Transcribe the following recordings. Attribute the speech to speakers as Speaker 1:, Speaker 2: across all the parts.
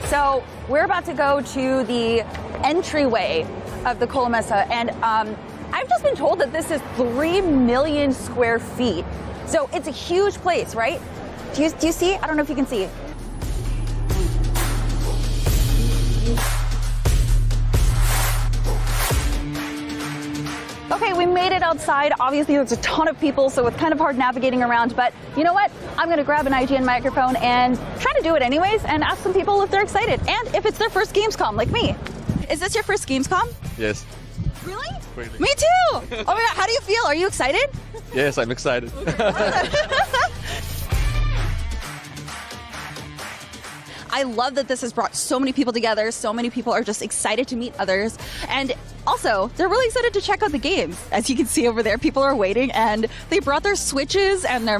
Speaker 1: So we're about to go to the entryway of the Kolomessa, and I've just been told that this is 3 million square feet. So it's a huge place, right? Do you see? I don't know if you can see. Okay, we made it outside. Obviously, there's a ton of people, so it's kind of hard navigating around. But you know what? I'm going to grab an IGN microphone and try to do it anyways and ask some people if they're excited and if it's their first Gamescom, like me. Is this your first Gamescom?
Speaker 2: Yes.
Speaker 1: Really?
Speaker 2: Really.
Speaker 1: Me too! Oh my God, how do you feel? Are you excited?
Speaker 2: Yes, I'm excited.
Speaker 1: I love that this has brought so many people together. So many people are just excited to meet others. And also, they're really excited to check out the games. As you can see over there, people are waiting, and they brought their Switches and their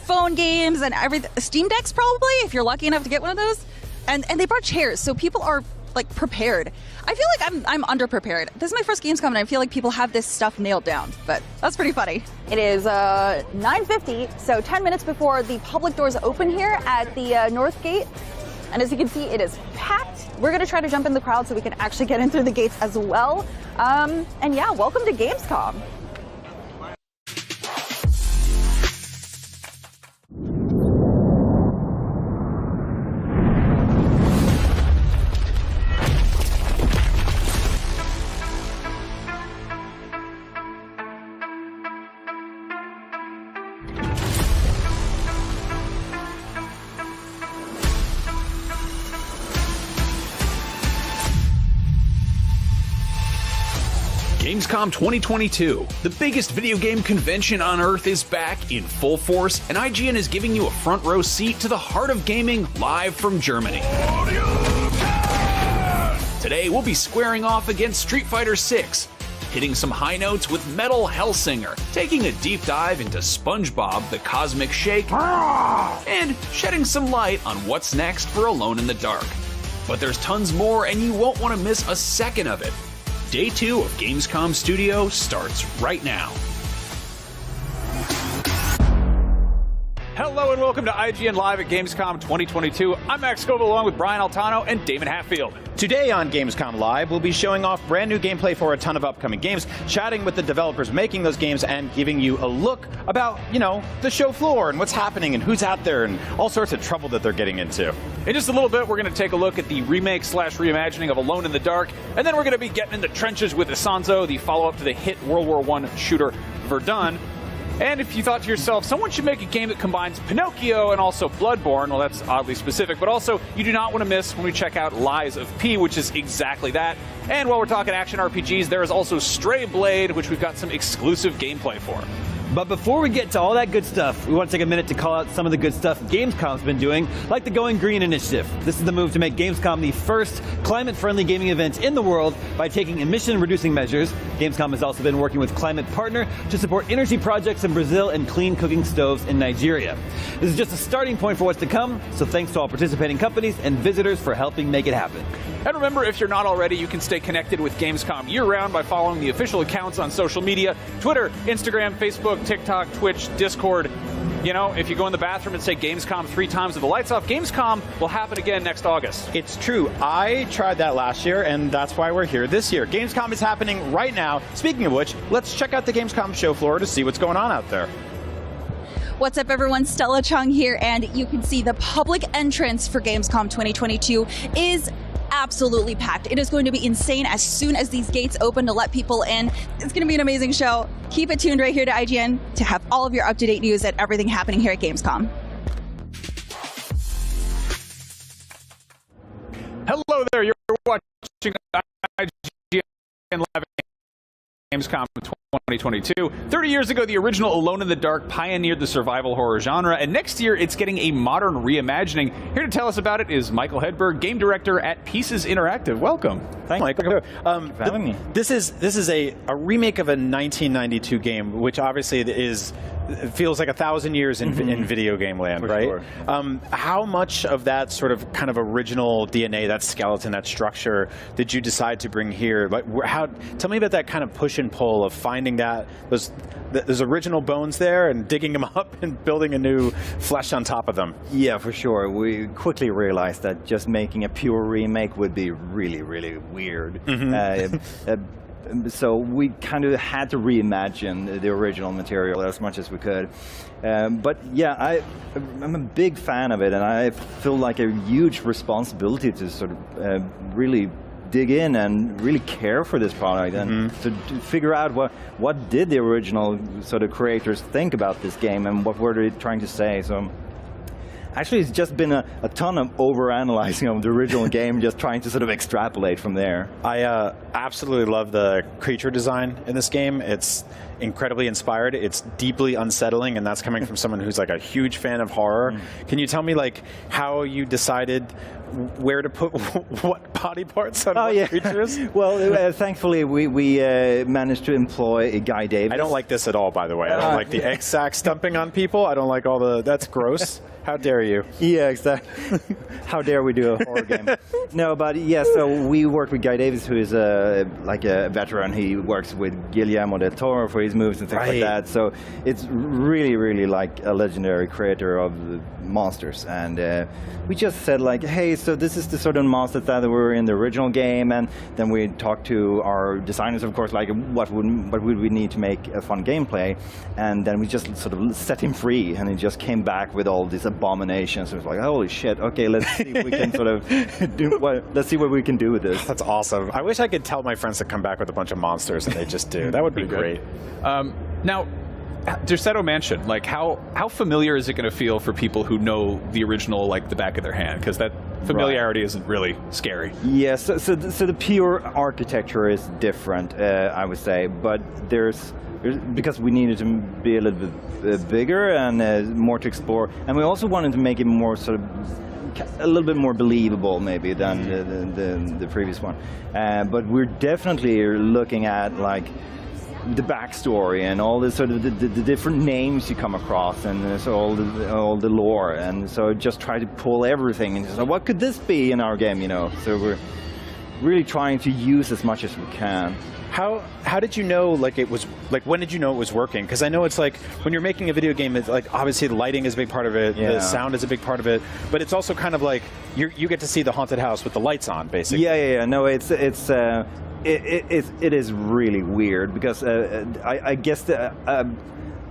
Speaker 1: phone games and everything. Steam Decks, probably, if you're lucky enough to get one of those. And they brought chairs, so people are like prepared. I feel like I'm underprepared. This is my first Gamescom, and I feel like people have this stuff nailed down, but that's pretty funny. It is 9:50, so 10 minutes before the public doors open here at the North Gate. And as you can see, it is packed. We're going to try to jump in the crowd so we can actually get in through the gates as well. And yeah, welcome to Gamescom.
Speaker 3: Gamescom 2022, the biggest video game convention on Earth, is back in full force, and IGN is giving you a front row seat to the heart of gaming live from Germany. Today we'll be squaring off against Street Fighter 6, hitting some high notes with Metal Hellsinger, taking a deep dive into SpongeBob the Cosmic Shake, and shedding some light on what's next for Alone in the Dark. But there's tons more, and you won't want to miss a second of it. Day 2 of Gamescom Studio starts right now.
Speaker 4: Hello and welcome to IGN Live at Gamescom 2022. I'm Max Scoville along with Brian Altano and Damon Hatfield.
Speaker 5: Today on Gamescom Live, we'll be showing off brand new gameplay for a ton of upcoming games, chatting with the developers making those games, and giving you a look about, the show floor and what's happening and who's out there and all sorts of trouble that they're getting into.
Speaker 4: In just a little bit, we're going to take a look at the remake/reimagining of Alone in the Dark, and then we're going to be getting in the trenches with Isanzo, the follow-up to the hit World War I shooter Verdun. And if you thought to yourself, someone should make a game that combines Pinocchio and also Bloodborne, well, that's oddly specific, but also you do not want to miss when we check out Lies of P, which is exactly that. And while we're talking action RPGs, there is also Stray Blade, which we've got some exclusive gameplay for.
Speaker 6: But before we get to all that good stuff, we want to take a minute to call out some of the good stuff Gamescom's been doing, like the Going Green initiative. This is the move to make Gamescom the first climate-friendly gaming event in the world by taking emission-reducing measures. Gamescom has also been working with Climate Partner to support energy projects in Brazil and clean cooking stoves in Nigeria. This is just a starting point for what's to come, so thanks to all participating companies and visitors for helping make it happen.
Speaker 4: And remember, if you're not already, you can stay connected with Gamescom year-round by following the official accounts on social media: Twitter, Instagram, Facebook, TikTok, Twitch, Discord. If you go in the bathroom and say Gamescom 3 times with the lights off, Gamescom will happen again next August.
Speaker 5: It's true. I tried that last year, and that's why we're here this year. Gamescom is happening right now. Speaking of which, let's check out the Gamescom show floor to see what's going on out there.
Speaker 1: What's up, everyone? Stella Chung here, and you can see the public entrance for Gamescom 2022 is absolutely packed. It is going to be insane as soon as these gates open to let people in. It's going to be an amazing show. Keep it tuned right here to IGN to have all of your up-to-date news and everything happening here at Gamescom.
Speaker 4: Hello there, you're watching IGN Live at Gamescom 2022. 30 years ago, the original Alone in the Dark pioneered the survival horror genre, and next year it's getting a modern reimagining. Here to tell us about it is Michael Hedberg, game director at Pieces Interactive. Welcome.
Speaker 5: Thanks, Michael. This is a remake of a 1992 game, which obviously is it feels like 1,000 years in video game land, right?
Speaker 6: Sure.
Speaker 5: How much of that sort of kind of original DNA, that skeleton, that structure, did you decide to bring here? Like, tell me about that kind of push and pull of finding those original bones there and digging them up and building a new flesh on top of them.
Speaker 2: Yeah, for sure. We quickly realized that just making a pure remake would be really, really weird. So we kind of had to reimagine the original material as much as we could. But yeah, I'm a big fan of it, and I feel like a huge responsibility to sort of really dig in and really care for this product and to figure out what did the original sort of creators think about this game and what were they trying to say. So actually it's just been a ton of over-analyzing of the original game, just trying to sort of extrapolate from there.
Speaker 5: I absolutely love the creature design in this game. It's incredibly inspired. It's deeply unsettling, and that's coming from someone who's like a huge fan of horror. Can you tell me like how you decided where to put what body parts on what creatures?
Speaker 2: Well, thankfully we managed to employ Guy Davis.
Speaker 5: I don't like this at all, by the way. I don't like the egg sack stumping on people. I don't like all the, that's gross. How dare you?
Speaker 2: Yeah, exactly. How dare we do a horror game? No, but yeah, so we worked with Guy Davis, who is like a veteran. He works with Guillermo del Toro for his movies and things like that. So it's really, really like a legendary creator of monsters. And we just said like, hey, so this is the sort of monsters that were in the original game. And then we talked to our designers, of course, like what would we need to make a fun gameplay. And then we just sort of set him free, and he just came back with all these abominations. It was like, holy shit, okay, let's see if we can sort of let's see what we can do with this.
Speaker 5: That's awesome. I wish I could tell my friends to come back with a bunch of monsters, and they just do. That would be great.
Speaker 4: Now, Derceto Mansion, like how familiar is it going to feel for people who know the original like the back of their hand? Because that familiarity isn't really scary.
Speaker 2: Yes, so the pure architecture is different, I would say, but there's because we needed to be a little bit bigger and more to explore, and we also wanted to make it more sort of a little bit more believable maybe than the previous one. But we're definitely looking at like the backstory and all the sort of the different names you come across, and so all the lore, and so just try to pull everything and just like, what could this be in our game, you know? So we're really trying to use as much as we can.
Speaker 5: How did you know, like, it was, like, when did you know it was working? Because I know it's like, when you're making a video game, it's like, obviously the lighting is a big part of it, the sound is a big part of it, but it's also kind of like, you get to see the haunted house with the lights on, basically.
Speaker 2: Yeah. No, it is really weird, because I guess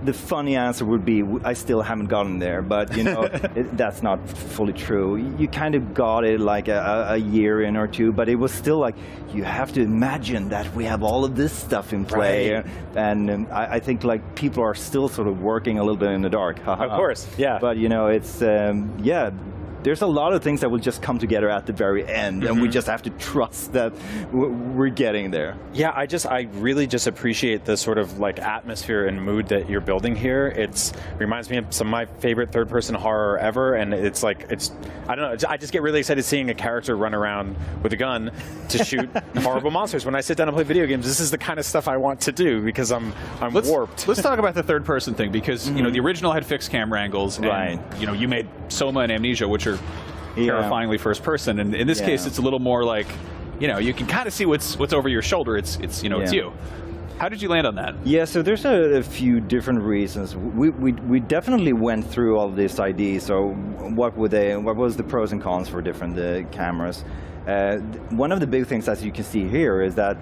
Speaker 2: the funny answer would be, I still haven't gotten there, but you know, that's not fully true. You kind of got it like a year in or two, but it was still like, you have to imagine that we have all of this stuff in play.
Speaker 5: Right.
Speaker 2: And I think like people are still sort of working a little bit in the dark.
Speaker 5: Of course, yeah.
Speaker 2: But you know, it's, there's a lot of things that will just come together at the very end, and we just have to trust that we're getting there.
Speaker 5: Yeah, I really just appreciate the sort of like atmosphere and mood that you're building here. It reminds me of some of my favorite third-person horror ever, and it's like, I don't know, I just get really excited seeing a character run around with a gun to shoot horrible monsters. When I sit down and play video games, this is the kind of stuff I want to do, because I'm warped.
Speaker 4: Let's talk about the third-person thing, because you know, the original had fixed camera angles, and you know, you made Soma and Amnesia, which are terrifyingly first person, and in this case it's a little more like, you know, you can kind of see what's over your shoulder. It's you know, it's you. How did you land on that?
Speaker 2: Yeah, so there's a few different reasons. We definitely went through all this ideas. So what was the pros and cons for different cameras? One of the big things, as you can see here, is that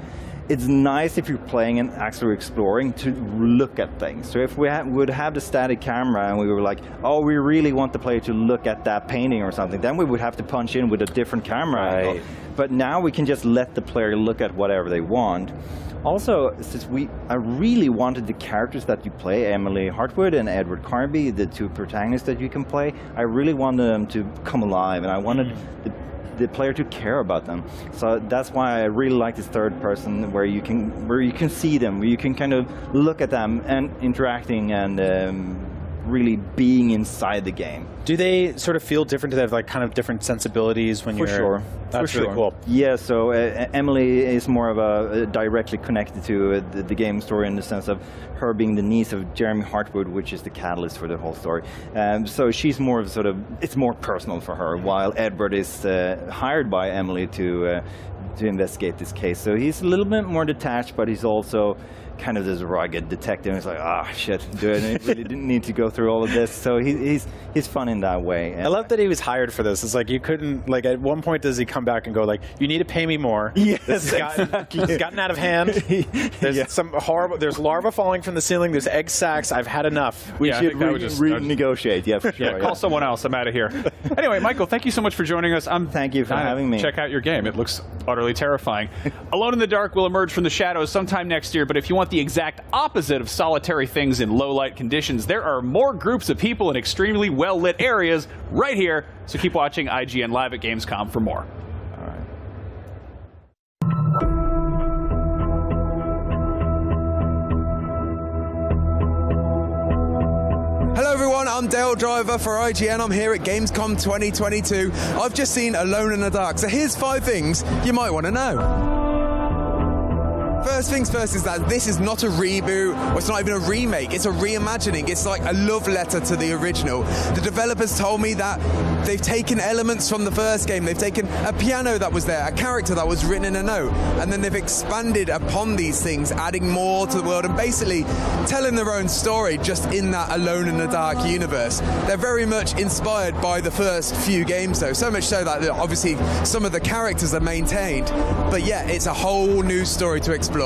Speaker 2: it's nice if you're playing and actually exploring to look at things. So if we would have the static camera and we were like, oh, we really want the player to look at that painting or something, then we would have to punch in with a different camera angle. But now we can just let the player look at whatever they want. Also, since I really wanted the characters that you play, Emily Hartwood and Edward Carnby, the two protagonists that you can play, I really wanted them to come alive, and I wanted the player to care about them. So that's why I really like this third person, where you can see them, where you can kind of look at them and interacting and really being inside the game.
Speaker 5: Do they sort of feel different? Do they have like kind of different sensibilities when
Speaker 2: For
Speaker 5: you're?
Speaker 2: sure.
Speaker 5: That's
Speaker 2: For
Speaker 5: really
Speaker 2: sure.
Speaker 5: cool.
Speaker 2: Yeah, so Emily is more of a directly connected to the game story in the sense of her being the niece of Jeremy Hartwood, which is the catalyst for the whole story. So she's more of it's more personal for her, while Edward is hired by Emily to investigate this case. So he's a little bit more detached, but he's also kind of this rugged detective. He's like, shit, do I really didn't need to go through all of this? So he's fun in that way. And
Speaker 5: I love that he was hired for this. It's like you couldn't, like at one point does he come back and go like, you need to pay me more.
Speaker 2: Yes,
Speaker 5: This has gotten out of hand. There's some horrible, there's larvae falling from the ceiling, there's egg sacs, I've had enough.
Speaker 2: We
Speaker 4: Yeah, I
Speaker 2: should
Speaker 4: think that would just-
Speaker 2: renegotiate, yeah, for sure.
Speaker 4: Yeah, call someone else. I'm out of here. Anyway, Michael, thank you so much for joining us.
Speaker 2: Thank you for
Speaker 4: dying to
Speaker 2: having me.
Speaker 4: Check out your game. It looks utterly terrifying. Alone in the Dark will emerge from the shadows sometime next year, but if you want the exact opposite of solitary things in low light conditions, there are more groups of people in extremely well lit areas right here. So keep watching IGN Live at Gamescom for more.
Speaker 2: All right.
Speaker 7: Hello everyone, I'm Dale Driver for IGN. I'm here at Gamescom 2022. I've just seen Alone in the Dark, so here's 5 things you might want to know. First things first is that this is not a reboot, or it's not even a remake, it's a reimagining. It's like a love letter to the original. The developers told me that they've taken elements from the first game. They've taken a piano that was there, a character that was written in a note, and then they've expanded upon these things, adding more to the world and basically telling their own story just in that Alone in the Dark universe. They're very much inspired by the first few games though, so much so that obviously some of the characters are maintained, but yeah, it's a whole new story to explore.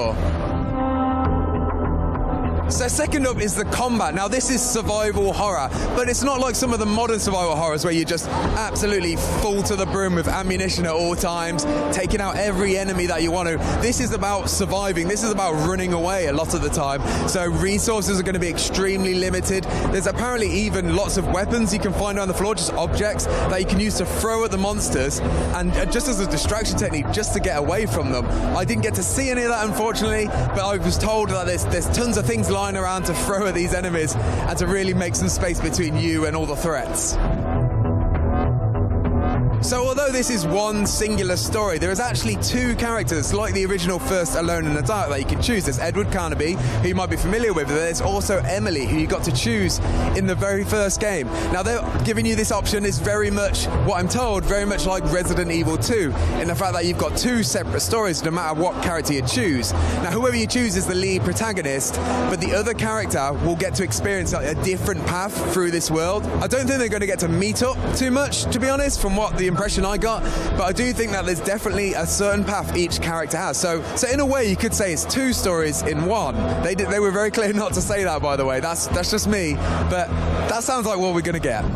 Speaker 7: So second up is the combat. Now this is survival horror, but it's not like some of the modern survival horrors where you just absolutely full to the brim with ammunition at all times, taking out every enemy that you want to. This is about surviving. This is about running away a lot of the time. So resources are going to be extremely limited. There's apparently even lots of weapons you can find on the floor, just objects that you can use to throw at the monsters and just as a distraction technique, just to get away from them. I didn't get to see any of that unfortunately, but I was told that there's tons of things lying around to throw at these enemies and to really make some space between you and all the threats. So although this is one singular story, there is actually 2 characters like the original first Alone in the Dark that you can choose. There's Edward Carnaby, who you might be familiar with, but there's also Emily, who you got to choose in the very first game. Now they're giving you this option is very much, what I'm told, very much like Resident Evil 2, in the fact that you've got 2 separate stories no matter what character you choose. Now whoever you choose is the lead protagonist, but the other character will get to experience a different path through this world. I don't think they're going to get to meet up too much, to be honest, from what the impression I got, but I do think that there's definitely a certain path each character has. So in a way, you could say it's 2 stories in one. They were very clear not to say that, by the way. That's just me, but that sounds like what we're going to get.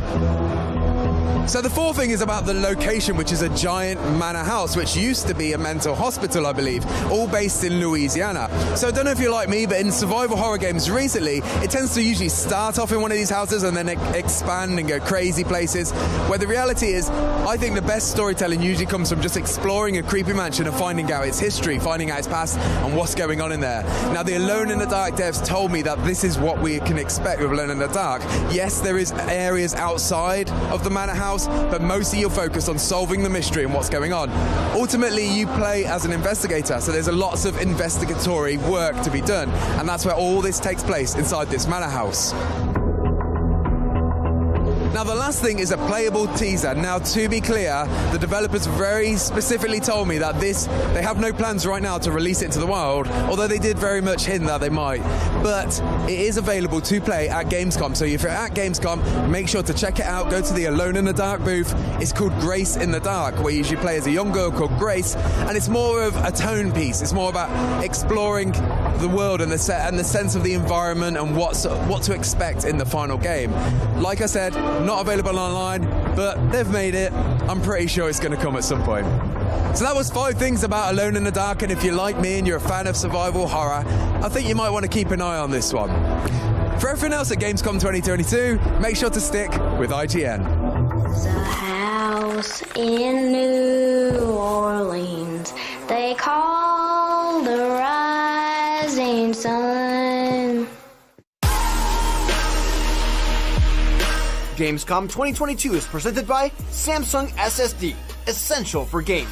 Speaker 7: So the 4th thing is about the location, which is a giant manor house, which used to be a mental hospital, I believe, all based in Louisiana. So I don't know if you're like me, but in survival horror games recently, it tends to usually start off in one of these houses and then expand and go crazy places, where the reality is, I think the best storytelling usually comes from just exploring a creepy mansion and finding out its history, finding out its past and what's going on in there. Now the Alone in the Dark devs told me that this is what we can expect with Alone in the Dark. Yes, there is areas outside of the manor house, but mostly you're focused on solving the mystery and what's going on. Ultimately, you play as an investigator, so there's lots of investigatory work to be done, and that's where all this takes place inside this manor house. Now the last thing is a playable teaser. Now to be clear, the developers very specifically told me that they have no plans right now to release it into the wild, although they did very much hint that they might. But it is available to play at Gamescom, so if you're at Gamescom, make sure to check it out. Go to the Alone in the Dark booth. It's called Grace in the Dark, where you usually play as a young girl called Grace, and it's more of a tone piece. It's more about exploring the world and the sense of the environment and what to expect in the final game. Like I said, not available online, but they've made it. I'm pretty sure it's going to come at some point. So that was 5 things about Alone in the Dark, and if you're like me and you're a fan of survival horror, I think you might want to keep an eye on this one. For everything else at Gamescom 2022, make sure to stick with IGN.
Speaker 8: The house in New Orleans they call the Rising Sun.
Speaker 9: Gamescom 2022 is presented by Samsung SSD, essential for gaming.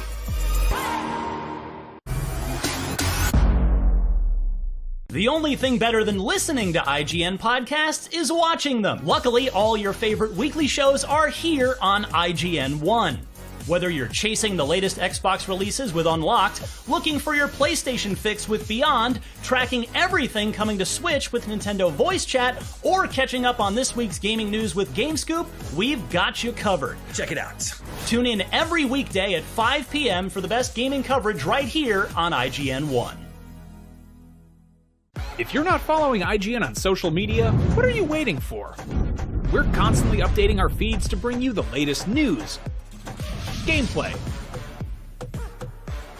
Speaker 10: The only thing better than listening to IGN podcasts is watching them. Luckily, all your favorite weekly shows are here on IGN One. Whether you're chasing the latest Xbox releases with Unlocked, looking for your PlayStation fix with Beyond, tracking everything coming to Switch with Nintendo Voice Chat, or catching up on this week's gaming news with GameScoop, we've got you covered. Check it out. Tune in every weekday at 5 p.m. for the best gaming coverage right here on IGN One.
Speaker 3: If you're not following IGN on social media, what are you waiting for? We're constantly updating our feeds to bring you the latest news, gameplay,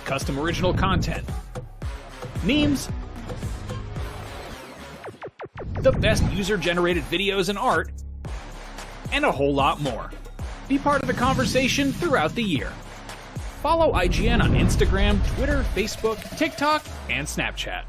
Speaker 3: custom original content, memes, the best user-generated videos and art, and a whole lot more. Be part of the conversation throughout the year. Follow IGN on Instagram, Twitter, Facebook, TikTok, and Snapchat.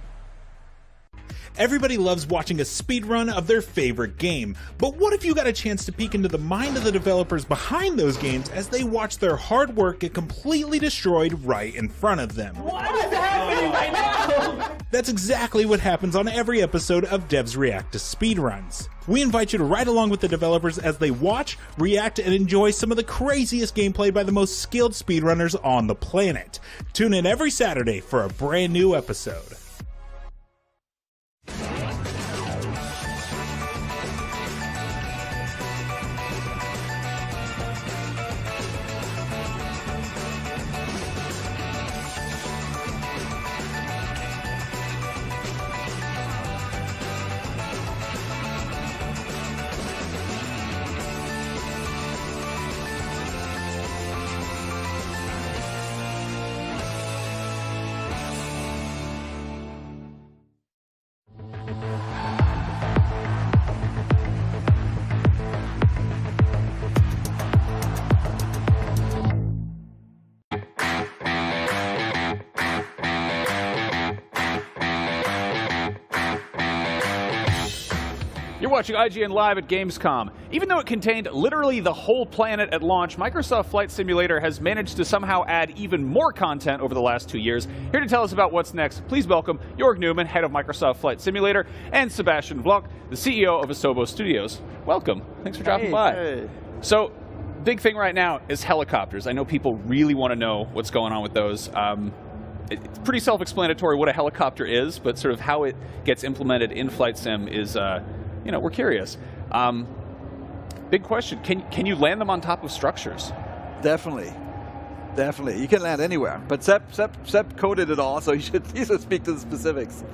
Speaker 11: Everybody loves watching a speedrun of their favorite game, but what if you got a chance to peek into the mind of the developers behind those games as they watch their hard work get completely destroyed right in front of them?
Speaker 10: What is happening right now?
Speaker 11: That's exactly what happens on every episode of Devs React to Speedruns. We invite you to ride along with the developers as they watch, react, and enjoy some of the craziest gameplay by the most skilled speedrunners on the planet. Tune in every Saturday for a brand new episode.
Speaker 4: You're watching IGN Live at Gamescom. Even though it contained literally the whole planet at launch, Microsoft Flight Simulator has managed to somehow add even more content over the last 2 years. Here to tell us about what's next, please welcome Jörg Newman, head of Microsoft Flight Simulator, and Sebastian Vlock, the CEO of Asobo Studios. Welcome. Thanks for dropping by.
Speaker 12: Hey.
Speaker 4: So, big thing right now is helicopters. I know people really want to know what's going on with those. It's pretty self-explanatory what a helicopter is, but sort of how it gets implemented in Flight Sim is, we're curious. Big question, can you land them on top of structures?
Speaker 12: Definitely. You can land anywhere. But Seb coded it all, so you should speak to the specifics.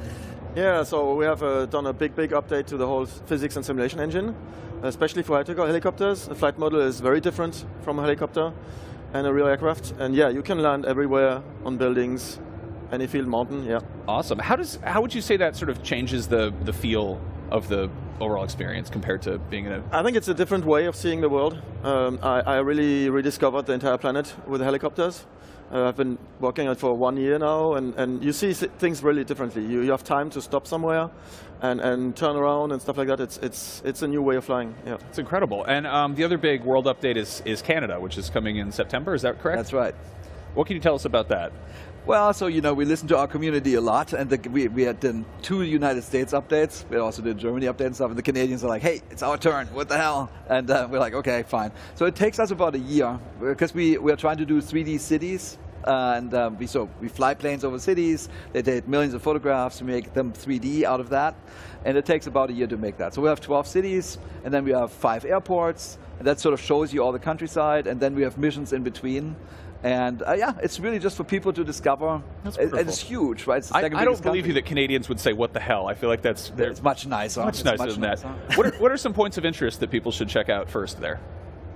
Speaker 13: Yeah, so we have done a big update to the whole physics and simulation engine, especially for helicopters. The flight model is very different from a helicopter and a real aircraft. And yeah, you can land everywhere on buildings, any field, mountain, yeah.
Speaker 4: Awesome. How would you say that sort of changes the feel of the overall experience compared to being in a...
Speaker 13: I think it's a different way of seeing the world. I really rediscovered the entire planet with the helicopters. I've been working on it for 1 year now, and you see things really differently. You have time to stop somewhere and turn around and stuff like that. It's a new way of flying. Yeah,
Speaker 4: it's incredible. And the other big world update is Canada, which is coming in September. Is that correct?
Speaker 12: That's right.
Speaker 4: What can you tell us about that?
Speaker 12: Well, so, we listen to our community a lot, and we had done 2 United States updates. We also did Germany updates and stuff, and the Canadians are like, hey, it's our turn, what the hell? And we're like, okay, fine. So it takes us about a year, because we are trying to do 3D cities, and we fly planes over cities, they take millions of photographs to make them 3D out of that, and it takes about a year to make that. So we have 12 cities, and then we have 5 airports, and that sort of shows you all the countryside, and then we have missions in between. And yeah, it's really just for people to discover.
Speaker 4: That's
Speaker 12: and it's huge, right? It's the
Speaker 4: I
Speaker 12: second
Speaker 4: don't
Speaker 12: biggest
Speaker 4: believe
Speaker 12: country.
Speaker 4: you that Canadians would say, what the hell? I feel like it's
Speaker 12: much nicer.
Speaker 4: Much nicer than that. What are some points of interest that people should check out first there?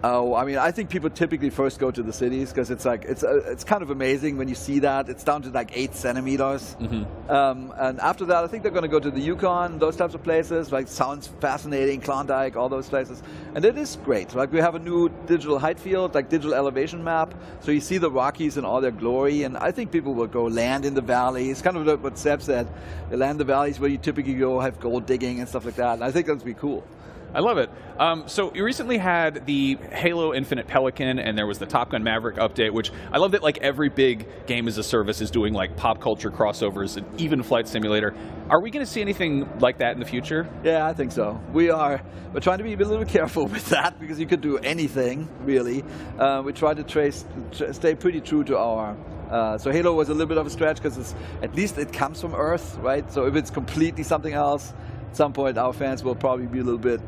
Speaker 12: Oh, I mean, I think people typically first go to the cities because it's like it's kind of amazing when you see that. It's down to like 8 centimeters. Mm-hmm. And after that, I think they're going to go to the Yukon, those types of places. Like, sounds fascinating, Klondike, all those places. And it is great. Like, we have a new digital height field, like digital elevation map. So you see the Rockies in all their glory. And I think people will go land in the valleys. Kind of what Seb said. They land in the valleys where you typically go have gold digging and stuff like that. And I think that's be cool.
Speaker 4: I love it. So you recently had the Halo Infinite Pelican, and there was the Top Gun Maverick update, which I love that like every big game as a service is doing like pop culture crossovers, and even Flight Simulator. Are we going to see anything like that in the future?
Speaker 12: Yeah, I think so. We're trying to be a little bit careful with that because you could do anything really. We try to stay pretty true to our. So Halo was a little bit of a stretch because at least it comes from Earth, right? So if it's completely something else, at some point our fans will probably be a little bit,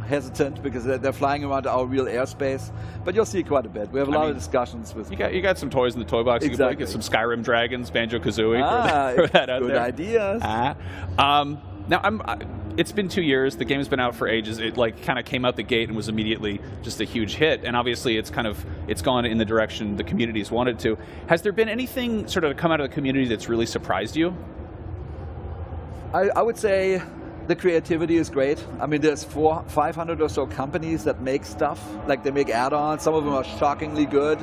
Speaker 12: hesitant because they're flying around our real airspace. But you'll see quite a bit. We have a lot of discussions with.
Speaker 4: You got some toys in the toy box.
Speaker 12: Exactly.
Speaker 4: You can get some Skyrim dragons, Banjo-Kazooie. Throw that out
Speaker 12: good
Speaker 4: there.
Speaker 12: ideas.
Speaker 4: Now it's been 2 years. The game's been out for ages. It like kind of came out the gate and was immediately just a huge hit. And obviously, it's gone in the direction the community's wanted to. Has there been anything sort of come out of the community that's really surprised you?
Speaker 12: I would say the creativity is great. I mean, there's 500 or so companies that make stuff. Like they make add-ons. Some of them are shockingly good.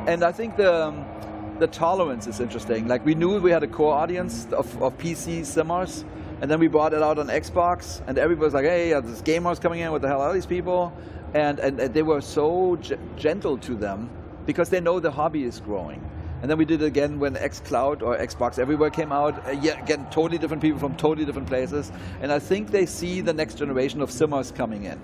Speaker 12: And I think the tolerance is interesting. Like we knew we had a core audience of PC simmers. And then we brought it out on Xbox, and everybody's like, hey, this gamers coming in, what the hell are these people? And they were so gentle to them because they know the hobby is growing. And then we did it again when xCloud or Xbox Everywhere came out. Again, totally different people from totally different places. And I think they see the next generation of simmers coming in.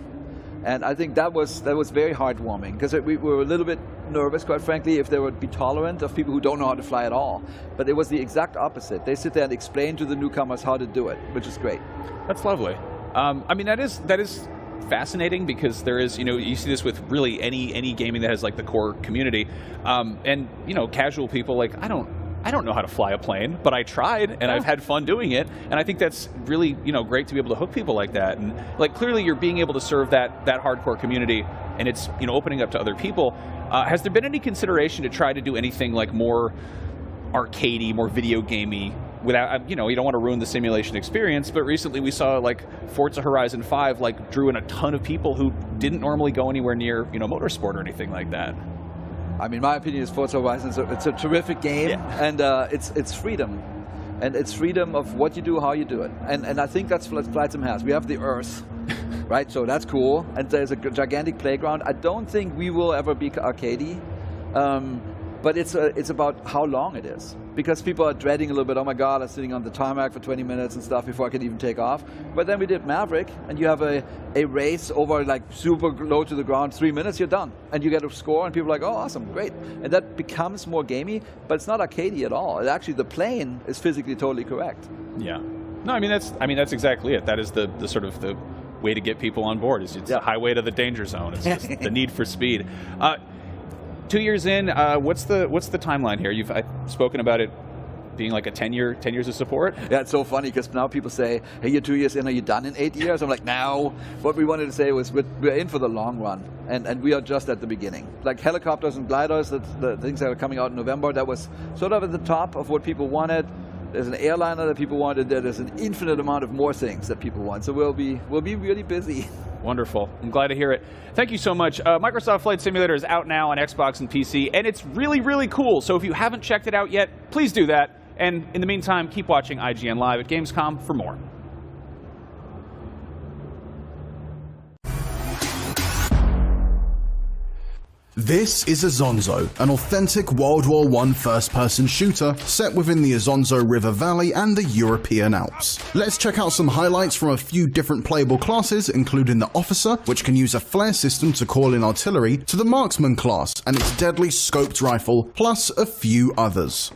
Speaker 12: And I think that was very heartwarming because we were a little bit nervous, quite frankly, if they would be tolerant of people who don't know how to fly at all. But it was the exact opposite. They sit there and explain to the newcomers how to do it, which is great.
Speaker 4: That's lovely. I mean, that is fascinating because there is, you see this with really any gaming that has like the core community, and casual people like I don't know how to fly a plane, but I tried and I've had fun doing it. And I think that's really, great to be able to hook people like that. And like clearly you're being able to serve that hardcore community and it's, opening up to other people. Has there been any consideration to try to do anything like more arcadey, more video gamey without, you don't want to ruin the simulation experience, but recently we saw like Forza Horizon 5 like drew in a ton of people who didn't normally go anywhere near, motorsport or anything like that.
Speaker 12: I mean, my opinion is Forza Horizon, it's a terrific game, and it's freedom. And it's freedom of what you do, how you do it. And I think that's what Flight Sim has. We have the Earth, right? So that's cool. And there's a gigantic playground. I don't think we will ever be arcadey, but it's about how long it is. Because people are dreading a little bit, oh my God, I'm sitting on the tarmac for 20 minutes and stuff before I can even take off. But then we did Maverick, and you have a race over like super low to the ground, 3 minutes, you're done. And you get a score, and people are like, oh, awesome, great. And that becomes more gamey, but it's not arcadey at all. Actually, the plane is physically totally correct.
Speaker 4: Yeah. No, I mean, that's exactly it. That is the sort of the way to get people on board. It's the highway to the danger zone. It's just the need for speed. 2 years in, what's the timeline here? I've spoken about it being like a 10 years of support.
Speaker 12: Yeah, it's so funny because now people say, hey, you're 2 years in, are you done in 8 years? I'm like, no. What we wanted to say was we're in for the long run, and we are just at the beginning. Like helicopters and gliders, the things that are coming out in November, that was sort of at the top of what people wanted. There's an airliner that people wanted. There's an infinite amount of more things that people want. So we'll be really busy.
Speaker 4: Wonderful. I'm glad to hear it. Thank you so much. Microsoft Flight Simulator is out now on Xbox and PC, and it's really, really cool. So if you haven't checked it out yet, please do that. And in the meantime, keep watching IGN Live at Gamescom for more.
Speaker 14: This is Azonzo, an authentic World War I first-person shooter set within the Azonzo River Valley and the European Alps. Let's check out some highlights from a few different playable classes, including the Officer, which can use a flare system to call in artillery, to the Marksman class and its deadly scoped rifle, plus a few others.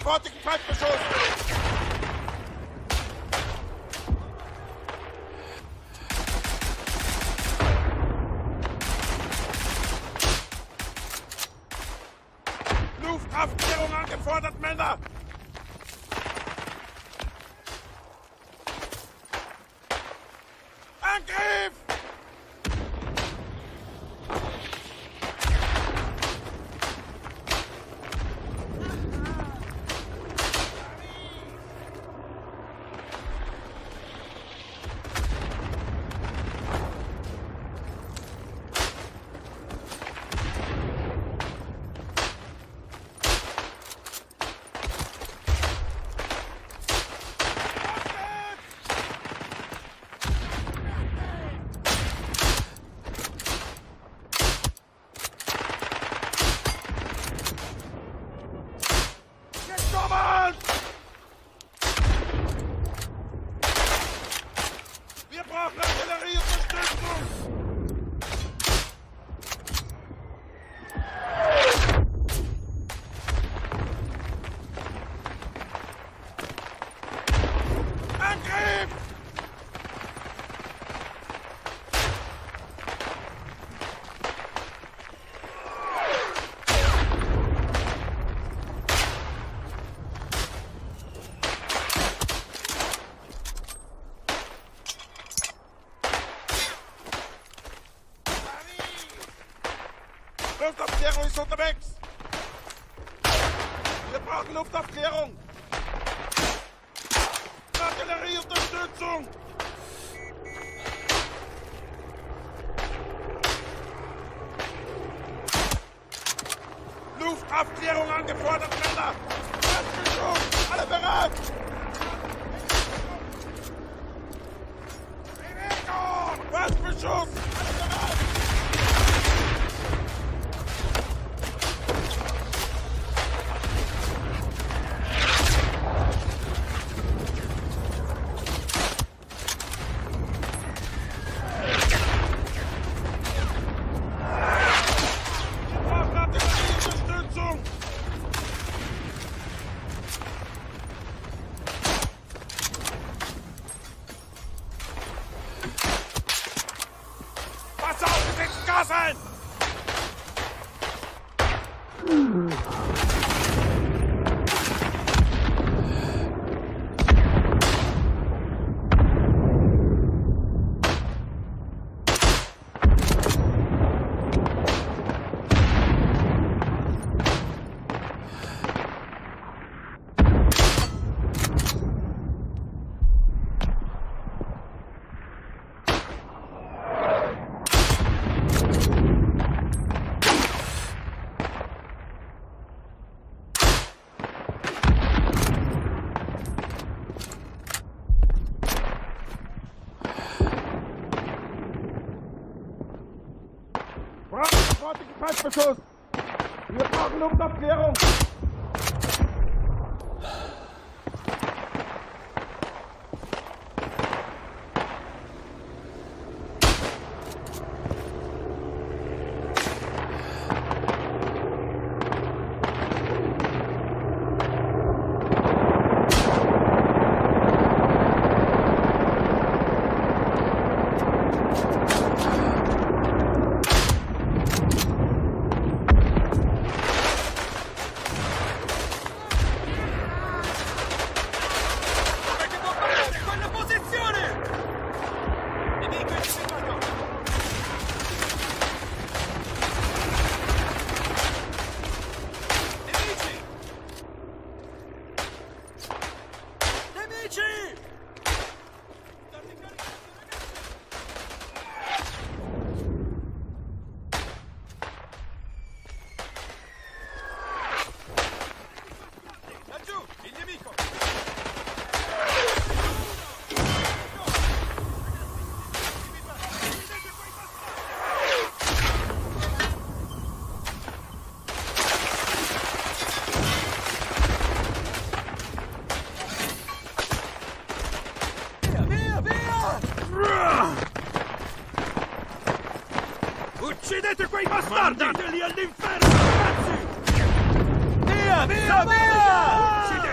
Speaker 15: sofortigen Feindbeschuss! Luftaufklärung angefordert, Männer! Angriff! Wir brauchen Artillerieunterstützung! Angriff! Luftaufklärung ist unterwegs! Wir brauchen Luftaufklärung! Artillerieunterstützung! Luftaufklärung angefordert, Männer! Erstbeschuss! Alle bereit! Bewegung! Erstbeschuss! Alle bereit! Sein! Sofortigen Feindbeschuss! Wir brauchen Luftabklärung! Uccidete quei bastardi! Mandateli all'inferno, ragazzi! Via, via, via!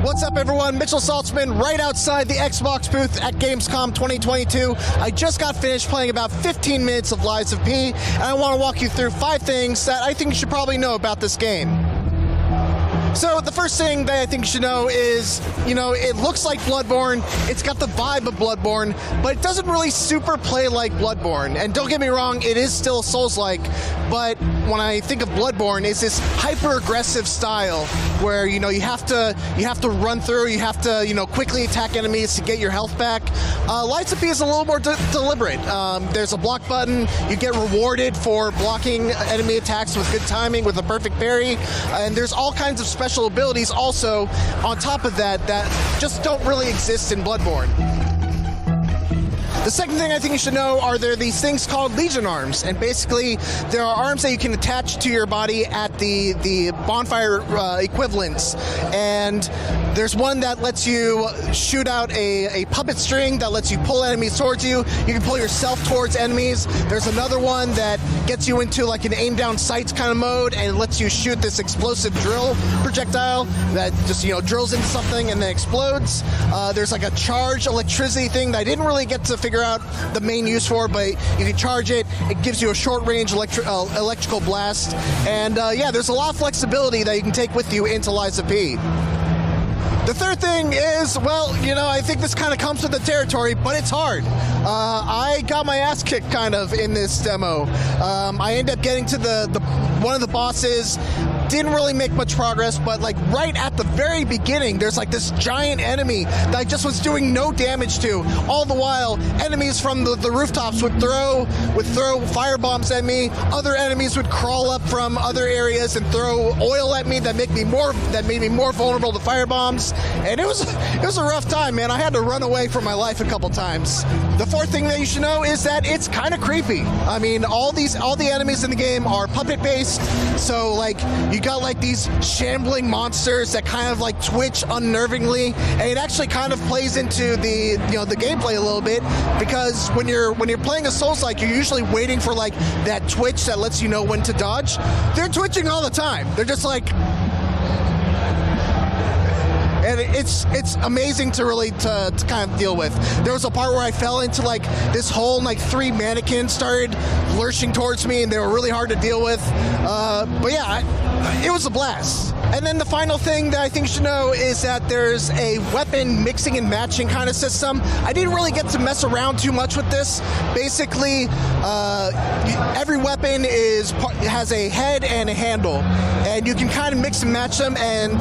Speaker 16: What's up, everyone? Mitchell Saltzman right outside the Xbox booth at Gamescom 2022. I just got finished playing about 15 minutes of Lies of P, and I want to walk you through 5 things that I think you should probably know about this game. So the first thing that I think you should know is, it looks like Bloodborne, it's got the vibe of Bloodborne, but it doesn't really super play like Bloodborne. And don't get me wrong, it is still Souls-like, but when I think of Bloodborne, it's this hyper-aggressive style where, you have to run through, you have to, quickly attack enemies to get your health back. Lies of P is a little more deliberate. There's a block button, you get rewarded for blocking enemy attacks with good timing, with a perfect parry, and there's all kinds of special abilities also on top of that just don't really exist in Bloodborne. The second thing I think you should know are there these things called Legion arms, and basically there are arms that you can attach to your body at the bonfire equivalents, and there's one that lets you shoot out a puppet string that lets you pull enemies towards you. You can pull yourself towards enemies. There's another one that gets you into like an aim down sights kind of mode and lets you shoot this explosive drill projectile that just drills into something and then explodes. There's like a charge electricity thing that I didn't really get to figure out the main use for, but you can charge it. It gives you a short range electrical blast, and yeah, there's a lot of flexibility that you can take with you into Lies of P. The third thing is, well, I think this kind of comes with the territory, but it's hard. I got my ass kicked kind of in this demo. I ended up getting to one of the bosses, didn't really make much progress, but like right at the very beginning, there's like this giant enemy that I just was doing no damage to. All the while, enemies from the rooftops would throw fire bombs at me. Other enemies would crawl up from other areas and throw oil at me that made me more vulnerable to fire bombs. And it was a rough time, man. I had to run away from my life a couple times. The fourth thing that you should know is that it's kind of creepy. I mean, all the enemies in the game are puppet based, so like you got like these shambling monsters that kind of like twitch unnervingly, and it actually kind of plays into the gameplay a little bit, because when you're playing a Souls-like, you're usually waiting for like that twitch that lets you know when to dodge. They're twitching all the time. They're just like, and it's amazing to really to kind of deal with. There was a part where I fell into like this hole, and like 3 mannequins started lurching towards me, and they were really hard to deal with. But yeah, it was a blast. And then the final thing that I think you should know is that there's a weapon mixing and matching kind of system. I didn't really get to mess around too much with this. Basically, every weapon has a head and a handle, and you can kind of mix and match them, and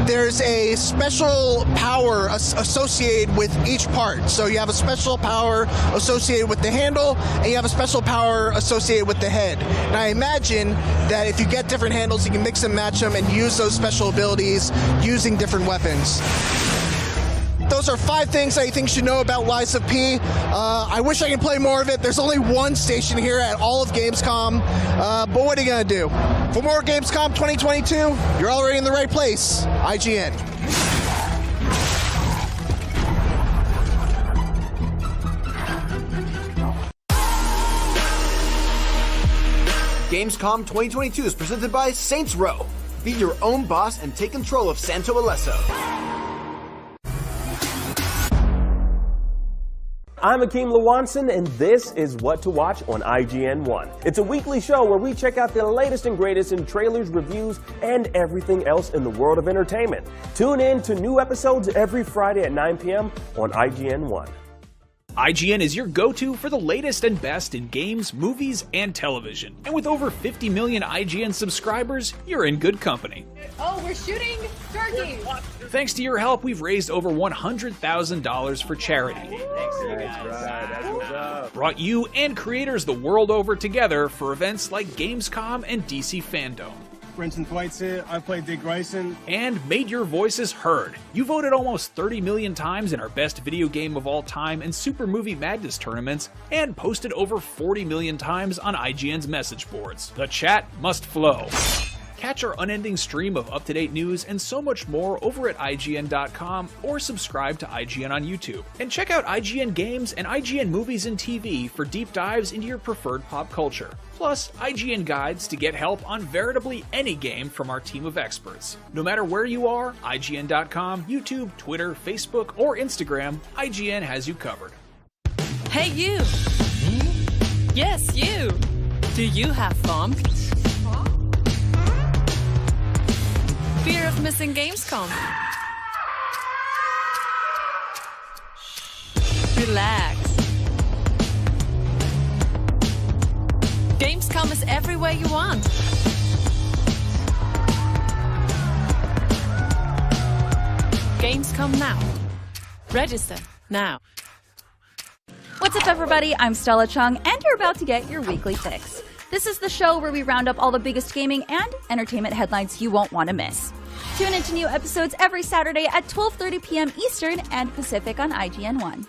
Speaker 16: there's a special power associated with each part. So you have a special power associated with the handle, and you have a special power associated with the head. And I imagine that if you get different handles, you can mix and match them and use those special abilities using different weapons. Those are 5 things I think you should know about Lies of P. I wish I could play more of it. There's only one station here at all of Gamescom, but what are you gonna do? For more Gamescom 2022, you're already in the right place. IGN.
Speaker 9: Gamescom 2022 is presented by Saints Row. Be your own boss and take control of Santo Alesso.
Speaker 17: I'm Akeem Lawanson, and this is What to Watch on IGN1. It's a weekly show where we check out the latest and greatest in trailers, reviews, and everything else in the world of entertainment. Tune in to new episodes every Friday at 9 p.m. on IGN1.
Speaker 3: IGN is your go-to for the latest and best in games, movies, and television. And with over 50 million IGN subscribers, you're in good company.
Speaker 18: Oh, we're shooting turkeys!
Speaker 3: Thanks to your help, we've raised over $100,000 for charity. Brought you and creators the world over together for events like Gamescom and DC Fandom.
Speaker 19: Brenton Thwaites here. I played Dick Grayson.
Speaker 3: And made your voices heard. You voted almost 30 million times in our best video game of all time and Super Movie Madness tournaments, and posted over 40 million times on IGN's message boards. The chat must flow. Catch our unending stream of up-to-date news and so much more over at IGN.com or subscribe to IGN on YouTube. And check out IGN Games and IGN Movies and TV for deep dives into your preferred pop culture. Plus, IGN guides to get help on veritably any game from our team of experts. No matter where you are, IGN.com, YouTube, Twitter, Facebook, or Instagram, IGN has you covered.
Speaker 20: Hey you! Yes, you! Do you have fun? Fear of missing Gamescom? Relax. Gamescom is everywhere you want. Gamescom now. Register now.
Speaker 1: What's up, everybody? I'm Stella Chung, and you're about to get your weekly fix. This is the show where we round up all the biggest gaming and entertainment headlines you won't want to miss. Tune into new episodes every Saturday at 12:30 p.m. Eastern and Pacific on IGN1.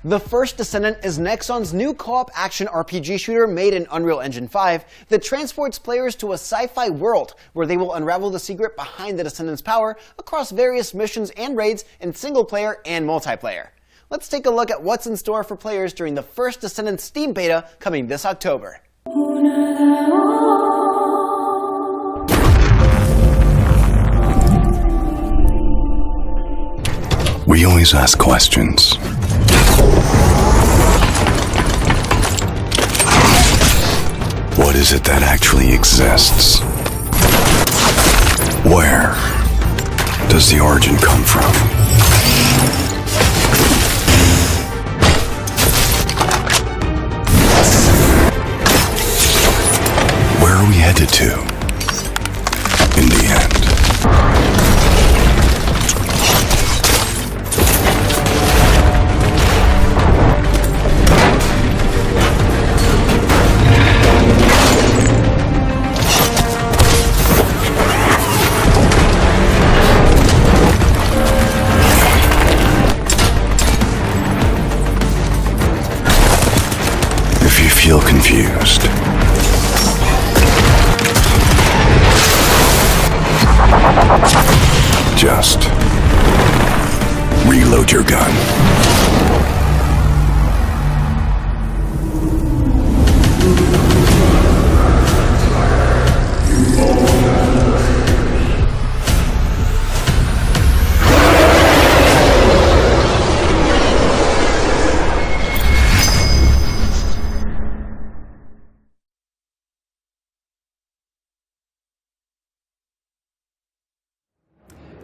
Speaker 21: The First Descendant is Nexon's new co-op action RPG shooter made in Unreal Engine 5 that transports players to a sci-fi world where they will unravel the secret behind the Descendant's power across various missions and raids in single-player and multiplayer. Let's take a look at what's in store for players during the First Descendant Steam Beta coming this October.
Speaker 22: We always ask questions. What is it that actually exists? Where does the origin come from? Where are we headed to in the end? Feel confused. Just reload your gun.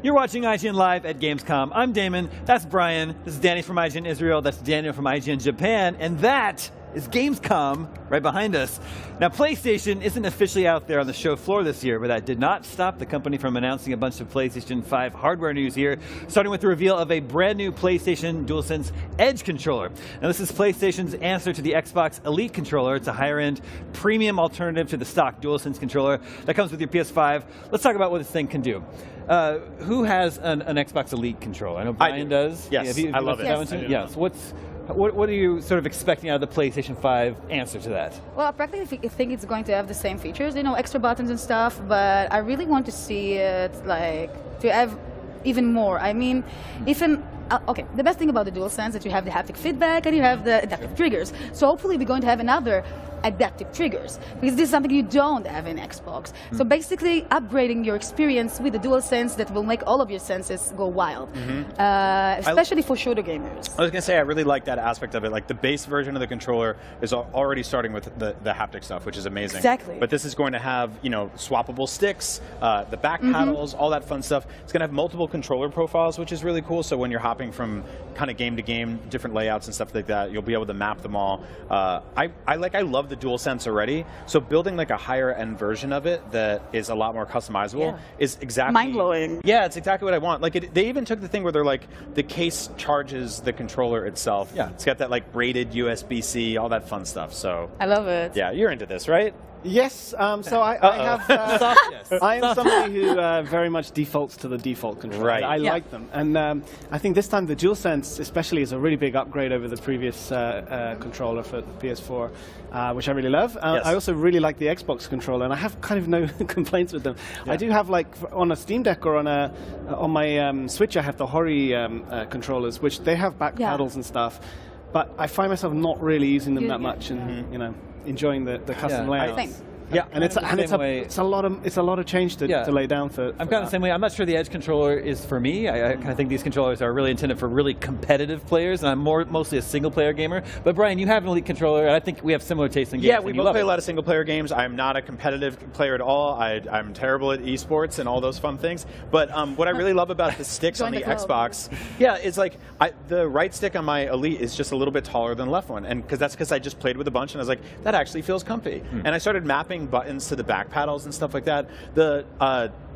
Speaker 6: You're watching IGN Live at Gamescom. I'm Damon, that's Brian, this is Danny from IGN Israel, that's Daniel from IGN Japan, and that is Gamescom right behind us. Now, PlayStation isn't officially out there on the show floor this year, but that did not stop the company from announcing a bunch of PlayStation 5 hardware news here, starting with the reveal of a brand new PlayStation DualSense Edge controller. Now, this is PlayStation's answer to the Xbox Elite controller. It's a higher-end, premium alternative to the stock DualSense controller that comes with your PS5. Let's talk about what this thing can do. Who has an Xbox Elite controller? I know Brian does.
Speaker 23: Yes,
Speaker 6: I love it. Yes. What are you sort of expecting out of the PlayStation 5 answer to that?
Speaker 24: Well, I practically think it's going to have the same features, extra buttons and stuff, but I really want to see it, to have even more. I mean, okay, the best thing about the DualSense is that you have the haptic feedback and you have the adaptive triggers. So hopefully we're going to have another adaptive triggers, because this is something you don't have in Xbox. So basically upgrading your experience with the DualSense that will make all of your senses go wild, especially for shooter gamers.
Speaker 5: I was going to say, I really like that aspect of it. Like, the base version of the controller is already starting with the haptic stuff, which is amazing.
Speaker 24: Exactly.
Speaker 5: But this is going to have, swappable sticks, the back paddles, all that fun stuff. It's going to have multiple controller profiles, which is really cool. So when you're hopping from kind of game to game, different layouts and stuff like that, you'll be able to map them all. I love the the Dualsense already. So building like a higher end version of it that is a lot more customizable is exactly
Speaker 1: Mind-blowing.
Speaker 5: Yeah, it's exactly what I want. Like they even took the thing where they're like the case charges the controller itself. Yeah, it's got that like braided USB-C, all that fun stuff. So
Speaker 24: I love it.
Speaker 5: Yeah, you're into this, right?
Speaker 2: Yes, so I have. I am somebody who very much defaults to the default controller.
Speaker 5: Right.
Speaker 2: I like them, and I think this time the Dualsense, especially, is a really big upgrade over the previous controller for the PS4, which I really love. I also really like the Xbox controller, and I have kind of no complaints with them. I do have like on a Steam Deck or on my Switch, I have the Hori controllers, which they have back paddles and stuff, but I find myself not really using them that much, and you know, enjoying the custom layouts.
Speaker 6: Yeah,
Speaker 2: and it's a lot of change to lay down for.
Speaker 6: I'm kind of the same way. I'm not sure the Edge controller is for me. I kind of think these controllers are really intended for really competitive players, and I'm mostly a single player gamer. But Brian, you have an Elite controller, and I think we have similar tastes in games.
Speaker 5: Yeah, we both play a lot of single player games. I'm not a competitive player at all. I'm terrible at esports and all those fun things. But what I really love about the sticks on the Xbox, is like the right stick on my Elite is just a little bit taller than the left one, and that's because I just played with a bunch, and I was like, that actually feels comfy. And I started mapping buttons to the back paddles and stuff like that. The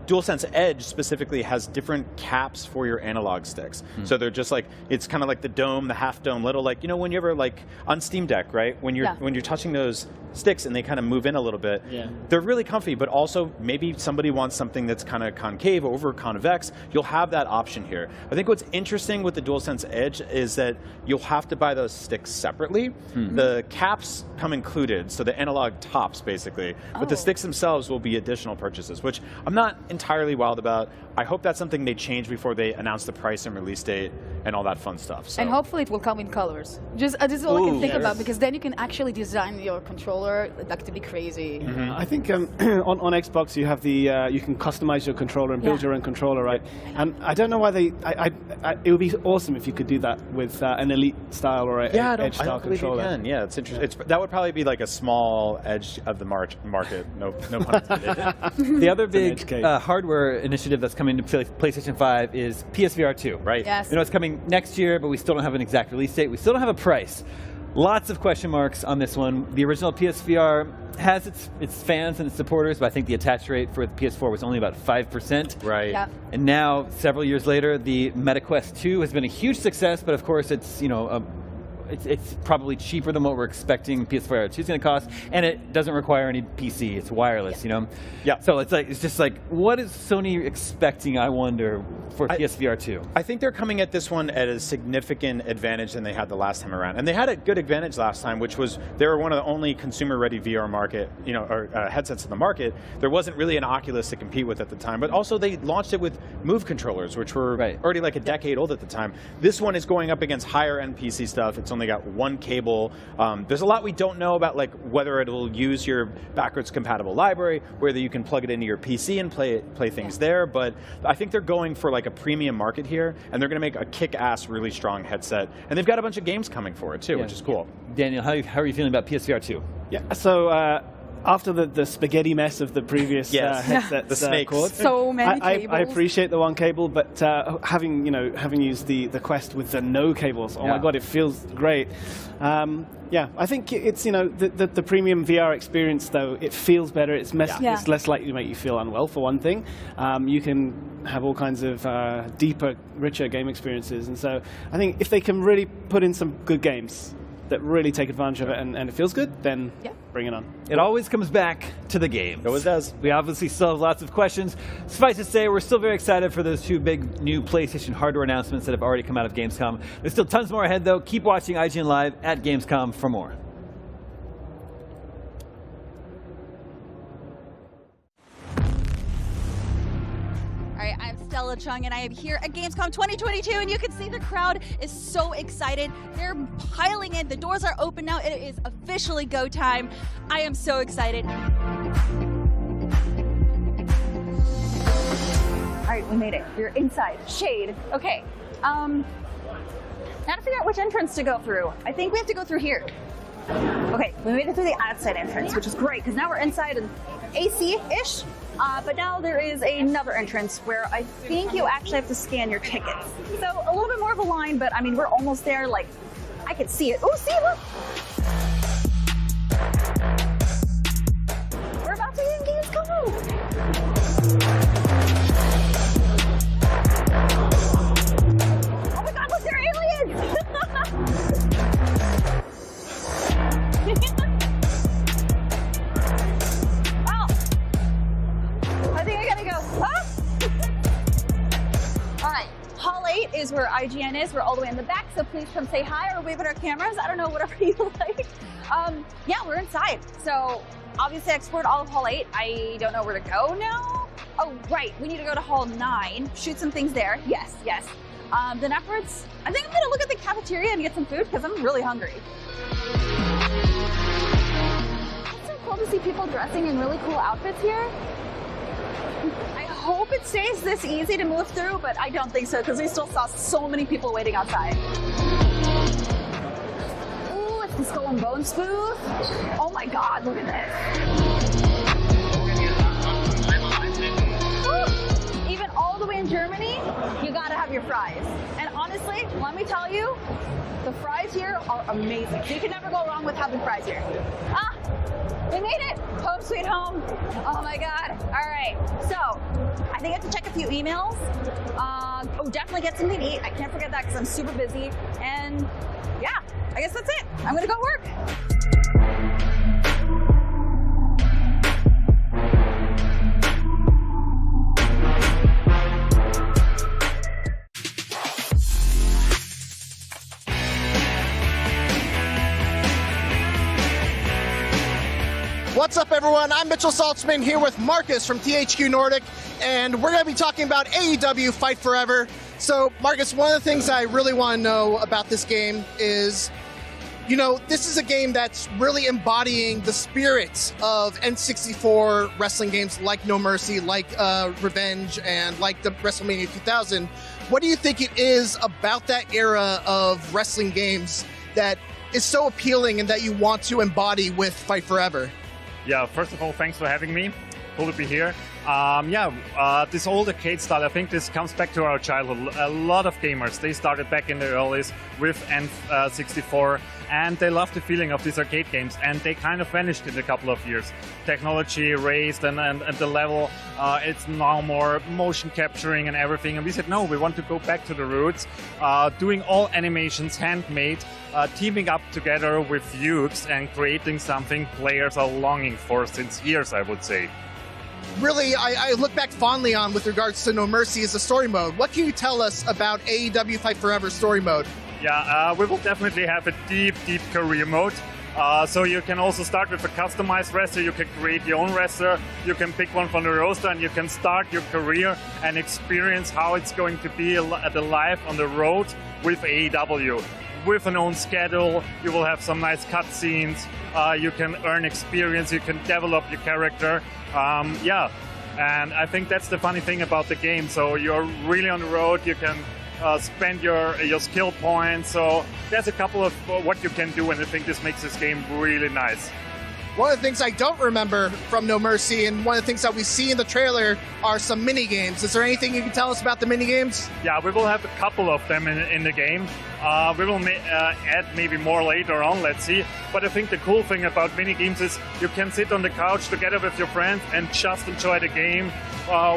Speaker 5: DualSense Edge specifically has different caps for your analog sticks. So they're just like, it's kind of like the dome, the half dome, little like, you know, when you ever like on Steam Deck, right? When you're touching those sticks and they kind of move in a little bit, they're really comfy, but also maybe somebody wants something that's kind of concave over convex, you'll have that option here. I think what's interesting with the DualSense Edge is that you'll have to buy those sticks separately. The caps come included, so the analog tops basically, but the sticks themselves will be additional purchases, which I'm not entirely wild about. I hope that's something they change before they announce the price and release date and all that fun stuff. So.
Speaker 24: And hopefully it will come in colors. This is all I can think about, because then you can actually design your controller like to be crazy.
Speaker 2: I think on Xbox you have the you can customize your controller and build your own controller, right? And I don't know why they. It would be awesome if you could do that with an Elite style or an Edge style controller.
Speaker 5: You can. Yeah, it's interesting. That would probably be like a small edge of the market. No pun intended.
Speaker 6: The other big hardware initiative that's coming to PlayStation 5 is PSVR 2, right?
Speaker 24: Yes.
Speaker 6: You know, it's coming next year, but we still don't have an exact release date. We still don't have a price. Lots of question marks on this one. The original PSVR has its fans and its supporters, but I think the attach rate for the PS4 was only about 5%.
Speaker 5: Right.
Speaker 24: Yeah.
Speaker 6: And now, several years later, the MetaQuest 2 has been a huge success, but of course it's, you know, it's probably cheaper than what we're expecting PSVR 2 is going to cost, and it doesn't require any PC. It's wireless, you know?
Speaker 5: Yeah.
Speaker 6: So it's just like, what is Sony expecting, I wonder, for PSVR 2?
Speaker 5: I think they're coming at this one at a significant advantage than they had the last time around. And they had a good advantage last time, which was they were one of the only consumer-ready VR market, you know, or headsets in the market. There wasn't really an Oculus to compete with at the time, but also they launched it with Move controllers, which were already like a decade old at the time. This one is going up against higher-end PC stuff. It's only got one cable. There's a lot we don't know about, like whether it'll use your backwards compatible library, whether you can plug it into your PC and play things there. But I think they're going for like a premium market here, and they're going to make a kick-ass, really strong headset. And they've got a bunch of games coming for it too, which is cool.
Speaker 6: Daniel, how are you feeling about PSVR 2?
Speaker 2: Yeah. So. After the spaghetti mess of the previous headsets,
Speaker 5: the snakes.
Speaker 2: cords,
Speaker 24: so many cables.
Speaker 2: I appreciate the one cable, but having used the Quest with the no cables, my god, it feels great. I think it's the premium VR experience though. It feels better. It's less likely to make you feel unwell for one thing. You can have all kinds of deeper, richer game experiences, and so I think if they can really put in some good games that really take advantage of it and it feels good, then bring it on.
Speaker 6: It always comes back to the game.
Speaker 5: It always does.
Speaker 6: We obviously still have lots of questions. Suffice to say, we're still very excited for those two big new PlayStation hardware announcements that have already come out of Gamescom. There's still tons more ahead, though. Keep watching IGN Live at Gamescom for more.
Speaker 1: I'm Stella Chung, and I am here at Gamescom 2022, and you can see the crowd is so excited. They're piling in. The doors are open now. It is officially go time. I am so excited. All right, we made it. We're inside. Shade. Okay. Now to figure out which entrance to go through. I think we have to go through here. Okay, we made it through the outside entrance, which is great, because now we're inside an AC-ish. But now there is another entrance where I think you actually have to scan your tickets. So a little bit more of a line, but I mean, we're almost there. Like, I can see it. Oh, see, look! Hall 8 is where IGN is. We're all the way in the back, so please come say hi or wave at our cameras. I don't know, whatever you like. Yeah, we're inside. So obviously I explored all of Hall 8. I don't know where to go now. Oh, right, we need to go to Hall 9, shoot some things there. Yes, yes. Then afterwards, I think I'm gonna look at the cafeteria and get some food because I'm really hungry. It's so cool to see people dressing in really cool outfits here. I hope it stays this easy to move through, but I don't think so because we still saw so many people waiting outside. Ooh, it's the Skull and Bones booth. Oh my God, look at this. Ooh, even all the way in Germany, you gotta have your fries. And honestly, let me tell you, the fries here are amazing. You can never go wrong with having fries here. Ah, we made it! Home sweet home. Oh my God. All right, so I think I have to check a few emails. Oh, definitely get something to eat. I can't forget that because I'm super busy. And yeah, I guess that's it. I'm gonna go work.
Speaker 16: What's up, everyone? I'm Mitchell Saltzman here with Marcus from THQ Nordic, and we're going to be talking about AEW Fight Forever. So, Marcus, one of the things I really want to know about this game is, you know, this is a game that's really embodying the spirits of N64 wrestling games like No Mercy, like Revenge, and like the WrestleMania 2000. What do you think it is about that era of wrestling games that is so appealing and that you want to embody with Fight Forever?
Speaker 7: Yeah, first of all, thanks for having me. Cool to be here. This old arcade style, I think this comes back to our childhood. A lot of gamers, they started back in the earlies with N64, and they love the feeling of these arcade games, and they kind of vanished in a couple of years. Technology raised, and the level, it's now more motion capturing and everything, and we said, no, we want to go back to the roots, doing all animations handmade, teaming up together with youths and creating something players are longing for since years, I would say.
Speaker 16: Really, I look back fondly on with regards to No Mercy as a story mode. What can you tell us about AEW Fight Forever story mode?
Speaker 7: Yeah, we will definitely have a deep career mode. So you can also start with a customized wrestler, you can create your own wrestler, you can pick one from the roster, and you can start your career and experience how it's going to be the life on the road with AEW. With an own schedule, you will have some nice cutscenes, you can earn experience, you can develop your character. And I think that's the funny thing about the game. So you're really on the road, you can spend your skill points. So there's a couple of what you can do, and I think this makes this game really nice.
Speaker 16: One of the things I don't remember from No Mercy, and one of the things that we see in the trailer, are some mini games. Is there anything you can tell us about the mini games?
Speaker 7: Yeah, we will have a couple of them in the game. We will add maybe more later on, let's see. But I think the cool thing about mini games is you can sit on the couch together with your friends and just enjoy the game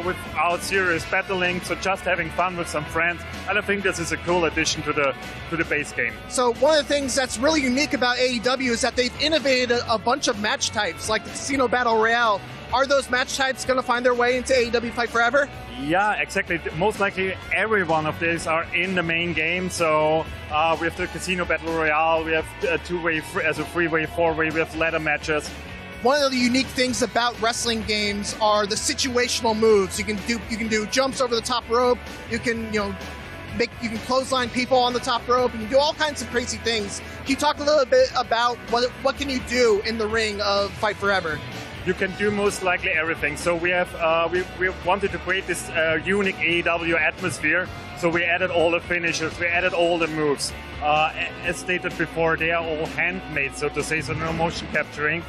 Speaker 7: without serious battling, so just having fun with some friends. And I think this is a cool addition to the base game.
Speaker 16: So one of the things that's really unique about AEW is that they've innovated a bunch of match types, like the Casino Battle Royale. Are those match types going to find their way into AEW Fight Forever?
Speaker 7: Yeah, exactly. Most likely every one of these are in the main game. So we have the Casino Battle Royale, we have a two-way, as a three-way, four-way, we have ladder matches.
Speaker 16: One of the unique things about wrestling games are the situational moves. You can do jumps over the top rope. You can clothesline people on the top rope. You can do all kinds of crazy things. Can you talk a little bit about what can you do in the ring of Fight Forever?
Speaker 7: You can do most likely everything. So we have we wanted to create this unique AEW atmosphere. So we added all the finishes, we added all the moves. As stated before, they are all handmade, so to say, so no motion capturing.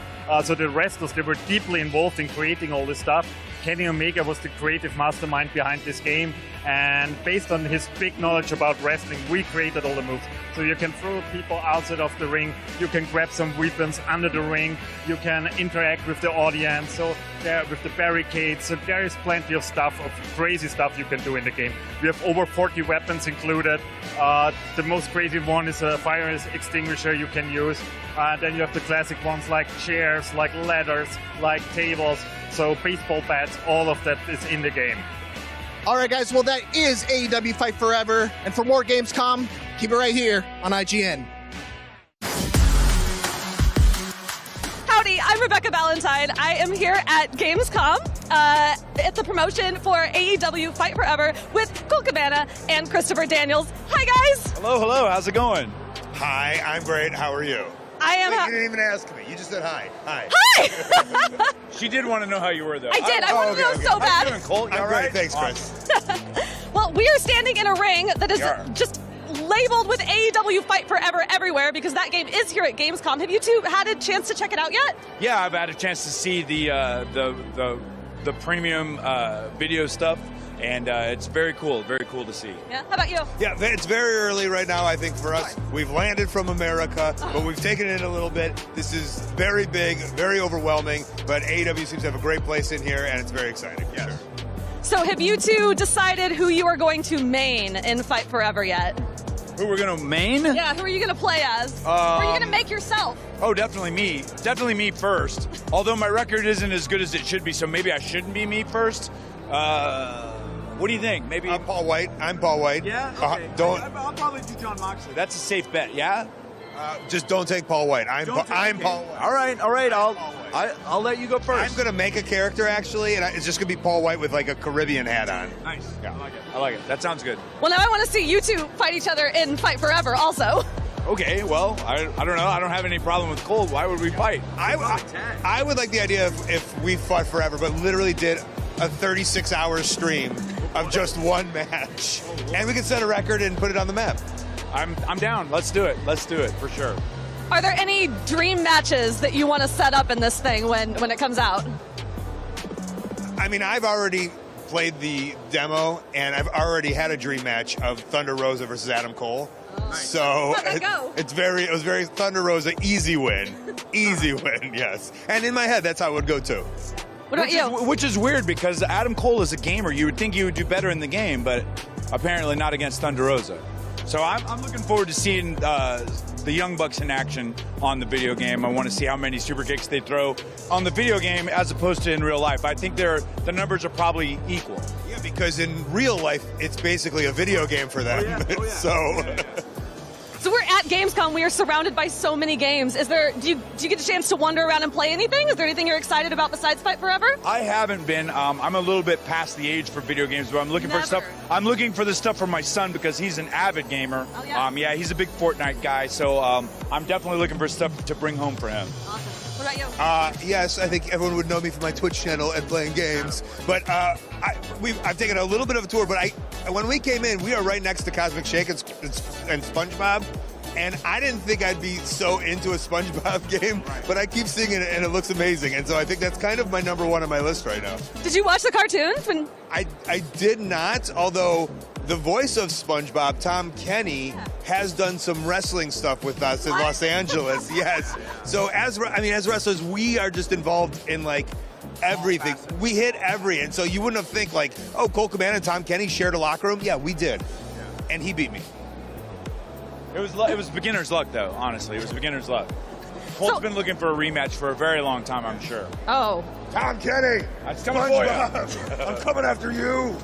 Speaker 7: So the wrestlers, they were deeply involved in creating all this stuff. Kenny Omega was the creative mastermind behind this game, and based on his big knowledge about wrestling, we created all the moves. So you can throw people outside of the ring, you can grab some weapons under the ring, you can interact with the audience, so there with the barricades, so there is plenty of stuff, of crazy stuff you can do in the game. We have over 40 weapons included. The most crazy one is a fire extinguisher you can use. Then you have the classic ones like chairs, like ladders, like tables, so baseball bats, all of that is in the game.
Speaker 16: All right, guys. Well, that is AEW Fight Forever. And for more Gamescom, keep it right here on IGN.
Speaker 8: Howdy, I'm Rebecca Valentine. I am here at Gamescom at the promotion for AEW Fight Forever with Cole Cabana and Christopher Daniels. Hi, guys.
Speaker 10: Hello. How's it going?
Speaker 15: Hi, I'm great. How are you?
Speaker 8: I am.
Speaker 15: Wait, you didn't even ask me. You just said hi. Hi.
Speaker 8: Hi.
Speaker 10: She did want to know how you were, though.
Speaker 8: I did. I wanted to know so bad.
Speaker 10: How you doing, Colt? You
Speaker 15: I'm
Speaker 10: all
Speaker 15: great.
Speaker 10: right?
Speaker 15: Thanks, Chris.
Speaker 8: Well, we are standing in a ring that is just labeled with AEW Fight Forever everywhere because that game is here at Gamescom. Have you two had a chance to check it out yet?
Speaker 10: Yeah, I've had a chance to see the premium video stuff, and it's very cool to see.
Speaker 8: Yeah. How about you?
Speaker 15: Yeah, it's very early right now, I think, for us. We've landed from America, but we've taken it in a little bit. This is very big, very overwhelming, but AEW seems to have a great place in here, and it's very exciting. Yes. Sure.
Speaker 8: So have you two decided who you are going to main in Fight Forever yet?
Speaker 10: Who we're going to main?
Speaker 8: Yeah, who are you going to play as? Who are you going to make yourself?
Speaker 10: Oh, definitely me. Definitely me first. Although my record isn't as good as it should be, so maybe I shouldn't be me first. What do you think? Maybe
Speaker 15: I'm Paul White. I'm Paul White.
Speaker 10: Yeah? Okay. I'll probably do John Moxley. That's a safe bet, yeah?
Speaker 15: Just don't take Paul White. I'm Paul White.
Speaker 10: All right. I'll let you go first.
Speaker 15: I'm going to make a character, actually, and it's just going to be Paul White with, like, a Caribbean hat on.
Speaker 10: Nice. Yeah. I like it. That sounds good.
Speaker 8: Well, now I want to see you two fight each other in Fight Forever also.
Speaker 10: Okay, well, I don't know. I don't have any problem with Cole. Why would we fight?
Speaker 15: I would like the idea of if we fought forever, but literally did a 36-hour stream of just one match. And we could set a record and put it on the map.
Speaker 10: I'm down. Let's do it for sure.
Speaker 8: Are there any dream matches that you want to set up in this thing when it comes out?
Speaker 15: I mean, I've already played the demo, and I've already had a dream match of Thunder Rosa versus Adam Cole. So
Speaker 8: how'd that go?
Speaker 15: It was very Thunder Rosa, easy win. Easy win, yes. And in my head, that's how it would go too.
Speaker 8: What about you?
Speaker 10: Which is weird because Adam Cole is a gamer. You would think he would do better in the game, but apparently not against Thunder Rosa. So I'm looking forward to seeing the Young Bucks in action on the video game. I want to see how many super kicks they throw on the video game as opposed to in real life. I think the numbers are probably equal.
Speaker 15: Yeah, because in real life, it's basically a video game for them.
Speaker 10: Oh, yeah.
Speaker 8: So we're at Gamescom. We are surrounded by so many games. Do you get a chance to wander around and play anything? Is there anything you're excited about besides Fight Forever?
Speaker 10: I haven't been. I'm a little bit past the age for video games, but I'm looking for stuff. I'm looking for the stuff for my son because he's an avid gamer.
Speaker 8: Oh, yeah?
Speaker 10: He's a big Fortnite guy, so I'm definitely looking for stuff to bring home for him.
Speaker 8: Awesome. What about you?
Speaker 15: Yes, I think everyone would know me from my Twitch channel and playing games. But I've taken a little bit of a tour. But when we came in, we are right next to Cosmic Shake and SpongeBob. And I didn't think I'd be so into a SpongeBob game, but I keep seeing it and it looks amazing. And so I think that's kind of my number one on my list right now.
Speaker 8: Did you watch the cartoons?
Speaker 15: I did not, although the voice of SpongeBob, Tom Kenny, has done some wrestling stuff with us in Los Angeles. Yes. So as wrestlers, we are just involved in like everything. We hit and so you wouldn't have think like, oh, Cole Cabana and Tom Kenny shared a locker room. Yeah, we did. And he beat me.
Speaker 10: It was beginner's luck, though, honestly. It was beginner's luck. Colt's been looking for a rematch for a very long time, I'm sure.
Speaker 8: Oh.
Speaker 15: Tom Kenny!
Speaker 10: I'm coming for you.
Speaker 15: I'm coming after you!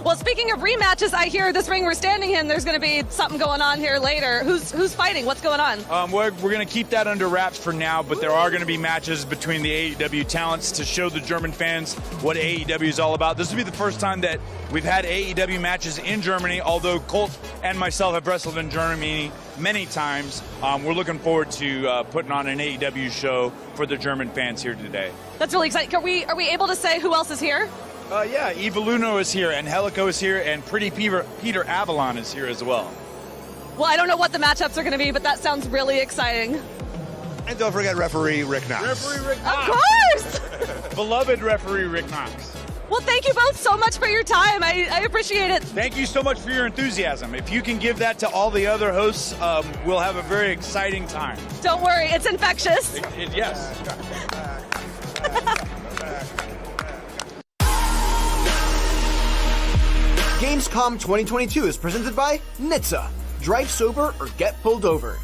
Speaker 8: Well, speaking of rematches, I hear this ring we're standing in, there's going to be something going on here later. Who's fighting? What's going on?
Speaker 10: We're going to keep that under wraps for now, but there are going to be matches between the AEW talents to show the German fans what AEW is all about. This will be the first time that we've had AEW matches in Germany, although Colt and myself have wrestled in Germany many times. We're looking forward to putting on an AEW show for the German fans here today.
Speaker 8: That's really exciting. Are we able to say who else is here?
Speaker 10: Yeah, Evoluno is here, and Helico is here, and Pretty Peter Avalon is here as well.
Speaker 8: Well, I don't know what the matchups are going to be, but that sounds really exciting.
Speaker 15: And don't forget referee Rick Knox.
Speaker 10: Referee Rick Knox.
Speaker 8: Of course!
Speaker 10: Beloved referee Rick Knox.
Speaker 8: Well, thank you both so much for your time. I appreciate it.
Speaker 10: Thank you so much for your enthusiasm. If you can give that to all the other hosts, we'll have a very exciting time.
Speaker 8: Don't worry, it's infectious.
Speaker 10: Yes.
Speaker 9: Gamescom 2022 is presented by Nitsa. Drive sober or get pulled over.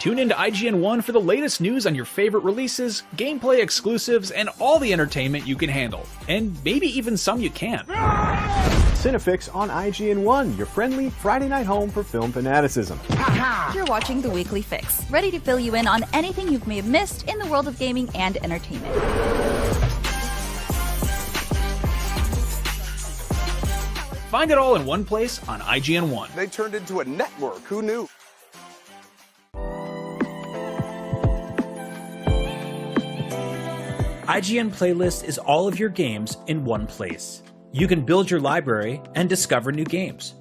Speaker 3: Tune into IGN 1 for the latest news on your favorite releases, gameplay exclusives, and all the entertainment you can handle. And maybe even some you can't.
Speaker 11: Cinefix on IGN 1, your friendly Friday night home for film fanaticism.
Speaker 1: You're watching The Weekly Fix, ready to fill you in on anything you may have missed in the world of gaming and entertainment.
Speaker 3: Find it all in one place on IGN 1.
Speaker 12: They turned into a network. Who knew?
Speaker 13: IGN Playlist is all of your games in one place. You can build your library and discover new games.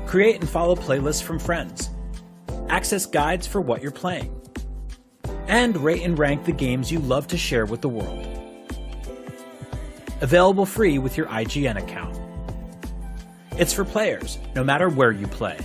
Speaker 13: Create and follow playlists from friends. Access guides for what you're playing. And rate and rank the games you love to share with the world. Available free with your IGN account. It's for players, no matter where you play.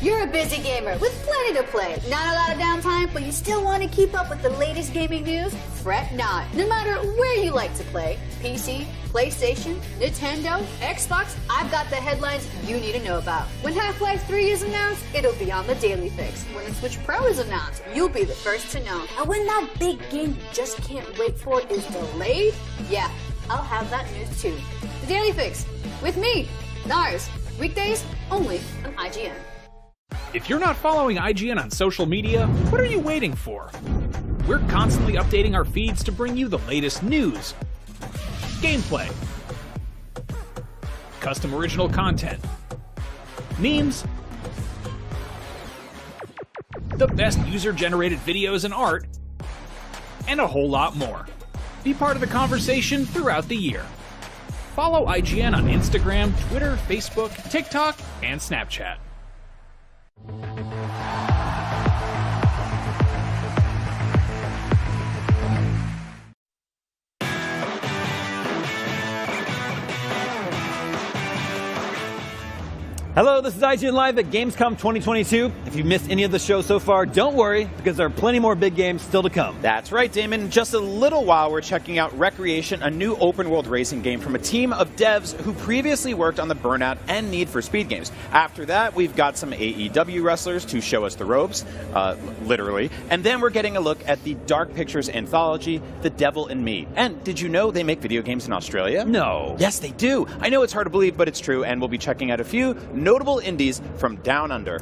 Speaker 23: You're a busy gamer with plenty to play. Not a lot of downtime, but you still want to keep up with the latest gaming news? Fret not. No matter where you like to play, PC, PlayStation, Nintendo, Xbox, I've got the headlines you need to know about. When Half-Life 3 is announced, it'll be on the Daily Fix. When the Switch Pro is announced, you'll be the first to know. And when that big game you just can't wait for is delayed, yeah, I'll have that news too. The Daily Fix, with me, Nars, weekdays only on IGN.
Speaker 3: If you're not following IGN on social media, what are you waiting for? We're constantly updating our feeds to bring you the latest news, gameplay, custom original content, memes, the best user-generated videos and art, and a whole lot more. Be part of the conversation throughout the year. Follow IGN on Instagram, Twitter, Facebook, TikTok, and Snapchat.
Speaker 6: Hello, this is IGN Live at Gamescom 2022. If you've missed any of the show so far, don't worry, because there are plenty more big games still to come.
Speaker 5: That's right, Damon. In just a little while, we're checking out Recreation, a new open-world racing game from a team of devs who previously worked on the Burnout and Need for Speed games. After that, we've got some AEW wrestlers to show us the ropes, literally. And then we're getting a look at the Dark Pictures anthology, The Devil in Me. And did you know they make video games in Australia?
Speaker 6: No.
Speaker 5: Yes, they do. I know it's hard to believe, but it's true, and we'll be checking out a few notable indies from down under.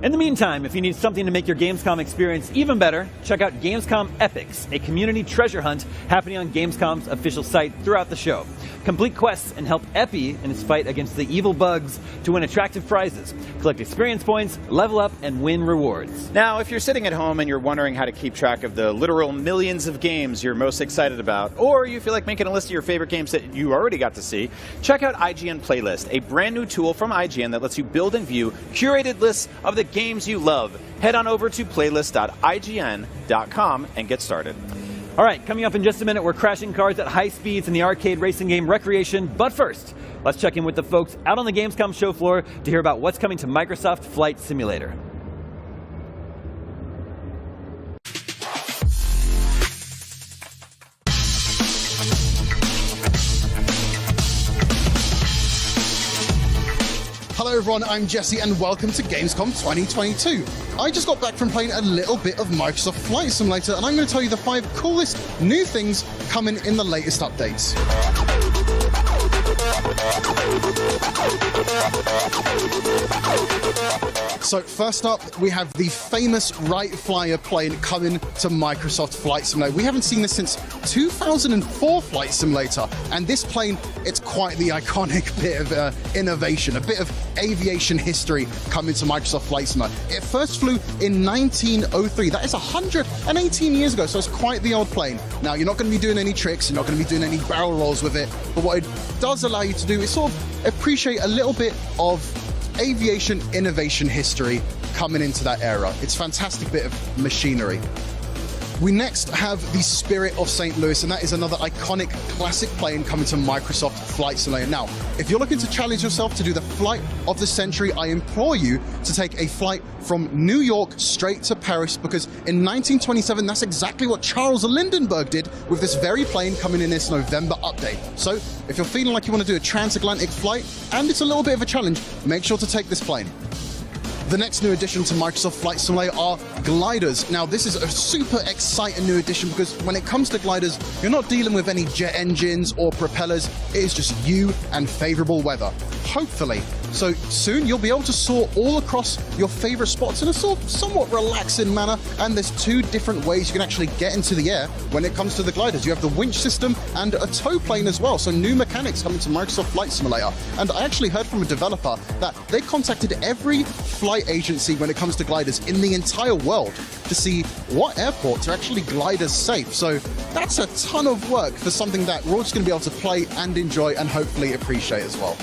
Speaker 6: In the meantime, if you need something to make your Gamescom experience even better, check out Gamescom Epics, a community treasure hunt happening on Gamescom's official site throughout the show. Complete quests and help Epi in his fight against the evil bugs to win attractive prizes, collect experience points, level up, and win rewards.
Speaker 5: Now, if you're sitting at home and you're wondering how to keep track of the literal millions of games you're most excited about, or you feel like making a list of your favorite games that you already got to see, check out IGN Playlist, a brand new tool from IGN that lets you build and view curated lists of the games you love. Head on over to playlist.ign.com and get started.
Speaker 6: All right, coming up in just a minute, we're crashing cars at high speeds in the arcade racing game Recreation. But first, let's check in with the folks out on the Gamescom show floor to hear about what's coming to Microsoft Flight Simulator.
Speaker 25: Hello everyone, I'm Jesse and welcome to Gamescom 2022. I just got back from playing a little bit of Microsoft Flight Simulator and I'm going to tell you the 5 coolest new things coming in the latest updates. So first up, we have the famous Wright Flyer plane coming to Microsoft Flight Simulator. We haven't seen this since 2004 Flight Simulator, and this plane, it's quite the iconic bit of innovation, a bit of aviation history coming to Microsoft Flight Simulator. It first flew in 1903. That is 118 years ago, so it's quite the old plane. Now, you're not going to be doing any tricks, you're not going to be doing any barrel rolls with it, but what it does allow you to do is sort of appreciate a little bit of aviation innovation history coming into that era. It's a fantastic bit of machinery. We next have the Spirit of St. Louis, and that is another iconic classic plane coming to Microsoft Flight Simulator. Now, if you're looking to challenge yourself to do the flight of the century, I implore you to take a flight from New York straight to Paris, because in 1927, that's exactly what Charles Lindbergh did with this very plane coming in this November update. So, if you're feeling like you want to do a transatlantic flight, and it's a little bit of a challenge, make sure to take this plane. The next new addition to Microsoft Flight Simulator are gliders. Now, this is a super exciting new addition because when it comes to gliders, you're not dealing with any jet engines or propellers. It is just you and favorable weather. Hopefully. So soon you'll be able to soar all across your favorite spots in a somewhat relaxing manner, and there's two different ways you can actually get into the air when it comes to the gliders. You have the winch system and a tow plane as well, so new mechanics coming to Microsoft Flight Simulator. And I actually heard from a developer that they contacted every flight agency when it comes to gliders in the entire world to see what airports are actually gliders safe. So that's a ton of work for something that we're all just going to be able to play and enjoy and hopefully appreciate as well.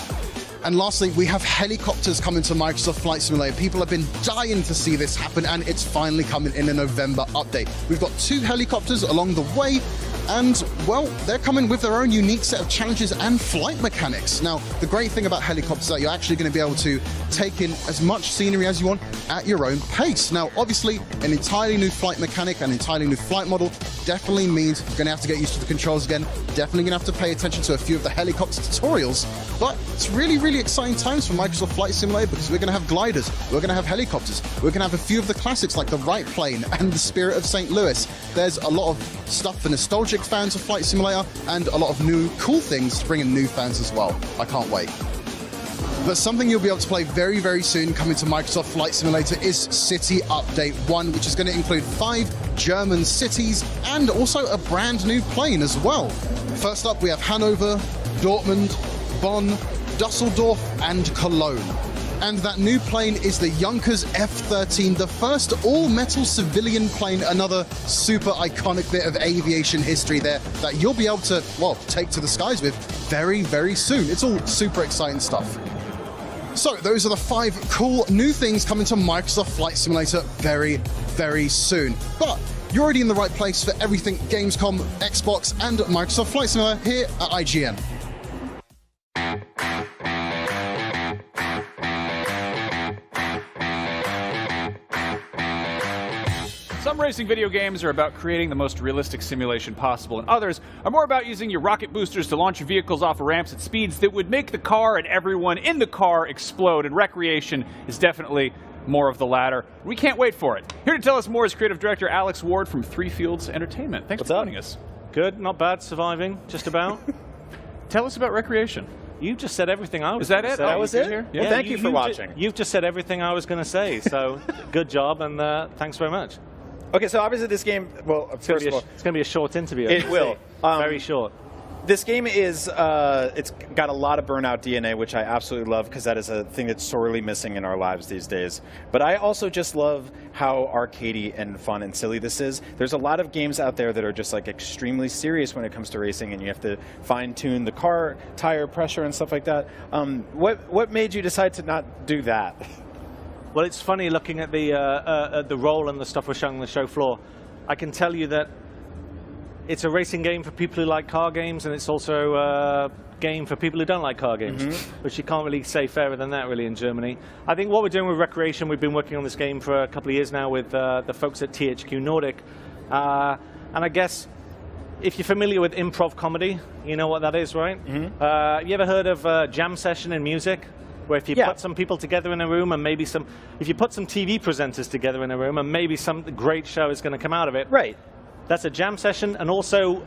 Speaker 25: And lastly, we have helicopters coming to Microsoft Flight Simulator. People have been dying to see this happen, and it's finally coming in a November update. We've got 2 helicopters along the way, and, well, they're coming with their own unique set of challenges and flight mechanics. Now, the great thing about helicopters is that you're actually going to be able to take in as much scenery as you want at your own pace. Now, obviously, an entirely new flight mechanic, an entirely new flight model definitely means you're going to have to get used to the controls again, definitely going to have to pay attention to a few of the helicopter tutorials, but it's really, really exciting times for Microsoft Flight Simulator because we're going to have gliders, we're going to have helicopters, we're going to have a few of the classics like the Wright plane and the Spirit of St. Louis. There's a lot of stuff for nostalgic fans of Flight Simulator and a lot of new cool things to bring in new fans as well. I can't wait. But something you'll be able to play very, very soon coming to Microsoft Flight Simulator is City Update 1, which is going to include 5 German cities and also a brand new plane as well. First up, we have Hanover, Dortmund, Bonn, Dusseldorf and Cologne. And that new plane is the Junkers F-13, the first all-metal civilian plane, another super iconic bit of aviation history there that you'll be able to, well, take to the skies with very, very soon. It's all super exciting stuff. So those are the 5 cool new things coming to Microsoft Flight Simulator very, very soon. But you're already in the right place for everything Gamescom, Xbox and Microsoft Flight Simulator here at IGN.
Speaker 3: Some racing video games are about creating the most realistic simulation possible, and others are more about using your rocket boosters to launch your vehicles off of ramps at speeds that would make the car and everyone in the car explode, and recreation is definitely more of the latter. We can't wait for it. Here to tell us more is creative director Alex Ward from Three Fields Entertainment. Thanks for joining us.
Speaker 4: Good, not bad, surviving, just about.
Speaker 3: Tell us about recreation.
Speaker 4: You just said everything I was
Speaker 3: Is that
Speaker 4: gonna
Speaker 3: it?
Speaker 4: say.
Speaker 3: That was it?
Speaker 4: Yeah,
Speaker 5: Well, thank you for watching.
Speaker 4: You've just said everything I was going to say, so good job, and thanks very much.
Speaker 5: Okay, so obviously this game, well, first of all,
Speaker 4: it's going to be a short interview.
Speaker 5: It will.
Speaker 4: Very short.
Speaker 5: This game is, it's got a lot of Burnout DNA, which I absolutely love because that is a thing that's sorely missing in our lives these days. But I also just love how arcadey and fun and silly this is. There's a lot of games out there that are just like extremely serious when it comes to racing, and you have to fine-tune the car tire pressure and stuff like that. What made you decide to not do that?
Speaker 4: Well, it's funny looking at the role and the stuff we're showing on the show floor. I can tell you that it's a racing game for people who like car games, and it's also a game for people who don't like car games, which you can't really say fairer than that, really, in Germany. I think what we're doing with Recreation, we've been working on this game for a couple of years now with the folks at THQ Nordic. And I guess if you're familiar with improv comedy, you know what that is, right? You ever heard of a jam session in music? Where if you put some people together in a room and maybe if you put some TV presenters together in a room and maybe some great show is going to come out of it.
Speaker 5: Right.
Speaker 4: That's a jam session, and also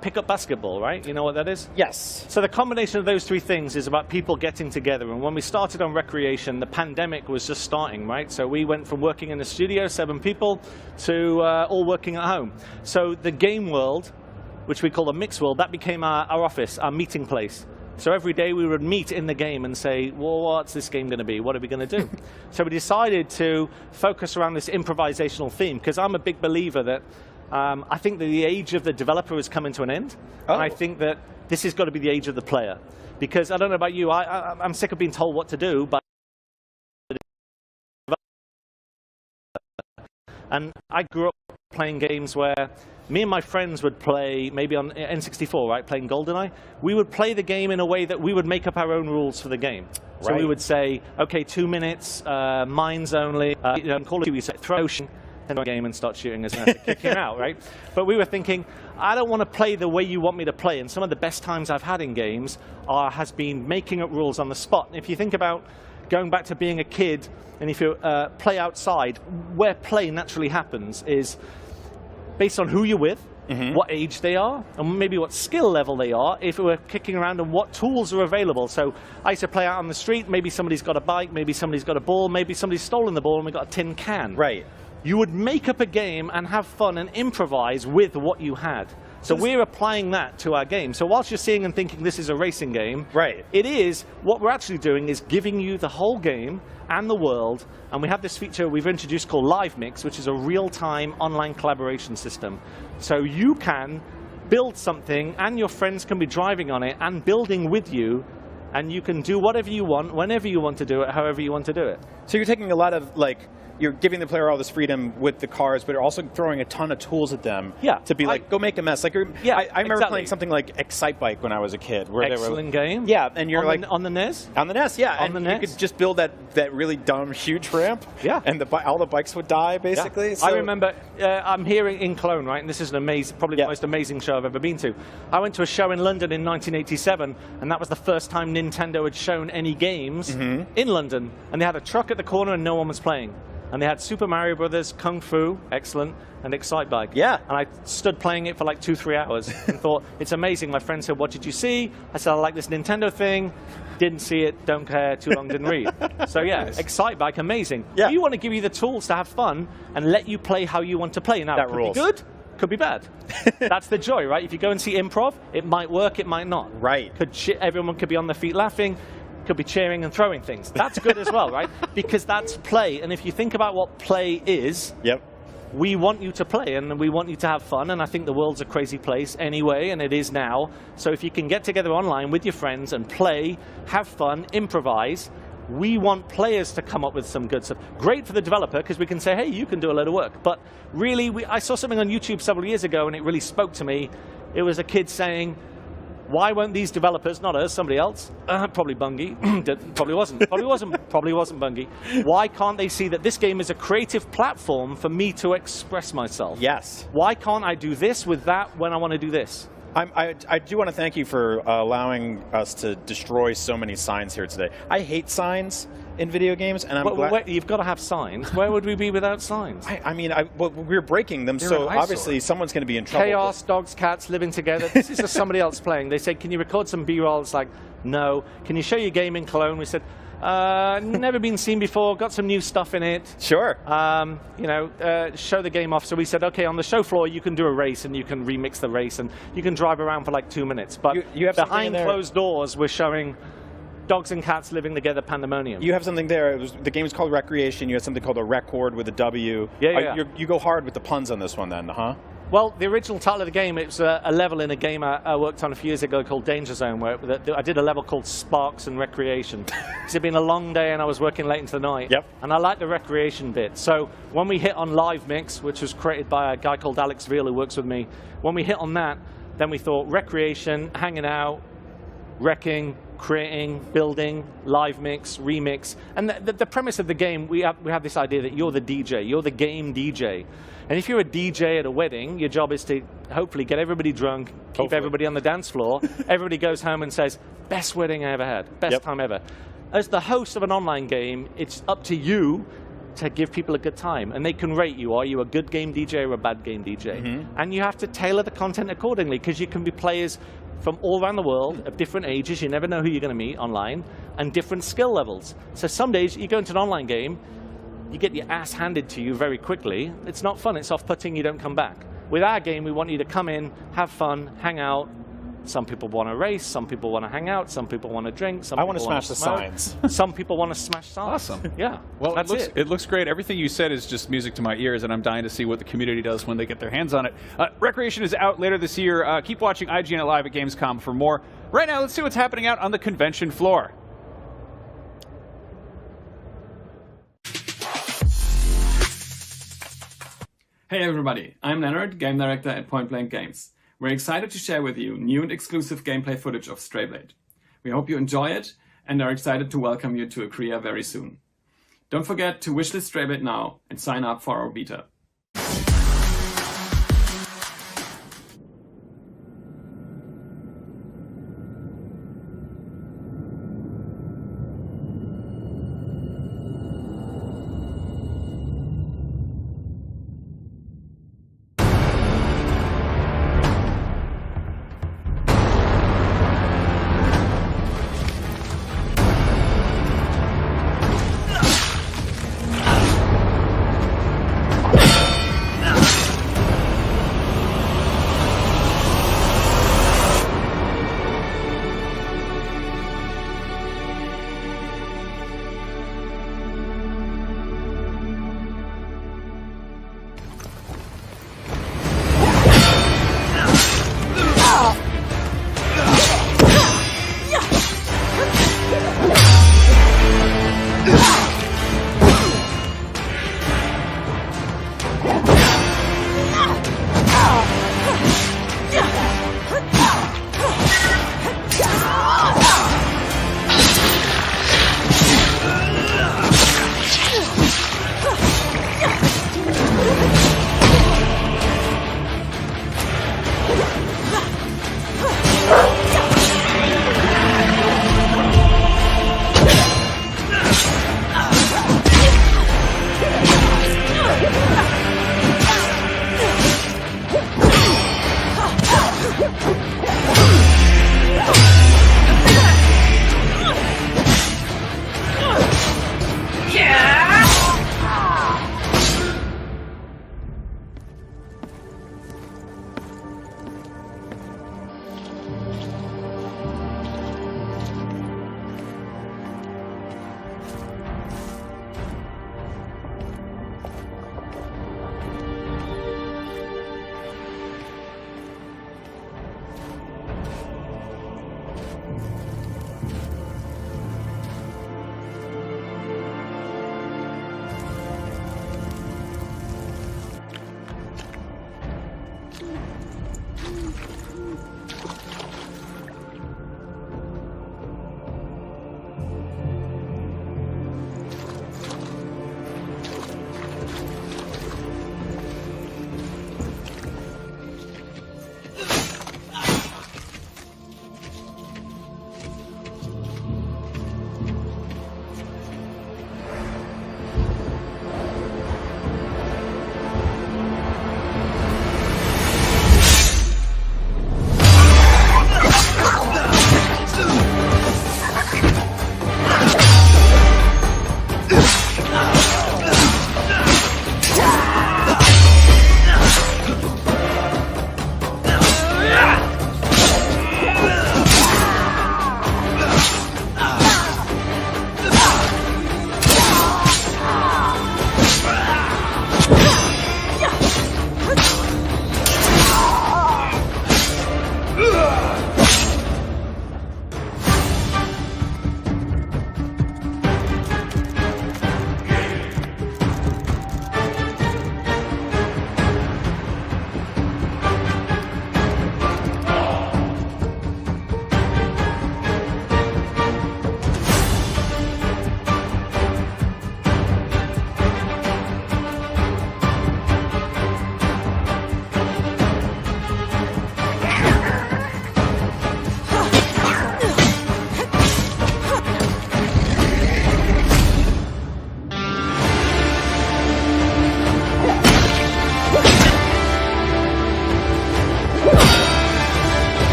Speaker 4: pick-up basketball, right? You know what that is?
Speaker 5: Yes.
Speaker 4: So the combination of those 3 things is about people getting together. And when we started on Recreation, the pandemic was just starting, right? So we went from working in the studio, 7 people, to all working at home. So the game world, which we call the mix world, that became our office, our meeting place. So every day we would meet in the game and say, well, what's this game going to be? What are we going to do? So we decided to focus around this improvisational theme, because I'm a big believer that I think that the age of the developer is coming to an end. And I think that this has got to be the age of the player. Because I don't know about you, I'm sick of being told what to do. And I grew up playing games where me and my friends would play, maybe on N64, right, playing GoldenEye. We would play the game in a way that we would make up our own rules for the game. So we would say, okay, 2 minutes, mines only, Call of Duty, we say, throw ocean, in the game and start shooting us and have to kick him out, right? But we were thinking, I don't want to play the way you want me to play, and some of the best times I've had in games has been making up rules on the spot. If you think about going back to being a kid, and if you play outside, where play naturally happens is based on who you're with, what age they are, and maybe what skill level they are, if we're kicking around, and what tools are available. So I used to play out on the street, maybe somebody's got a bike, maybe somebody's got a ball, maybe somebody's stolen the ball and we got a tin can.
Speaker 5: Right.
Speaker 4: You would make up a game and have fun and improvise with what you had. So we're applying that to our game. So whilst you're seeing and thinking this is a racing game,
Speaker 5: right,
Speaker 4: it is, what we're actually doing is giving you the whole game and the world, and we have this feature we've introduced called Live Mix, which is a real-time online collaboration system. So you can build something and your friends can be driving on it and building with you, and you can do whatever you want, whenever you want to do it, however you want to do it.
Speaker 5: So you're taking a lot of, like, you're giving the player all this freedom with the cars, but you're also throwing a ton of tools at them to be like, go make a mess. Like, I remember playing something like Excite Bike when I was a kid. Where
Speaker 4: Excellent game.
Speaker 5: Yeah, and you're
Speaker 4: on the NES?
Speaker 5: On the NES, yeah.
Speaker 4: On
Speaker 5: and
Speaker 4: the
Speaker 5: you
Speaker 4: NES?
Speaker 5: could just build that really dumb, huge ramp.
Speaker 4: Yeah.
Speaker 5: And all the bikes would die, basically.
Speaker 4: Yeah.
Speaker 5: So
Speaker 4: I remember, I'm here in Cologne, right? And this is an amazing, probably the most amazing show I've ever been to. I went to a show in London in 1987, and that was the first time Nintendo had shown any games in London. And they had a truck at the corner and no one was playing. And they had Super Mario Brothers, Kung Fu, excellent, and Excite Bike.
Speaker 5: Yeah.
Speaker 4: And I stood playing it for like 2-3 hours and thought, it's amazing. My friend said, what did you see? I said, I like this Nintendo thing. Didn't see it, don't care, too long, didn't read. So yeah, Excite Bike, amazing. Yeah. We want to give you the tools to have fun and let you play how you want to play. Now, that could be good, could be bad. That's the joy, right? If you go and see improv, it might work, it might not.
Speaker 5: Right.
Speaker 4: Everyone could be on their feet laughing. Could be cheering and throwing things. That's good as well, right? Because that's play. And if you think about what play is, we want you to play and we want you to have fun. And I think the world's a crazy place anyway, and it is now. So if you can get together online with your friends and play, have fun, improvise, we want players to come up with some good stuff. Great for the developer, because we can say, hey, you can do a load of work. But really, I saw something on YouTube several years ago, and it really spoke to me. It was a kid saying, why won't these developers, not us, somebody else, probably Bungie, probably wasn't Bungie, why can't they see that this game is a creative platform for me to express myself?
Speaker 5: Yes.
Speaker 4: Why can't I do this with that when I want to do this?
Speaker 5: I do want to thank you for allowing us to destroy so many signs here today. I hate signs in video games, and I'm glad...
Speaker 4: You've got to have signs. Where would we be without signs?
Speaker 5: I mean, we're breaking them, so obviously someone's going to be in trouble.
Speaker 4: Chaos, dogs, cats living together. This is just somebody else playing. They said, can you record some B-roll? It's like, no. Can you show your game in Cologne? We said, never been seen before, got some new stuff in it.
Speaker 5: Sure.
Speaker 4: Show the game off. So we said, okay, on the show floor you can do a race and you can remix the race and you can drive around for like 2 minutes. But
Speaker 5: you have
Speaker 4: behind closed doors we're showing dogs and cats living together pandemonium.
Speaker 5: You have something there. The game is called Recreation. You had something called a record with a W. You go hard with the puns on this one then, huh?
Speaker 4: Well, the original title of the game, it was a level in a game I worked on a few years ago called Danger Zone, where I did a level called Sparks and Recreation. It's been a long day and I was working late into the night.
Speaker 5: Yep.
Speaker 4: And I like the recreation bit. So when we hit on Live Mix, which was created by a guy called Alex Veal who works with me, when we hit on that, then we thought recreation, hanging out, wrecking, creating, building, live mix, remix. And the premise of the game, we have this idea that you're the DJ, you're the game DJ. And if you're a DJ at a wedding, your job is to hopefully get everybody drunk, keep everybody on the dance floor. Everybody goes home and says, best wedding I ever had, best time ever. As the host of an online game, it's up to you to give people a good time. And they can rate you. Are you a good game DJ or a bad game DJ? And you have to tailor the content accordingly, because you can be players from all around the world of different ages. You never know who you're going to meet online, and different skill levels. So some days you go into an online game, you get your ass handed to you very quickly. It's not fun, it's off-putting, you don't come back. With our game, we want you to come in, have fun, hang out. Some people want to race, some people want to hang out, some people want to drink, some people want to
Speaker 5: smash the signs.
Speaker 4: Some people want to smash signs.
Speaker 14: Awesome.
Speaker 4: Yeah.
Speaker 14: Well,
Speaker 4: that's
Speaker 14: it looks great. Everything you said is just music to my ears, and I'm dying to see what the community does when they get their hands on it. Recreation is out later this year. Keep watching IGN Live at Gamescom for more. Right now, let's see what's happening out on the convention floor.
Speaker 17: Hey everybody, I'm Leonard, Game Director at Point Blank Games. We're excited to share with you new and exclusive gameplay footage of Stray Blade. We hope you enjoy it and are excited to welcome you to a Korea very soon. Don't forget to wishlist Stray Blade now and sign up for our beta.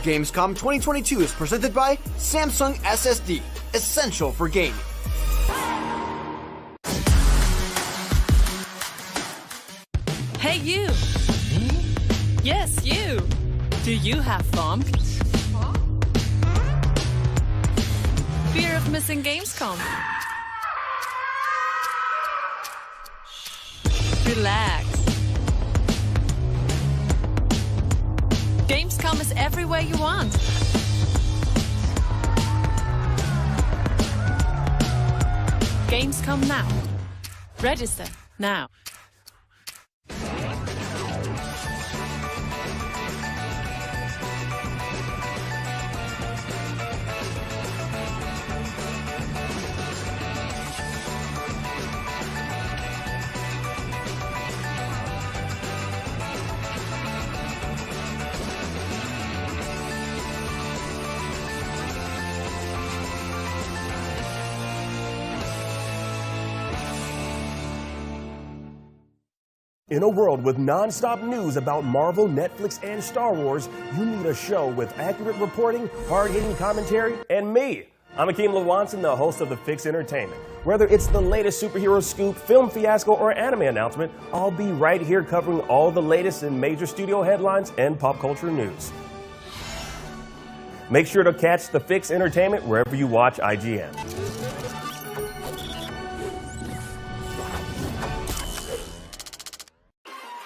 Speaker 9: Gamescom 2022 is presented by Samsung SSD, essential for gaming.
Speaker 18: Hey you! Yes, you! Do you have FOMC? Fear of missing Gamescom? Relax. Gamescom is everywhere you want. Gamescom now. Register now.
Speaker 19: In a world with non-stop news about Marvel, Netflix, and Star Wars, you need a show with accurate reporting, hard-hitting commentary, and me. I'm Akeem Lawanson, the host of The Fix Entertainment. Whether it's the latest superhero scoop, film fiasco, or anime announcement, I'll be right here covering all the latest in major studio headlines and pop culture news. Make sure to catch The Fix Entertainment wherever you watch IGN.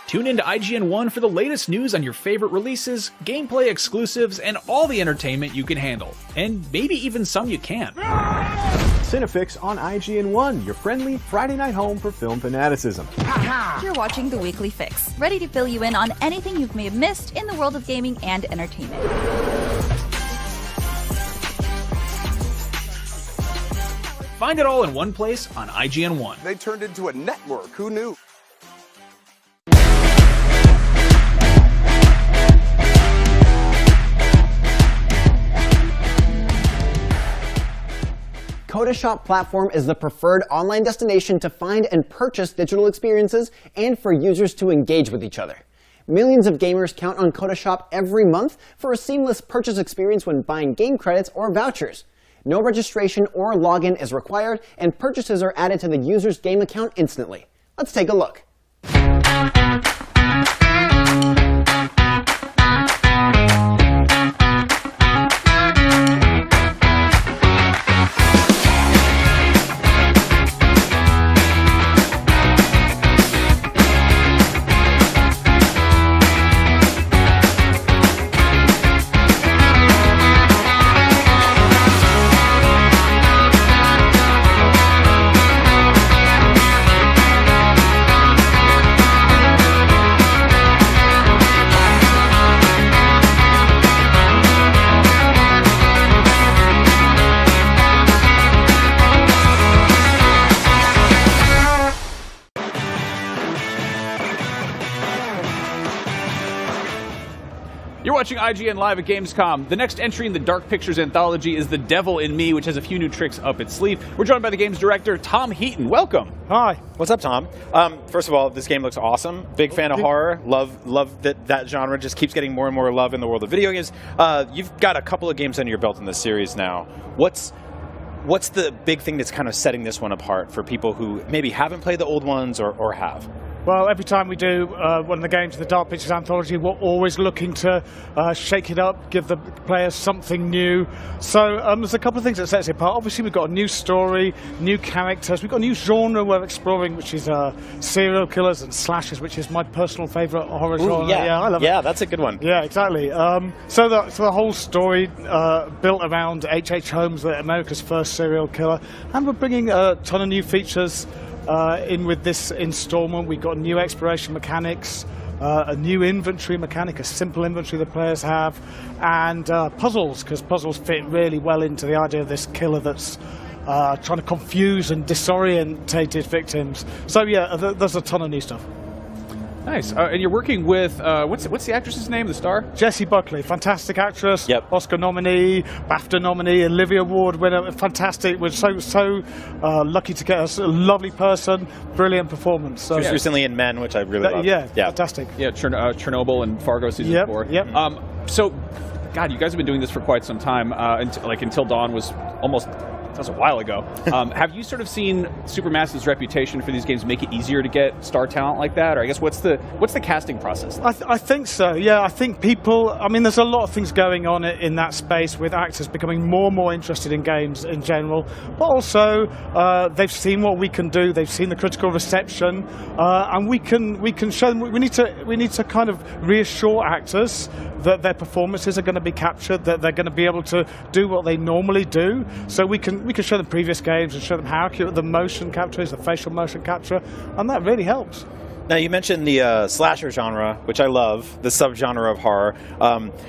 Speaker 3: Tune into IGN 1 for the latest news on your favorite releases, gameplay exclusives, and all the entertainment you can handle. And maybe even some you can't.
Speaker 11: Cinefix on IGN 1, your friendly Friday night home for film fanaticism.
Speaker 1: You're watching The Weekly Fix, ready to fill you in on anything you may have missed in the world of gaming and entertainment.
Speaker 3: Find it all in one place on IGN 1.
Speaker 12: They turned into a network. Who knew?
Speaker 20: Kodashop platform is the preferred online destination to find and purchase digital experiences and for users to engage with each other. Millions of gamers count on Kodashop every month for a seamless purchase experience when buying game credits or vouchers. No registration or login is required, and purchases are added to the user's game account instantly. Let's take a look.
Speaker 14: You're watching IGN Live at Gamescom. The next entry in the Dark Pictures anthology is The Devil in Me, which has a few new tricks up its sleeve. We're joined by the game's director, Tom Heaton. Welcome.
Speaker 5: Hi. What's up, Tom? First of all, this game looks awesome. Big fan of horror. Love that genre just keeps getting more and more love in the world of video games. You've got a couple of games under your belt in this series now. What's the big thing that's kind of setting this one apart for people who maybe haven't played the old ones or have?
Speaker 21: Well, every time we do one of the games of the Dark Pictures anthology, we're always looking to shake it up, give the players something new. So there's a couple of things that sets it apart. Obviously, we've got a new story, new characters. We've got a new genre we're exploring, which is serial killers and slashers, which is my personal favourite horror genre.
Speaker 5: Yeah,
Speaker 21: I love it.
Speaker 5: Yeah, that's a good one.
Speaker 21: Yeah, exactly. So the whole story built around H.H. Holmes, America's first serial killer. And we're bringing a ton of new features in with this installment. We've got new exploration mechanics, a new inventory mechanic, a simple inventory the players have, and puzzles, because puzzles fit really well into the idea of this killer that's trying to confuse and disorientated victims. So yeah, there's a ton of new stuff.
Speaker 14: Nice. And you're working with, what's the actress's name, the star?
Speaker 21: Jessie Buckley, fantastic actress,
Speaker 5: yep.
Speaker 21: Oscar nominee, BAFTA nominee, Olivia Award winner, fantastic. We're so lucky to get us a lovely person, brilliant performance.
Speaker 5: So, she was recently in Men, which I really love.
Speaker 21: Yeah, fantastic.
Speaker 14: Yeah, Chernobyl and Fargo season 4.
Speaker 21: Yep.
Speaker 14: So God, you guys have been doing this for quite some time. Until Dawn was almost. That was a while ago. Have you sort of seen Supermassive's reputation for these games make it easier to get star talent like that? Or I guess what's the casting process like?
Speaker 21: I think so, yeah. I think people, I mean, there's a lot of things going on in that space with actors becoming more and more interested in games in general, but also they've seen what we can do, they've seen the critical reception, and we can show them, we need to kind of reassure actors that their performances are going to be captured, that they're going to be able to do what they normally do, so we can show them previous games and show them how accurate the motion capture is, the facial motion capture, and that really helps.
Speaker 5: Now, you mentioned the slasher genre, which I love, the subgenre of horror.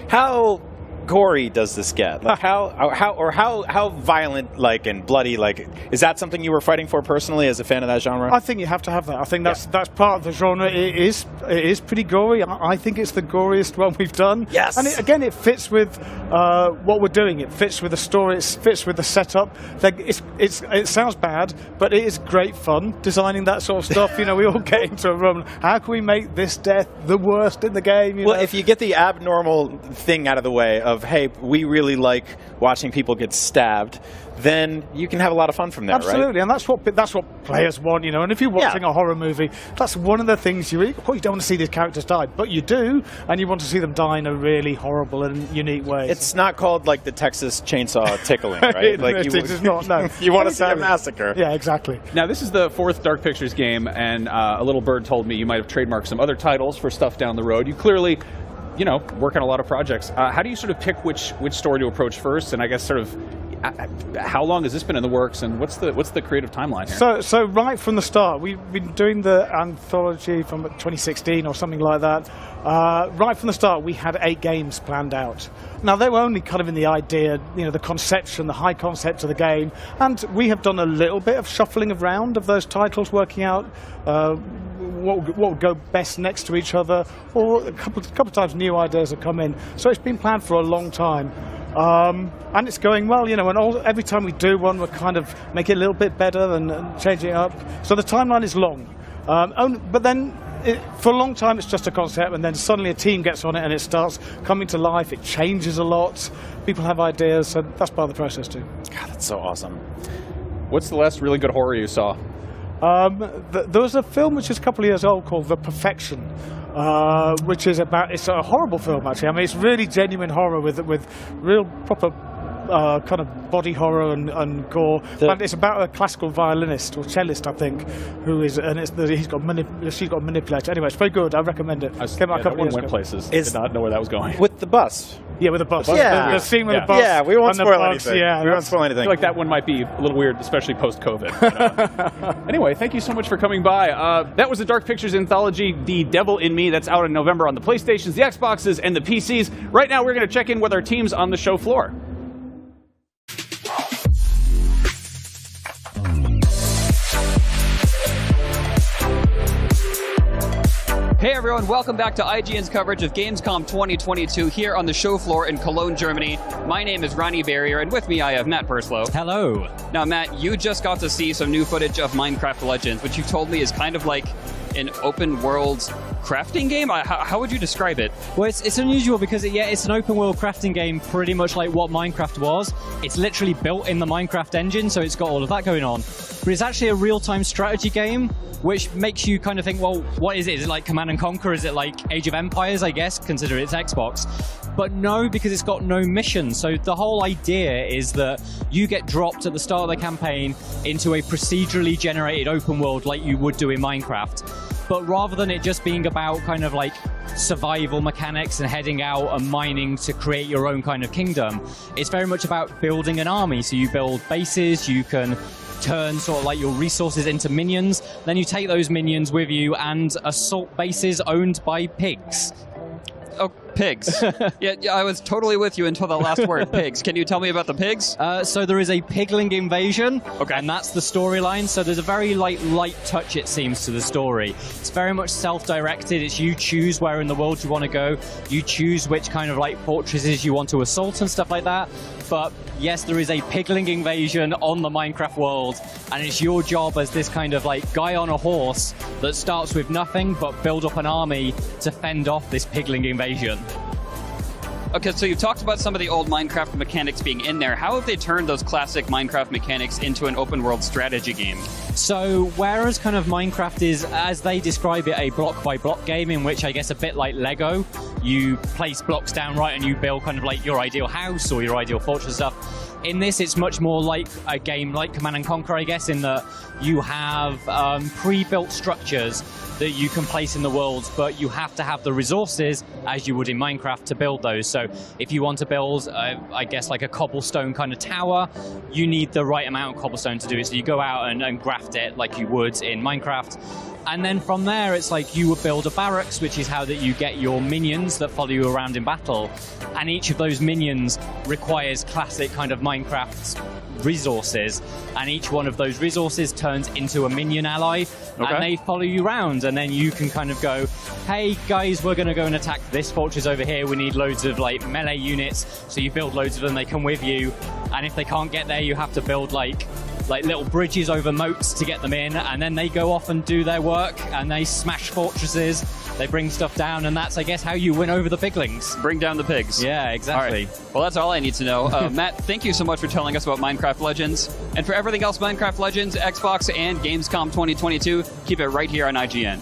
Speaker 5: How gory does this get? Like how violent, like, and bloody, like, is that something you were fighting for personally as a fan of that genre?
Speaker 21: I think you have to have that. I think that's part of the genre. It is pretty gory. I think it's the goriest one we've done.
Speaker 5: Yes.
Speaker 21: And it fits with what we're doing. It fits with the story. It fits with the setup. Like, it sounds bad, but it is great fun designing that sort of stuff. You know, we all get into a room. How can we make this death the worst in the game? You know?
Speaker 5: If you get the abnormal thing out of the way of, hey, we really like watching people get stabbed, then you can have a lot of fun from there,
Speaker 21: Absolutely,
Speaker 5: right?
Speaker 21: and that's what players want, you know. And if you're watching a horror movie, that's one of the things you don't want to see these characters die, but you do, and you want to see them die in a really horrible and unique way.
Speaker 5: It's not called like the Texas Chainsaw tickling, right?
Speaker 21: It is not, no.
Speaker 5: You want to see a massacre.
Speaker 21: Yeah, exactly.
Speaker 14: Now, this is the 4th Dark Pictures game, and a little bird told me you might have trademarked some other titles for stuff down the road. You clearly, you know, work on a lot of projects. How do you sort of pick which story to approach first? And I guess sort of how long has this been in the works, and what's the creative timeline here?
Speaker 21: So right from the start, we've been doing the anthology from 2016 or something like that. Right from the start, we had 8 games planned out. Now, they were only kind of in the idea, you know, the conception, the high concept of the game, and we have done a little bit of shuffling around of those titles, working out what would go best next to each other, or a couple of times new ideas have come in. So it's been planned for a long time. And it's going well, you know, and every time we do one, we're kind of make it a little bit better and changing it up. So the timeline is long. But then, for a long time, it's just a concept, and then suddenly a team gets on it, and it starts coming to life. It changes a lot. People have ideas, so that's part of the process too.
Speaker 5: God, that's so awesome.
Speaker 14: What's the last really good horror you saw?
Speaker 21: There was a film which is a couple of years old called The Perfection, which is it's a horrible film, actually. I mean, it's really genuine horror with real proper kind of body horror and gore. But it's about a classical violinist or cellist, I think, she's got manipulated. Anyway, it's very good. I recommend it.
Speaker 14: That one went places. Did not know where that was going.
Speaker 5: With the bus.
Speaker 21: Yeah, with the bus.
Speaker 5: Yeah.
Speaker 21: The scene with the bus.
Speaker 5: Yeah, we won't spoil anything.
Speaker 21: Yeah,
Speaker 5: we won't spoil anything.
Speaker 14: I feel like that one might be a little weird, especially post-COVID. Anyway, thank you so much for coming by. That was the Dark Pictures anthology, The Devil in Me. That's out in November on the PlayStations, the Xboxes, and the PCs. Right now, we're going to check in with our teams on the show floor.
Speaker 2: Hey everyone, welcome back to IGN's coverage of Gamescom 2022 here on the show floor in Cologne, Germany. My name is Ronnie Barrier, and with me I have Matt Purslow.
Speaker 7: Hello.
Speaker 2: Now Matt, you just got to see some new footage of Minecraft Legends, which you told me is kind of like an open world crafting game? How would you describe it?
Speaker 7: Well, it's unusual because it's an open world crafting game pretty much like what Minecraft was. It's literally built in the Minecraft engine, so it's got all of that going on. But it's actually a real-time strategy game, which makes you kind of think, well, what is it? Is it like Command & Conquer? Is it like Age of Empires, I guess, consider it's Xbox? But no, because it's got no mission. So the whole idea is that you get dropped at the start of the campaign into a procedurally generated open world like you would do in Minecraft. But rather than it just being about kind of like survival mechanics and heading out and mining to create your own kind of kingdom, it's very much about building an army. So you build bases, you can turn sort of like your resources into minions, then you take those minions with you and assault bases owned by pigs.
Speaker 2: Oh, pigs. Yeah, I was totally with you until the last word, pigs. Can you tell me about the pigs?
Speaker 7: So there is a pigling invasion,
Speaker 2: okay,
Speaker 7: and that's the storyline. So there's a very light touch, it seems, to the story. It's very much self-directed. It's you choose where in the world you want to go. You choose which kind of like fortresses you want to assault and stuff like that. But yes, there is a pigling invasion on the Minecraft world, and it's your job as this kind of like guy on a horse that starts with nothing but build up an army to fend off this pigling invasion.
Speaker 2: Okay, so you've talked about some of the old Minecraft mechanics being in there. How have they turned those classic Minecraft mechanics into an open world strategy game?
Speaker 7: So whereas kind of Minecraft is, as they describe it, a block by block game in which I guess a bit like Lego, you place blocks down right and you build kind of like your ideal house or your ideal fortress stuff. In this, it's much more like a game like Command & Conquer, I guess, in that you have pre-built structures that you can place in the world, but you have to have the resources, as you would in Minecraft, to build those. So if you want to build, I guess, like a cobblestone kind of tower, you need the right amount of cobblestone to do it. So you go out and graft it like you would in Minecraft. And then from there, it's like you would build a barracks, which is how that you get your minions that follow you around in battle. And each of those minions requires classic kind of Minecraft resources. And each one of those resources turns into a minion ally.
Speaker 2: Okay.
Speaker 7: And they follow you around. And then you can kind of go, hey, guys, we're going to go and attack this fortress over here. We need loads of like melee units. So you build loads of them. They come with you. And if they can't get there, you have to build like little bridges over moats to get them in, and then they go off and do their work, and they smash fortresses, they bring stuff down, and that's, I guess, how you win over the piglings.
Speaker 2: Bring down the pigs.
Speaker 7: Yeah, exactly.
Speaker 2: All right. Well, that's all I need to know. Matt, thank you so much for telling us about Minecraft Legends. And for everything else Minecraft Legends, Xbox, and Gamescom 2022, keep it right here on IGN.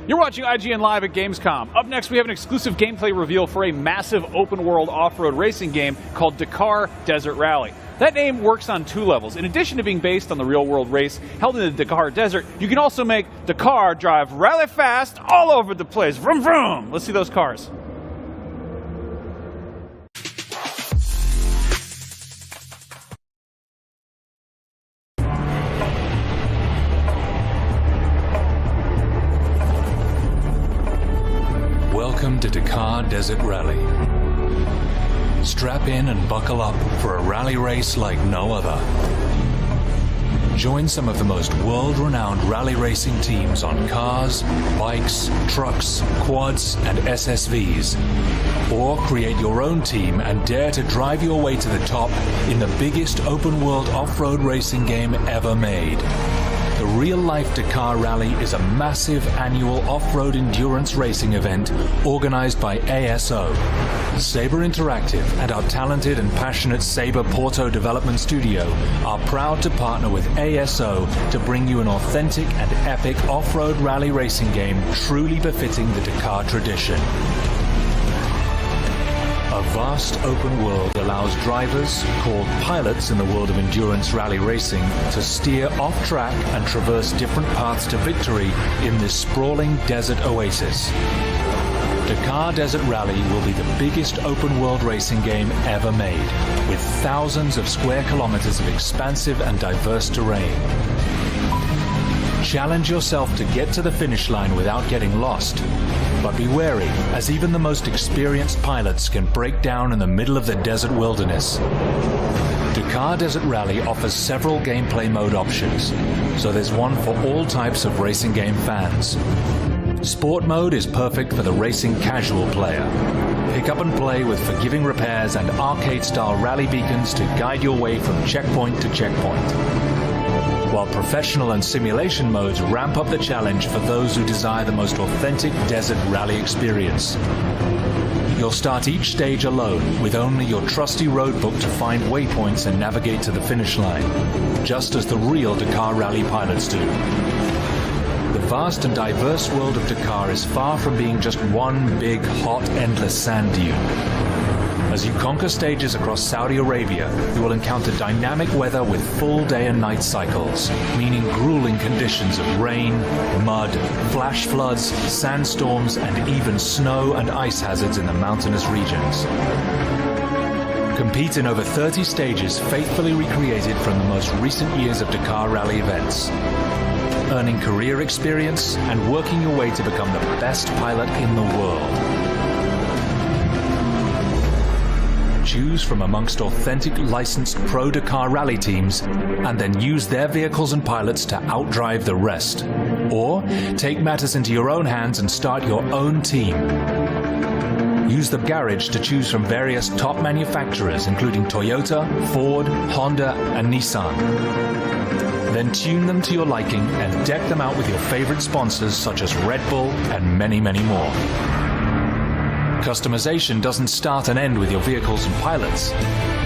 Speaker 14: You're watching IGN Live at Gamescom. Up next, we have an exclusive gameplay reveal for a massive open-world off-road racing game called Dakar Desert Rally. That name works on two levels. In addition to being based on the real-world race held in the Dakar Desert, you can also make Dakar drive really fast all over the place. Vroom, vroom! Let's see those cars.
Speaker 8: Welcome to Dakar Desert Rally. Strap in and buckle up for a rally race like no other. Join some of the most world-renowned rally racing teams on cars, bikes, trucks, quads, and SSVs. Or create your own team and dare to drive your way to the top in the biggest open-world off-road racing game ever made. The real-life Dakar Rally is a massive annual off-road endurance racing event organized by ASO. Saber Interactive and our talented and passionate Saber Porto development studio are proud to partner with ASO to bring you an authentic and epic off-road rally racing game truly befitting the Dakar tradition. A vast open world allows drivers, called pilots in the world of endurance rally racing, to steer off track and traverse different paths to victory in this sprawling desert oasis. Dakar Desert Rally will be the biggest open world racing game ever made, with thousands of square kilometers of expansive and diverse terrain. Challenge yourself to get to the finish line without getting lost. But be wary, as even the most experienced pilots can break down in the middle of the desert wilderness. Dakar Desert Rally offers several gameplay mode options, so there's one for all types of racing game fans. Sport mode is perfect for the racing casual player. Pick up and play with forgiving repairs and arcade-style rally beacons to guide your way from checkpoint to checkpoint. While professional and simulation modes ramp up the challenge for those who desire the most authentic desert rally experience. You'll start each stage alone, with only your trusty roadbook to find waypoints and navigate to the finish line, just as the real Dakar Rally pilots do. The vast and diverse world of Dakar is far from being just one big, hot, endless sand dune. As you conquer stages across Saudi Arabia, you will encounter dynamic weather with full day and night cycles, meaning grueling conditions of rain, mud, flash floods, sandstorms, and even snow and ice hazards in the mountainous regions. Compete in over 30 stages faithfully recreated from the most recent years of Dakar Rally events, earning career experience and working your way to become the best pilot in the world. Choose from amongst authentic licensed pro Dakar Rally teams and then use their vehicles and pilots to outdrive the rest. Or take matters into your own hands and start your own team. Use the garage to choose from various top manufacturers including Toyota, Ford, Honda, and Nissan. Then tune them to your liking and deck them out with your favorite sponsors such as Red Bull and many, many more. Customization doesn't start and end with your vehicles and pilots.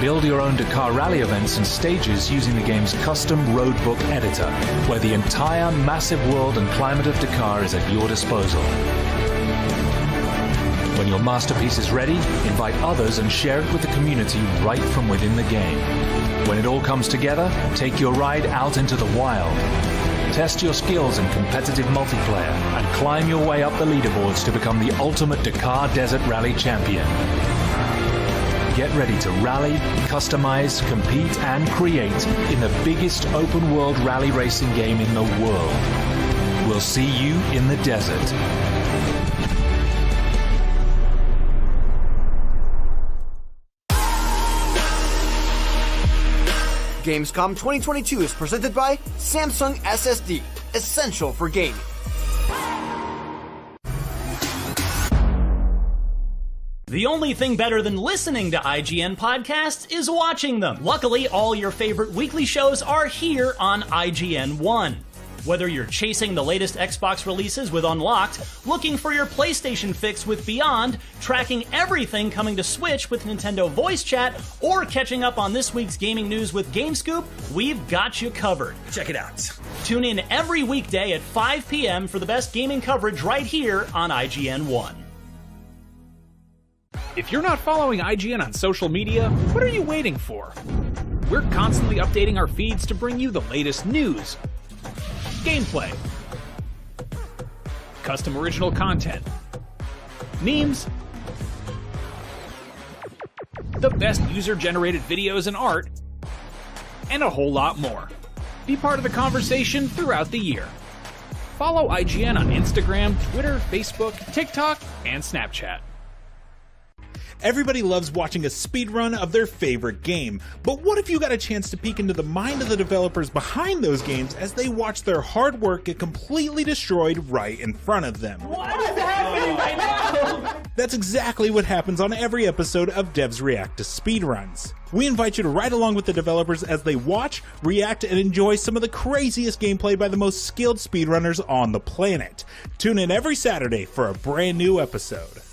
Speaker 8: Build your own Dakar Rally events and stages using the game's custom roadbook editor, where the entire massive world and climate of Dakar is at your disposal. When your masterpiece is ready, invite others and share it with the community right from within the game. When it all comes together, take your ride out into the wild. Test your skills in competitive multiplayer and climb your way up the leaderboards to become the ultimate Dakar Desert Rally champion. Get ready to rally, customize, compete, and create in the biggest open world rally racing game in the world. We'll see you in the desert.
Speaker 9: Gamescom 2022 is presented by Samsung SSD, essential for gaming.
Speaker 10: The only thing better than listening to IGN podcasts is watching them. Luckily, all your favorite weekly shows are here on IGN One. Whether you're chasing the latest Xbox releases with Unlocked, looking for your PlayStation fix with Beyond, tracking everything coming to Switch with Nintendo Voice Chat, or catching up on this week's gaming news with GameScoop, we've got you covered. Check it out. Tune in every weekday at 5 p.m. for the best gaming coverage right here on IGN One.
Speaker 14: If you're not following IGN on social media, what are you waiting for? We're constantly updating our feeds to bring you the latest news, gameplay, custom original content, memes, the best user-generated videos and art, and a whole lot more. Be part of the conversation throughout the year. Follow IGN on Instagram, Twitter, Facebook, TikTok, and Snapchat.
Speaker 15: Everybody loves watching a speedrun of their favorite game, but what if you got a chance to peek into the mind of the developers behind those games as they watch their hard work get completely destroyed right in front of them?
Speaker 10: What is happening right now?
Speaker 15: That's exactly what happens on every episode of Devs React to Speedruns. We invite you to ride along with the developers as they watch, react, and enjoy some of the craziest gameplay by the most skilled speedrunners on the planet. Tune in every Saturday for a brand new episode.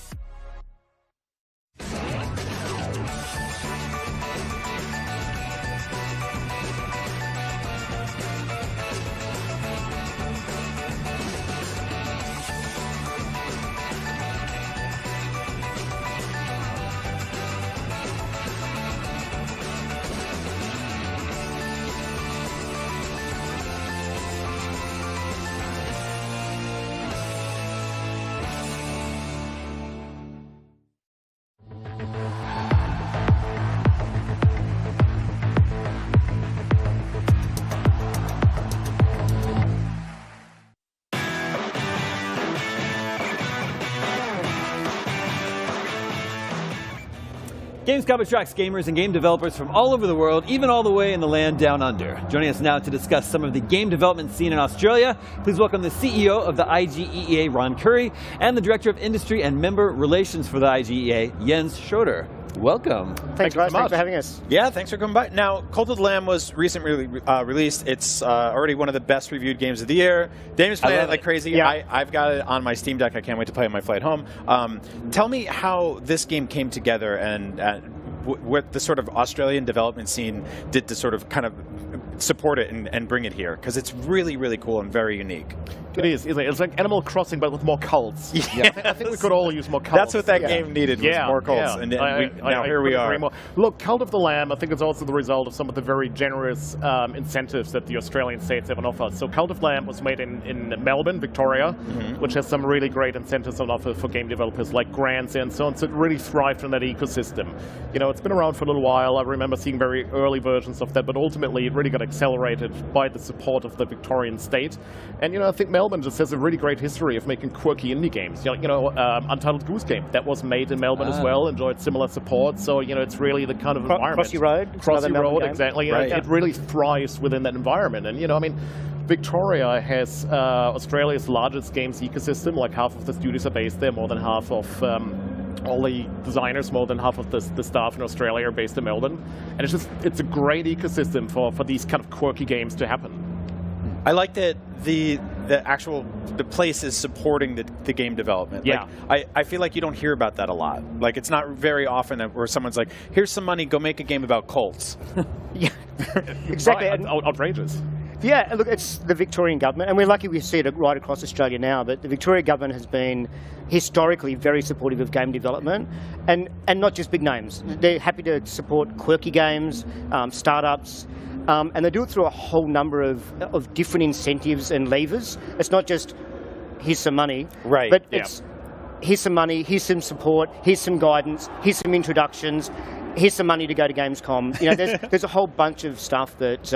Speaker 6: Gamescom attracts gamers and game developers from all over the world, even all the way in the land down under. Joining us now to discuss some of the game development scene in Australia, please welcome the CEO of the IGEA, Ron Curry, and the Director of Industry and Member Relations for the IGEA, Jens Schroeder. Welcome.
Speaker 5: Thanks for having us. Yeah, thanks for coming by. Now, Cult of the Lamb was recently released. It's already one of the best reviewed games of the year. Damien's playing it like crazy. Yeah. I've got it on my Steam Deck. I can't wait to play it on my flight home. Tell me how this game came together and what the sort of Australian development scene did to sort of kind of support it and bring it here, because it's really, really cool and very unique.
Speaker 16: It is. It's like Animal Crossing, but with more cults.
Speaker 5: Yes.
Speaker 16: I think we could all use more cults.
Speaker 5: That's what that game needed, was more cults. And now here we are.
Speaker 16: Look, Cult of the Lamb, I think it's also the result of some of the very generous incentives that the Australian states have on offer. So Cult of the Lamb was made in Melbourne, Victoria, which has some really great incentives on offer for game developers, like grants and so on. So it really thrived in that ecosystem. You know, it's been around for a little while. I remember seeing very early versions of that, but ultimately it really got accelerated by the support of the Victorian state. And, you know, I think Melbourne just has a really great history of making quirky indie games. You know, Untitled Goose Game, that was made in Melbourne as well, enjoyed similar support. So, you know, it's really the kind of environment. Crossy Road? Crossy Road, exactly. Right. It really thrives within that environment. And, you know, I mean, Victoria has Australia's largest games ecosystem. Like half of the studios are based there, more than half of all the designers, more than half of the staff in Australia are based in Melbourne. And it's a great ecosystem for these kind of quirky games to happen.
Speaker 5: I like that the place is supporting the game development.
Speaker 16: Yeah.
Speaker 5: Like, I feel like you don't hear about that a lot. Like, it's not very often where someone's like, here's some money, go make a game about cults.
Speaker 13: Yeah, exactly.
Speaker 16: Outrageous.
Speaker 13: Yeah, look, it's the Victorian government, and we're lucky we see it right across Australia now, but the Victorian government has been historically very supportive of game development, and not just big names. They're happy to support quirky games, startups, and they do it through a whole number of different incentives and levers. It's not just, here's some money,
Speaker 5: right?
Speaker 13: But it's, here's some money, here's some support, here's some guidance, here's some introductions, here's some money to go to Gamescom. You know, there's a whole bunch of stuff that,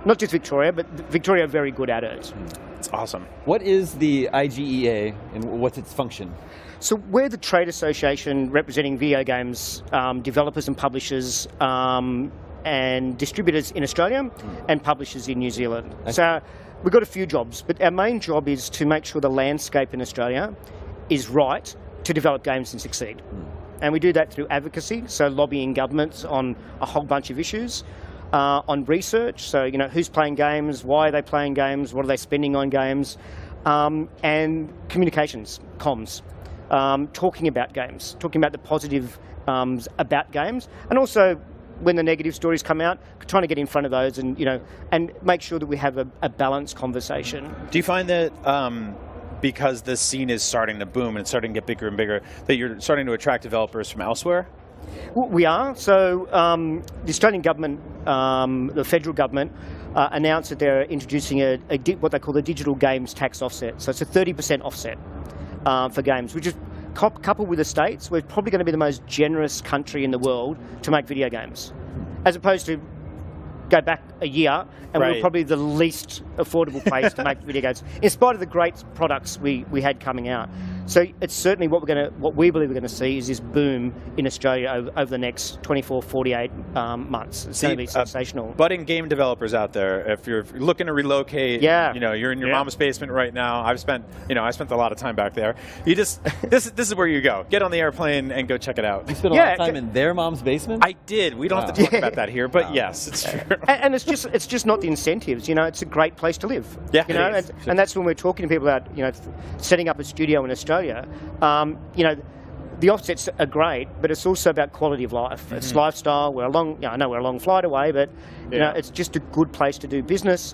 Speaker 13: not just Victoria, but Victoria are very good at it.
Speaker 5: It's awesome.
Speaker 6: What is the IGEA and what's its function?
Speaker 13: So we're the trade association representing video games developers and publishers and distributors in Australia and publishers in New Zealand. So we've got a few jobs, but our main job is to make sure the landscape in Australia is right to develop games and succeed. And we do that through advocacy, so lobbying governments on a whole bunch of issues, on research, so you know who's playing games, why are they playing games, what are they spending on games, and communications, comms, talking about games, talking about the positive about games, and also when the negative stories come out, trying to get in front of those and and make sure that we have a balanced conversation.
Speaker 5: Do you find that because this scene is starting to boom and it's starting to get bigger and bigger, that you're starting to attract developers from elsewhere?
Speaker 13: We are. So the Australian government, the federal government, announced that they're introducing what they call the digital games tax offset. So it's a 30% offset for games, which is coupled with the States. We're probably going to be the most generous country in the world to make video games, as opposed to go back a year and we're probably the least affordable place to make video games, in spite of the great products we had coming out. So it's certainly what we believe we're going to see is this boom in Australia over the next 24, 48 months. It's going to be sensational.
Speaker 5: Budding game developers out there, if you're looking to relocate, you're in your mom's basement right now. I spent a lot of time back there. You just this is where you go. Get on the airplane and go check it out.
Speaker 6: You spent a lot of time in their mom's basement?
Speaker 5: I did. We don't have to talk about that here, but yes, it's true.
Speaker 13: And it's just not the incentives. It's a great place to live.
Speaker 5: Yeah,
Speaker 13: and that's when we're talking to people about setting up a studio in Australia. The offsets are great, but it's also about quality of life. It's lifestyle. I know we're a long flight away, but it's just a good place to do business.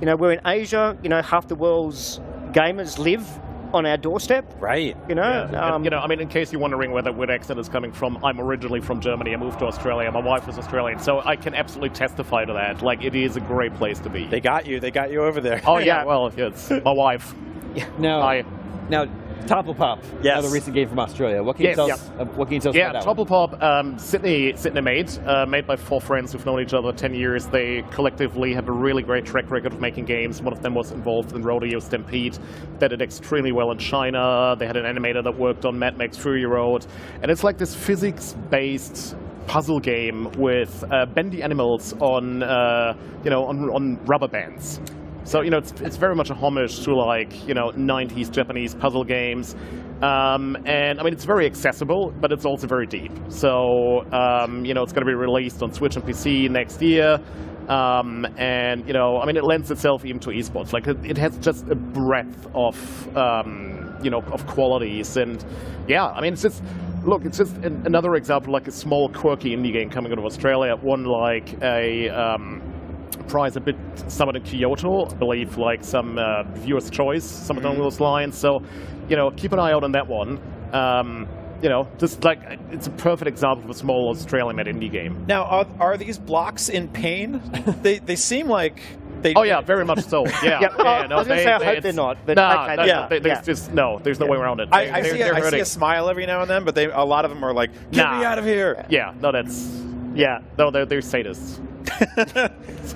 Speaker 13: We're in Asia. Half the world's gamers live on our doorstep.
Speaker 5: Right.
Speaker 16: In case you're wondering where that accent is coming from, I'm originally from Germany. I moved to Australia. My wife is Australian, so I can absolutely testify to that. Like, it is a great place to be.
Speaker 5: They got you over there.
Speaker 16: Oh yeah, well, it's my wife.
Speaker 6: Now, Topple Pop, another recent game from Australia. What can you tell us about that
Speaker 16: Topple Pop, Sydney made by 4 friends who've known each other 10 years. They collectively have a really great track record of making games. One of them was involved in Rodeo Stampede. They did extremely well in China. They had an animator that worked on Mad Max Fury Road. And it's like this physics-based puzzle game with bendy animals on rubber bands. So, it's very much a homage to 90s Japanese puzzle games. And it's very accessible, but it's also very deep. So, it's going to be released on Switch and PC next year. It lends itself even to esports. Like, it has just a breadth of, of qualities. And it's just, it's just another example, like a small quirky indie game coming out of Australia. One like a prize a bit somewhat in Kyoto, I believe, like some viewer's choice, something along those lines. So, keep an eye out on that one. Just like it's a perfect example of a small Australian-made indie game.
Speaker 5: Now, are these blocks in pain? they seem like they.
Speaker 16: Oh yeah, very much so. Yeah.
Speaker 13: I was going to say I hope they're not, but
Speaker 16: there's no way around it.
Speaker 5: I see a smile every now and then, but a lot of them are like, get me out of here.
Speaker 16: Yeah, no, they're sadists.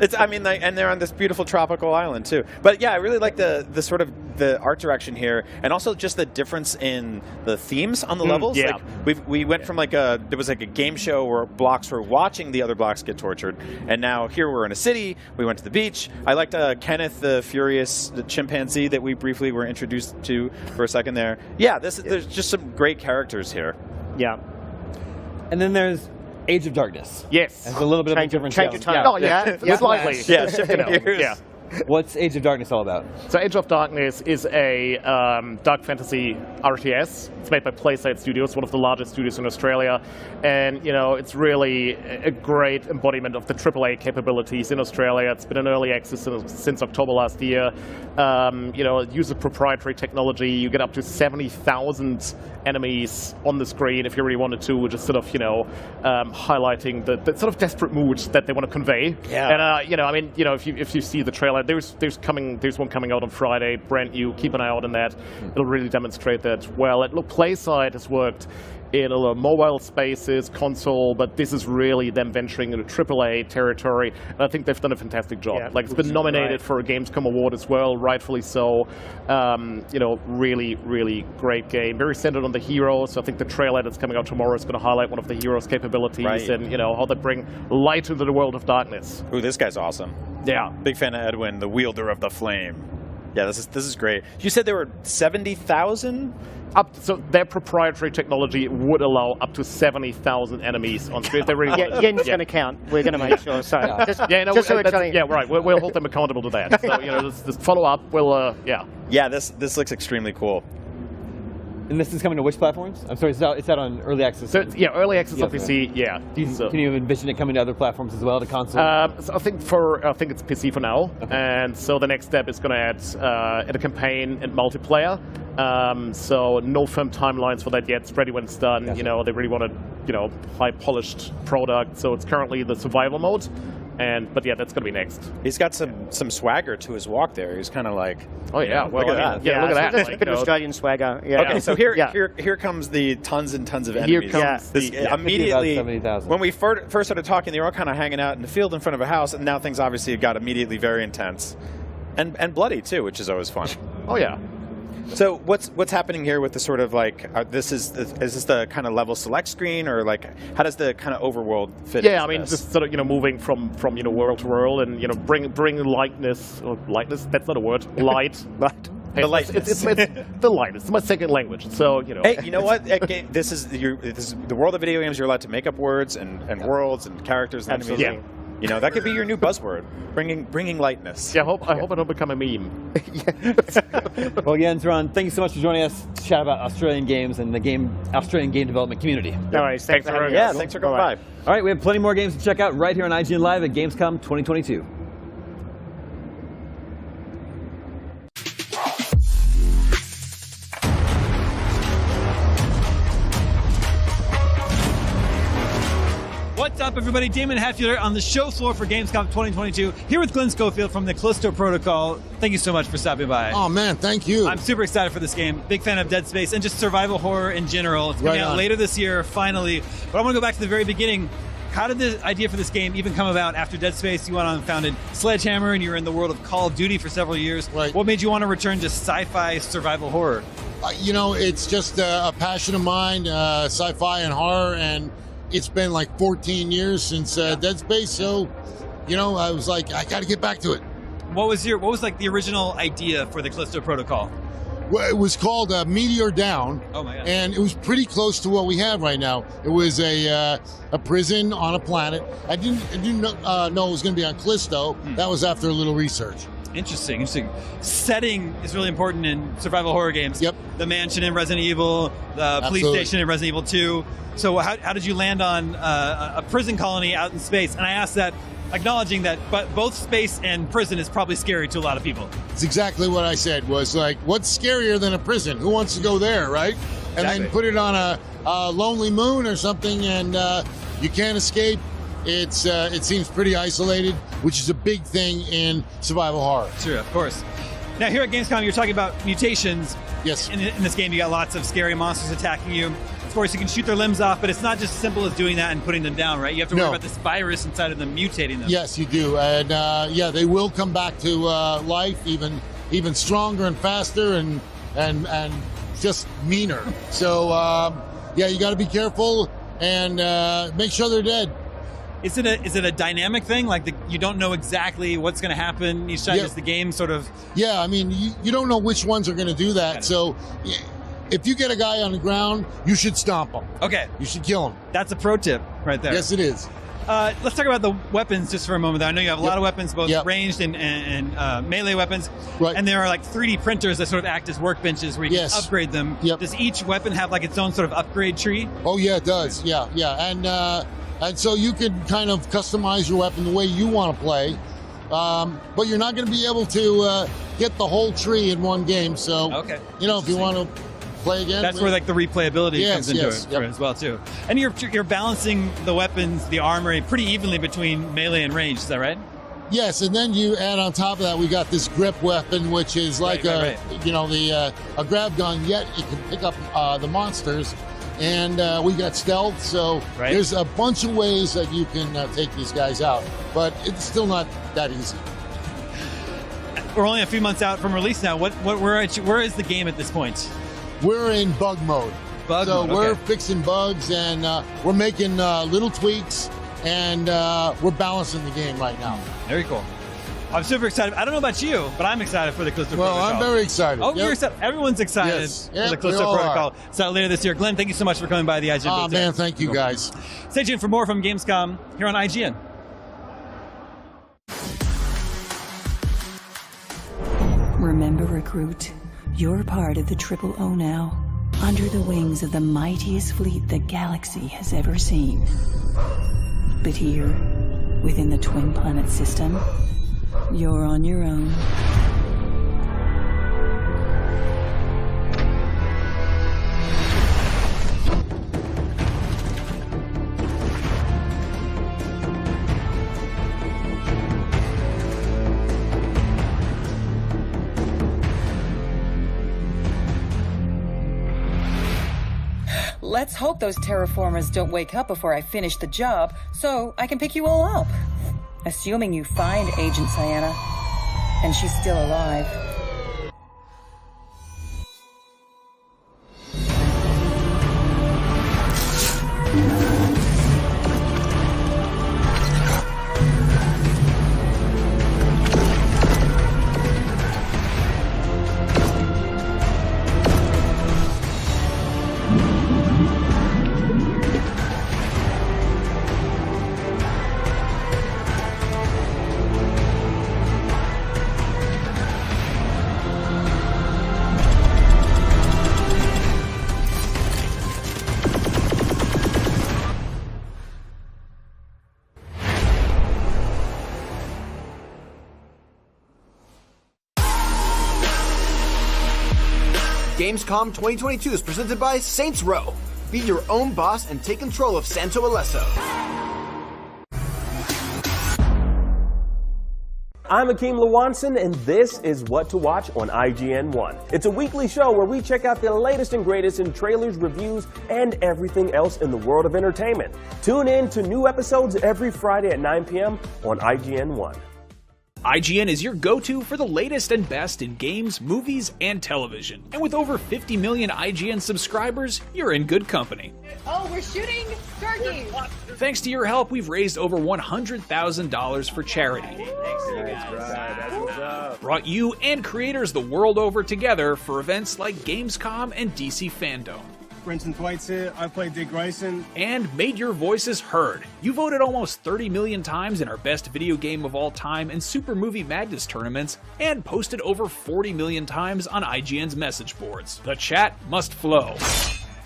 Speaker 5: And they're on this beautiful tropical island too. But yeah, I really like the sort of the art direction here, and also just the difference in the themes on the levels.
Speaker 16: Yeah.
Speaker 5: Like we went from there was a game show where blocks were watching the other blocks get tortured, and now here we're in a city. We went to the beach. I liked Kenneth the Furious the chimpanzee that we briefly were introduced to for a second there. Yeah, there's just some great characters here.
Speaker 13: Yeah.
Speaker 6: And then there's Age of Darkness.
Speaker 16: Yes.
Speaker 6: It's a little bit of a different show.
Speaker 13: Change your time.
Speaker 16: Slightly.
Speaker 5: Yeah, shifting gears.
Speaker 16: Yeah.
Speaker 6: What's Age of Darkness all about?
Speaker 16: So Age of Darkness is a dark fantasy RTS. It's made by PlaySide Studios, one of the largest studios in Australia. And, it's really a great embodiment of the AAA capabilities in Australia. It's been in early access since October last year. It uses proprietary technology. You get up to 70,000 enemies on the screen if you really wanted to, which is sort of, highlighting the sort of desperate mood that they want to convey.
Speaker 5: Yeah.
Speaker 16: And, if you see the trailer, there's one coming out on Friday, brand new. Keep an eye out on that. It'll really demonstrate that well. PlaySide has worked in a lot of mobile spaces, console, but this is really them venturing into AAA territory, and I think they've done a fantastic job.
Speaker 13: Yeah,
Speaker 16: it's been nominated for a Gamescom award as well, rightfully so. Really, really great game. Very centered on the heroes. I think the trailer that's coming out tomorrow is going to highlight one of the heroes' capabilities and how they bring light into the world of darkness.
Speaker 5: Ooh, this guy's awesome.
Speaker 16: Yeah,
Speaker 5: big fan of Edwin, the wielder of the flame. Yeah, this is great. You said there were 70,000?
Speaker 16: So their proprietary technology would allow up to 70,000 enemies on screen. They really
Speaker 13: Yen's going to count. We're going to make sure. So
Speaker 16: right. We'll hold them accountable to that. So this follow up.
Speaker 5: Yeah, this looks extremely cool.
Speaker 6: And this is coming to which platforms? I'm sorry, it's out on early access.
Speaker 16: So early access on PC. Yeah.
Speaker 6: Can you envision it coming to other platforms as well, to console?
Speaker 16: So I think it's PC for now, and so the next step is going to add a campaign and multiplayer. So no firm timelines for that yet. It's ready when it's done. They really want a high polished product. So it's currently the survival mode. But that's going to be next.
Speaker 5: He's got some swagger to his walk there. He's kind of like,
Speaker 16: oh yeah, well,
Speaker 5: look at that.
Speaker 16: Yeah, look at that.
Speaker 13: That's a bit of Australian swagger. Yeah.
Speaker 5: Okay, so here comes the tons and tons of enemies.
Speaker 16: Here comes
Speaker 5: immediately when we first started talking, they were all kind of hanging out in the field in front of a house, and now things obviously got immediately very intense and bloody too, which is always fun.
Speaker 16: Oh yeah.
Speaker 5: So what's happening here with the sort of like is this the kind of level select screen, or like how does the kind of overworld fit?
Speaker 16: Yeah, I mean just sort of moving from world to world and bring lightness. That's not a word. Light.
Speaker 5: The lightness.
Speaker 16: It's the light. It's my second language. So
Speaker 5: Hey, you know what? This is the world of video games. You're allowed to make up words and worlds and characters and enemies.
Speaker 16: Yeah.
Speaker 5: That could be your new buzzword, bringing lightness.
Speaker 16: Yeah, I hope I don't become a meme.
Speaker 6: Well, Jens, Ron, thank you so much for joining us to chat about Australian games and the Australian game development community.
Speaker 13: No worries. Thanks for having
Speaker 5: us. Thanks for coming by.
Speaker 6: All right, we have plenty more games to check out right here on IGN Live at Gamescom 2022.
Speaker 7: What's up, everybody? Damon Hatfielder on the show floor for Gamescom 2022, here with Glenn Schofield from the Callisto Protocol. Thank you so much for stopping by.
Speaker 4: Oh, man, thank you.
Speaker 7: I'm super excited for this game. Big fan of Dead Space and just survival horror in general. It's coming out later this year, finally. But I want to go back to the very beginning. How did the idea for this game even come about? After Dead Space, you went on and founded Sledgehammer, and you were in the world of Call of Duty for several years.
Speaker 4: Right.
Speaker 7: What made you want to return to sci-fi survival horror?
Speaker 4: It's just a passion of mine, sci-fi and horror, and it's been like 14 years since Dead Space, so I was like, I got to get back to it.
Speaker 7: What was like the original idea for the Callisto Protocol?
Speaker 4: Well, it was called Meteor Down.
Speaker 7: Oh my God.
Speaker 4: And it was pretty close to what we have right now. It was a prison on a planet. I didn't know it was going to be on Callisto. That was after a little research.
Speaker 7: Interesting. Setting is really important in survival horror games.
Speaker 4: Yep.
Speaker 7: The mansion in Resident Evil, the police station in Resident Evil 2. So how did you land on a prison colony out in space? And I asked that acknowledging that both space and prison is probably scary to a lot of people.
Speaker 4: It's exactly what I said, was like, what's scarier than a prison? Who wants to go there, right? And then put it on a lonely moon or something, and you can't escape. It seems pretty isolated, which is a big thing in survival horror.
Speaker 7: Sure, of course. Now here at Gamescom, you're talking about mutations.
Speaker 4: Yes.
Speaker 7: In this game, you got lots of scary monsters attacking you. Of course, you can shoot their limbs off, but it's not just as simple as doing that and putting them down, right? You have to worry about this virus inside of them mutating them.
Speaker 4: Yes, you do. And they will come back to life even stronger and faster and just meaner. So, you got to be careful and make sure they're dead.
Speaker 7: Is it a dynamic thing? Like you don't know exactly what's going to happen each time as the game sort of...
Speaker 4: Yeah, I mean, you don't know which ones are going to do that. So if you get a guy on the ground, you should stomp him.
Speaker 7: Okay.
Speaker 4: You should kill him.
Speaker 7: That's a pro tip right there.
Speaker 4: Yes, it is.
Speaker 6: Let's talk about the weapons just for a moment. I know you have a lot of weapons, both ranged and melee weapons.
Speaker 4: Right.
Speaker 6: And there are like 3D printers that sort of act as workbenches where you can upgrade them. Does each weapon have like its own sort of upgrade tree?
Speaker 4: Oh yeah, it does. Yeah. And so you can kind of customize your weapon the way you want to play. But you're not going to be able to get the whole tree in one game. So, if you want to play again.
Speaker 6: That's where like the replayability comes into it as well too. And you're balancing the weapons, the armory pretty evenly between melee and range. Is that right?
Speaker 4: Yes, and then you add on top of that, we got this grip weapon, which is like a grab gun. Yet it can pick up the monsters, and we got stealth. So there's a bunch of ways that you can take these guys out, but it's still not that easy.
Speaker 6: We're only a few months out from release now. Where is the game at this point?
Speaker 4: We're in bug mode. We're fixing bugs, and we're making little tweaks, and we're balancing the game right now.
Speaker 6: Very cool. I'm super excited. I don't know about you, but I'm excited for the Callisto Protocol.
Speaker 4: Well, I'm very excited.
Speaker 6: Oh, you're excited. Everyone's excited for the Callisto Protocol. So later this year. Glenn, thank you so much for coming by the IGN booth.
Speaker 4: Man, thank you guys.
Speaker 6: Stay tuned for more from Gamescom here on IGN.
Speaker 17: Remember, recruit, you're part of the Triple O now, under the wings of the mightiest fleet the galaxy has ever seen. But here, within the Twin Planet system, you're on your own.
Speaker 22: Let's hope those terraformers don't wake up before I finish the job, so I can pick you all up. Assuming you find Agent Sienna, and she's still alive.
Speaker 9: Gamescom 2022 is presented by Saints Row. Be your own boss and take control of Santo Alesso.
Speaker 23: I'm Akeem Lawanson, and this is What to Watch on IGN1. It's a weekly show where we check out the latest and greatest in trailers, reviews, and everything else in the world of entertainment. Tune in to new episodes every Friday at 9 p.m. on IGN1.
Speaker 3: IGN is your go-to for the latest and best in games, movies, and television. And with over 50 million IGN subscribers, you're in good company.
Speaker 24: Oh, we're shooting turkeys!
Speaker 3: Thanks to your help, we've raised over $100,000 for charity. Brought you and creators the world over together for events like Gamescom and DC Fandom.
Speaker 25: Brenton Thwaites here, I play Dick Grayson.
Speaker 3: And made your voices heard. You voted almost 30 million times in our best video game of all time and Super Movie Madness tournaments, and posted over 40 million times on IGN's message boards. The chat must flow.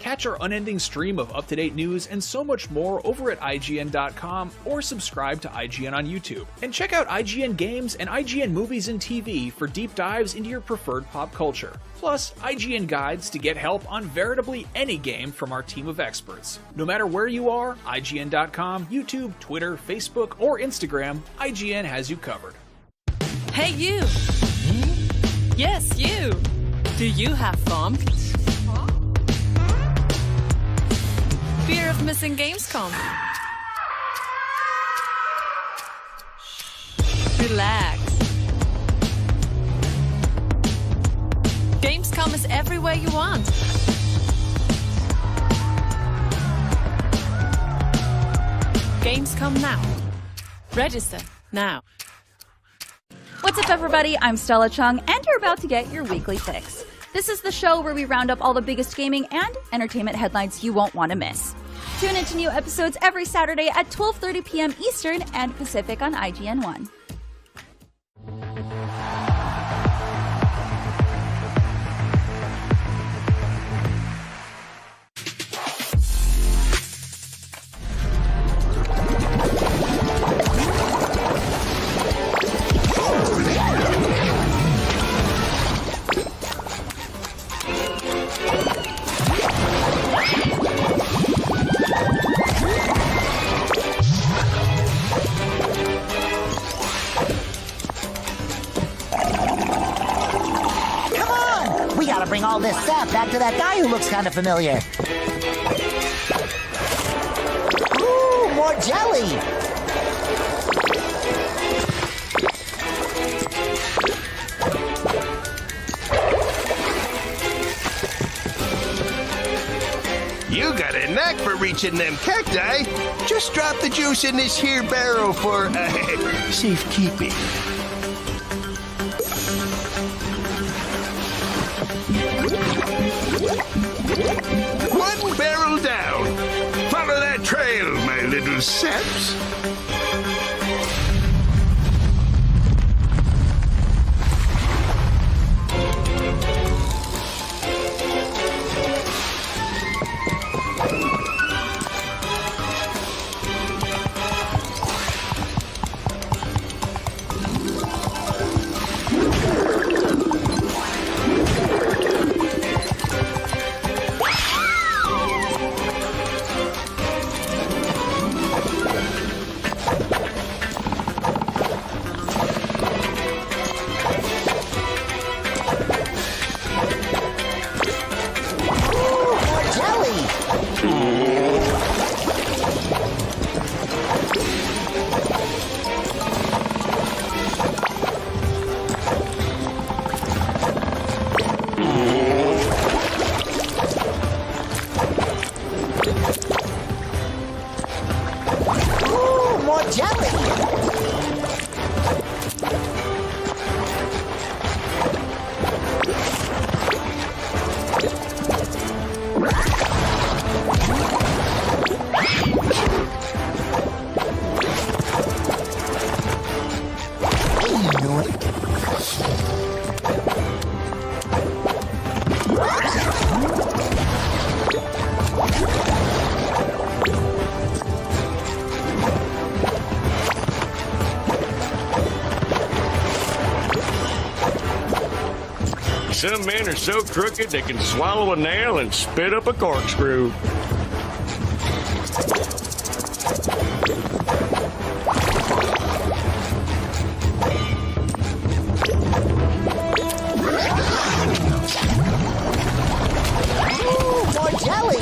Speaker 3: Catch our unending stream of up-to-date news and so much more over at IGN.com or subscribe to IGN on YouTube. And check out IGN Games and IGN Movies and TV for deep dives into your preferred pop culture. Plus, IGN guides to get help on veritably any game from our team of experts. No matter where you are, IGN.com, YouTube, Twitter, Facebook, or Instagram, IGN has you covered.
Speaker 18: Hey, you! Yes, you! Do you have fun? Fear of missing Gamescom? Relax. Gamescom is everywhere you want. Gamescom now. Register now.
Speaker 1: What's up, everybody? I'm Stella Chung, and you're about to get your weekly fix. This is the show where we round up all the biggest gaming and entertainment headlines you won't want to miss. Tune into new episodes every Saturday at 12:30 p.m. Eastern and Pacific on IGN1.
Speaker 11: Bring all this sap back to that guy who looks kind of familiar. Ooh, more jelly!
Speaker 12: You got a knack for reaching them cacti. Just drop the juice in this here barrel for safekeeping. One barrel down. Follow that trail, my little saps. Some men are so crooked they can swallow a nail and spit up a corkscrew.
Speaker 11: Ooh, more jelly!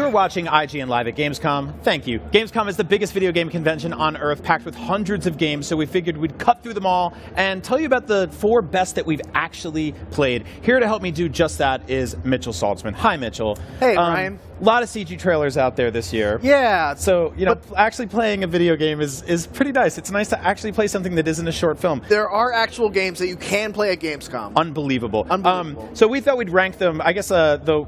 Speaker 5: You're watching IGN Live at Gamescom. Thank you. Gamescom is the biggest video game convention on Earth, packed with hundreds of games, so we figured we'd cut through them all and tell you about the 4 best that we've actually played. Here to help me do just that is Mitchell Saltzman. Hi, Mitchell.
Speaker 2: Hey, Ryan.
Speaker 5: A lot of CG trailers out there this year.
Speaker 2: Yeah.
Speaker 5: So, actually playing a video game is pretty nice. It's nice to actually play something that isn't a short film.
Speaker 2: There are actual games that you can play at Gamescom.
Speaker 5: Unbelievable. So we thought we'd rank them, I guess, the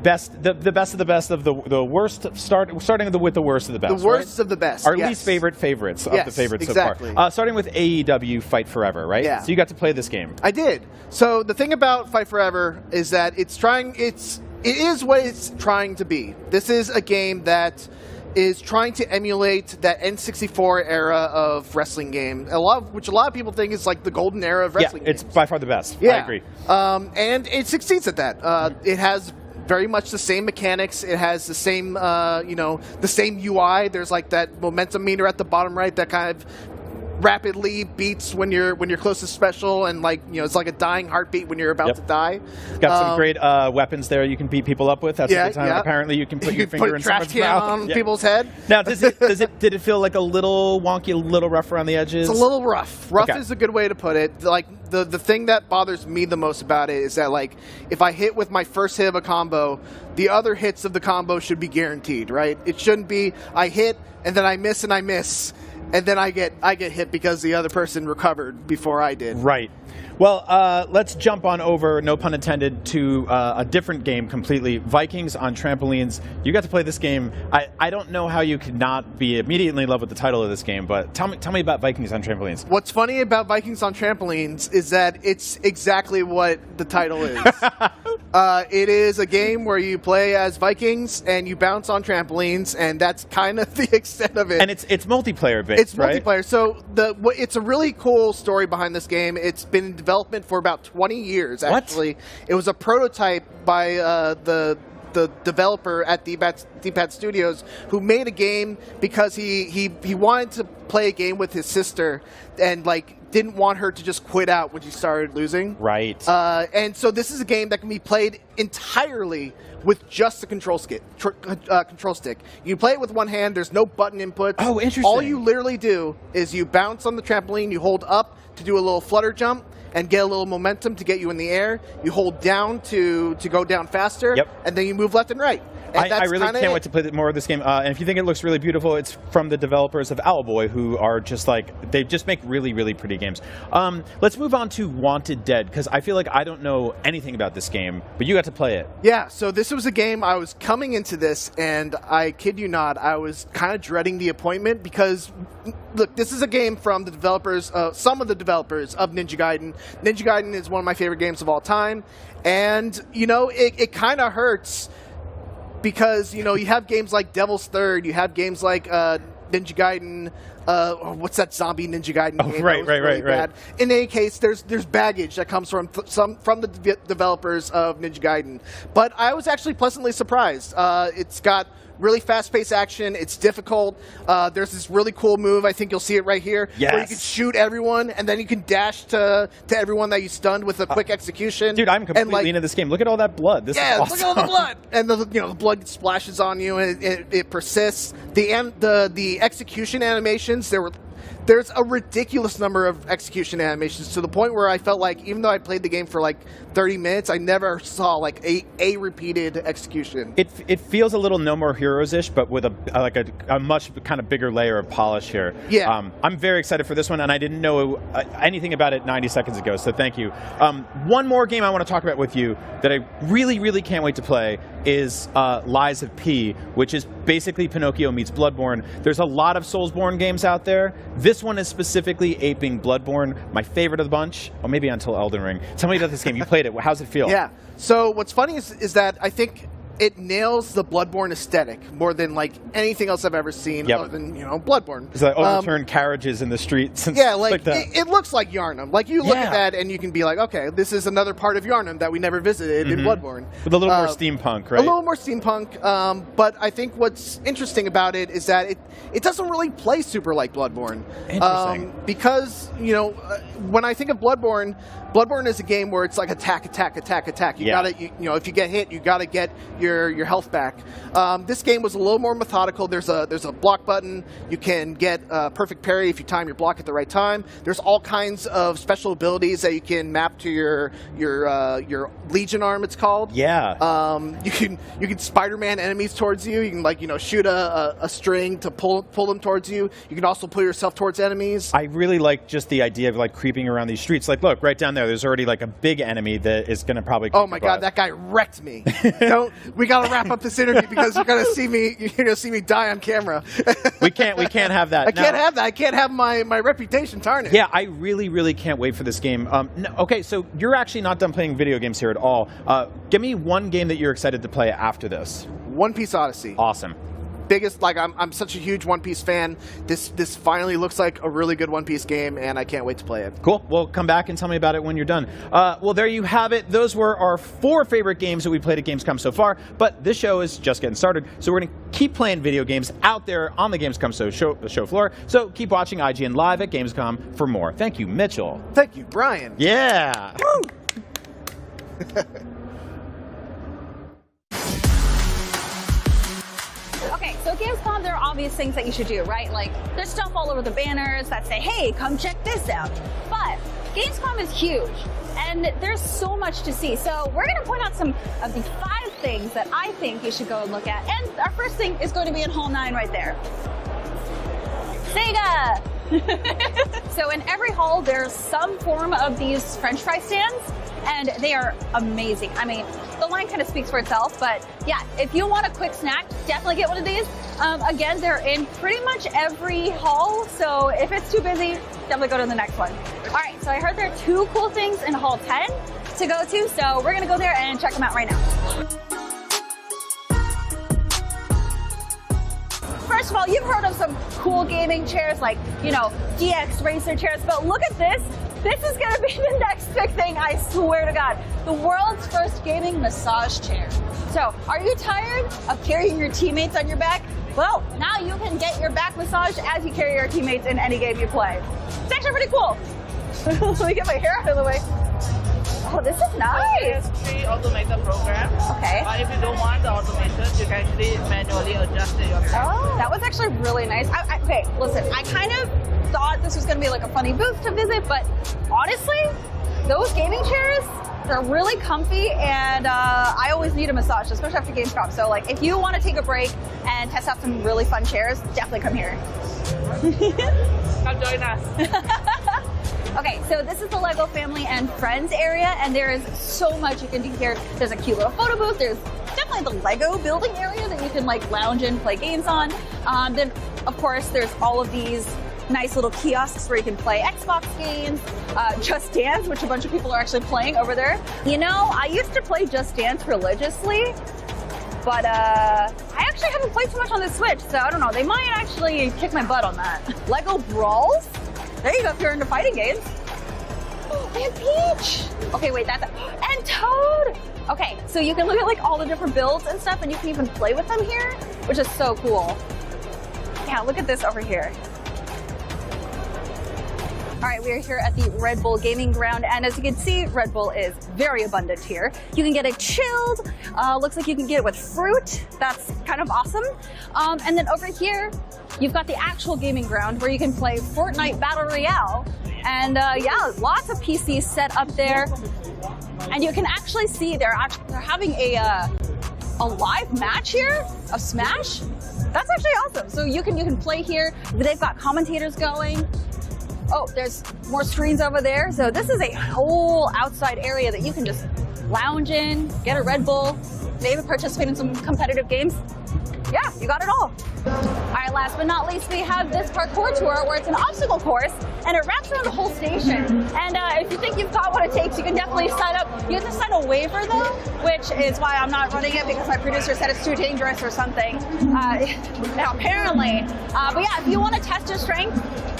Speaker 5: best of the best of the worst, starting with the worst of the best.
Speaker 2: The worst of the best.
Speaker 5: Our least favorites of the favorites
Speaker 2: exactly.
Speaker 5: so far. Starting with AEW Fight Forever, right?
Speaker 2: Yeah.
Speaker 5: So you got to play this game.
Speaker 2: I did. So the thing about Fight Forever is that it is what it's trying to be. This is a game that is trying to emulate that N64 era of wrestling game, which a lot of people think is like the golden era of wrestling games.
Speaker 5: It's by far the best.
Speaker 2: Yeah.
Speaker 5: I agree.
Speaker 2: And it succeeds at that. It has very much the same mechanics. It has the same, the same UI. There's like that momentum meter at the bottom right that kind of rapidly beats when you're close to special, and it's like a dying heartbeat when you're about to die.
Speaker 5: Got some great weapons there you can beat people up with. That's a good time.
Speaker 2: Yeah.
Speaker 5: Apparently you can put your finger in someone's mouth.
Speaker 2: On people's head.
Speaker 5: Now, did it feel like a little wonky, a little rough around the edges?
Speaker 2: It's a little rough. Rough is a good way to put it. Like the thing that bothers me the most about it is that if I hit with my first hit of a combo, the other hits of the combo should be guaranteed, right? It shouldn't be I hit and then I miss and I miss, and then I get hit because the other person recovered before I did.
Speaker 5: Right. Well, let's jump on over, no pun intended, to a different game completely. Vikings on Trampolines. You got to play this game. I don't know how you could not be immediately in love with the title of this game, but tell me about Vikings on Trampolines.
Speaker 2: What's funny about Vikings on Trampolines is that it's exactly what the title is. It is a game where you play as Vikings and you bounce on trampolines, and that's kind of the extent of it.
Speaker 5: And it's multiplayer based,
Speaker 2: It's multiplayer. So it's a really cool story behind this game. It's been in development for about 20 years, actually. It was a prototype by the developer at D-Pad Studios, who made a game because he wanted to play a game with his sister and didn't want her to just quit out when she started losing.
Speaker 5: Right.
Speaker 2: And so this is a game that can be played entirely with just the control stick. You play it with one hand. There's no button inputs.
Speaker 5: Oh, interesting.
Speaker 2: All you literally do is you bounce on the trampoline, you hold up to do a little flutter jump and get a little momentum to get you in the air. You hold down to go down faster, and then you move left and right. And
Speaker 5: I really can't wait to play more of this game. And if you think it looks really beautiful, it's from the developers of Owlboy, who are they just make really, really pretty games. Let's move on to Wanted Dead, because I feel like I don't know anything about this game, but you got to play it.
Speaker 2: Yeah, so this was a game I was coming into this, and I kid you not, I was kind of dreading the appointment because, look, this is a game from the developers, some of the developers of Ninja Gaiden. Ninja Gaiden is one of my favorite games of all time, and, it kind of hurts because, you have games like Devil's Third, you have games like Ninja Gaiden, what's that zombie Ninja Gaiden game?
Speaker 5: Right.
Speaker 2: In any case, there's baggage that comes from the developers of Ninja Gaiden. But I was actually pleasantly surprised. It's got really fast-paced action. It's difficult. There's this really cool move. I think you'll see it right here.
Speaker 5: Yes.
Speaker 2: Where you can shoot everyone, and then you can dash to everyone that you stunned with a quick execution.
Speaker 5: Dude, I'm completely into this game. Look at all that blood. This is awesome.
Speaker 2: Look at all the blood. And the blood splashes on you, and it persists. The execution animations, there's a ridiculous number of execution animations, to the point where I felt like, even though I played the game for 30 minutes, I never saw a repeated execution.
Speaker 5: It feels a little No More Heroes-ish, but with a much kind of bigger layer of polish here.
Speaker 2: Yeah.
Speaker 5: I'm very excited for this one, and I didn't know anything about it 90 seconds ago, so thank you. One more game I want to talk about with you that I really, really can't wait to play is Lies of P, which is basically Pinocchio meets Bloodborne. There's a lot of Soulsborne games out there. This one is specifically aping Bloodborne, my favorite of the bunch. Or maybe until Elden Ring. Tell me about this game. You played it. How's it feel?
Speaker 2: Yeah. So what's funny is that I think it nails the Bloodborne aesthetic more than anything else I've ever seen, other than Bloodborne.
Speaker 5: It's overturned carriages in the streets. And
Speaker 2: yeah,
Speaker 5: like that.
Speaker 2: It looks like Yharnam. You look at that and you can be like, okay, this is another part of Yharnam that we never visited in Bloodborne.
Speaker 5: With a little more steampunk, right?
Speaker 2: A little more steampunk. But I think what's interesting about it is that it doesn't really play super like Bloodborne.
Speaker 5: Interesting.
Speaker 2: Because when I think of Bloodborne is a game where it's like attack. You gotta, if you get hit, you gotta get your health back. This game was a little more methodical. There's a block button. You can get a perfect parry if you time your block at the right time. There's all kinds of special abilities that you can map to your Legion arm. It's called.
Speaker 5: Yeah.
Speaker 2: You can Spider-Man enemies towards you. You can shoot a string to pull them towards you. You can also pull yourself towards enemies.
Speaker 5: I really like just the idea of like creeping around these streets. Like, look, right down there, there's already like a big enemy that is going to probably.
Speaker 2: Oh my God, that guy wrecked me. We got to wrap up this interview because you're going to see me die on camera.
Speaker 5: we can't have that.
Speaker 2: I can't have that. I can't have my reputation tarnished.
Speaker 5: Yeah, I really can't wait for this game. Okay, so you're actually not done playing video games here at all. Give me one game that you're excited to play after this.
Speaker 2: One Piece Odyssey.
Speaker 5: Awesome.
Speaker 2: Biggest, I'm such a huge One Piece fan. This finally looks like a really good One Piece game, and I can't wait to play it.
Speaker 5: Cool. Well, come back and tell me about it when you're done. Well, there you have it. Those were our 4 favorite games that we played at Gamescom so far, but this show is just getting started, so we're going to keep playing video games out there on the Gamescom show floor, so keep watching IGN Live at Gamescom for more. Thank you, Mitchell.
Speaker 2: Thank you, Brian.
Speaker 5: Yeah.
Speaker 1: Okay, so Gamescom, there are obvious things that you should do, right? Like, there's stuff all over the banners that say, hey, come check this out. But Gamescom is huge, and there's so much to see. So we're going to point out some of the 5 things that I think you should go and look at. And our first thing is going to be in Hall 9 right there. Sega! So in every hall, there's some form of these French fry stands, and they are amazing. I mean, the line kind of speaks for itself, but yeah, if you want a quick snack, definitely get one of these. Again, they're in pretty much every hall, so if it's too busy, definitely go to the next one. All right, so I heard there are 2 cool things in Hall 10 to go to, so we're gonna go there and check them out right now. First of all, you've heard of some cool gaming chairs like, DX Racer chairs, but look at this. This is going to be the next big thing, I swear to God. The world's first gaming massage chair. So, are you tired of carrying your teammates on your back? Well, now you can get your back massaged as you carry your teammates in any game you play. It's actually pretty cool. Let me get my hair out of the way. Oh, this is nice.
Speaker 8: There's 3 automated programs.
Speaker 1: Okay.
Speaker 8: But if you don't want the automation, you can actually manually adjust it yourself.
Speaker 1: Oh, that was actually really nice. Okay, listen, I kind of thought this was going to be like a funny booth to visit, but honestly, those gaming chairs, they're really comfy, and I always need a massage, especially after Gamescom. So, like, if you want to take a break and test out some really fun chairs, definitely come here.
Speaker 8: Come join us.
Speaker 1: Okay, so this is the LEGO family and friends area, and there is so much you can do here. There's a cute little photo booth. There's definitely the LEGO building area that you can like lounge in, play games on. Then, of course, there's all of these nice little kiosks where you can play Xbox games, Just Dance, which a bunch of people are actually playing over there. I used to play Just Dance religiously, but I actually haven't played too much on the Switch, so I don't know. They might actually kick my butt on that. LEGO Brawls? There you go if you're into fighting games. Oh, and Peach! Okay, wait, and Toad! Okay, so you can look at like all the different builds and stuff, and you can even play with them here, which is so cool. Yeah, look at this over here. All right, we are here at the Red Bull Gaming Ground, and as you can see, Red Bull is very abundant here. You can get it chilled. Looks like you can get it with fruit. That's kind of awesome. And then over here, you've got the actual gaming ground where you can play Fortnite Battle Royale. And yeah, lots of PCs set up there. And you can actually see they're having a live match here of Smash. That's actually awesome. So you can play here. They've got commentators going. Oh, there's more screens over there. So this is a whole outside area that you can just lounge in, get a Red Bull, maybe participate in some competitive games. Yeah, you got it all. All right, last but not least, we have this parkour tour where it's an obstacle course and it wraps around the whole station. And if you think you've got what it takes, you can definitely sign up. You have to sign a waiver though, which is why I'm not running it because my producer said it's too dangerous or something. Apparently. But yeah, if you want to test your strength,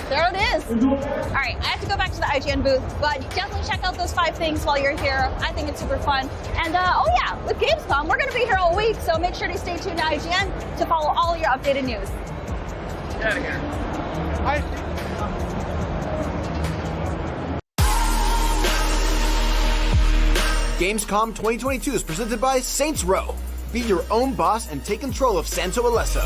Speaker 1: there it is. All right, I have to go back to the IGN booth, but definitely check out those 5 things while you're here. I think it's super fun. And oh yeah, with Gamescom, we're going to be here all week, so make sure to stay tuned to IGN to follow all your updated news.
Speaker 8: Get out of here.
Speaker 9: Gamescom 2022 is presented by Saints Row. Be your own boss and take control of Santo Alesso.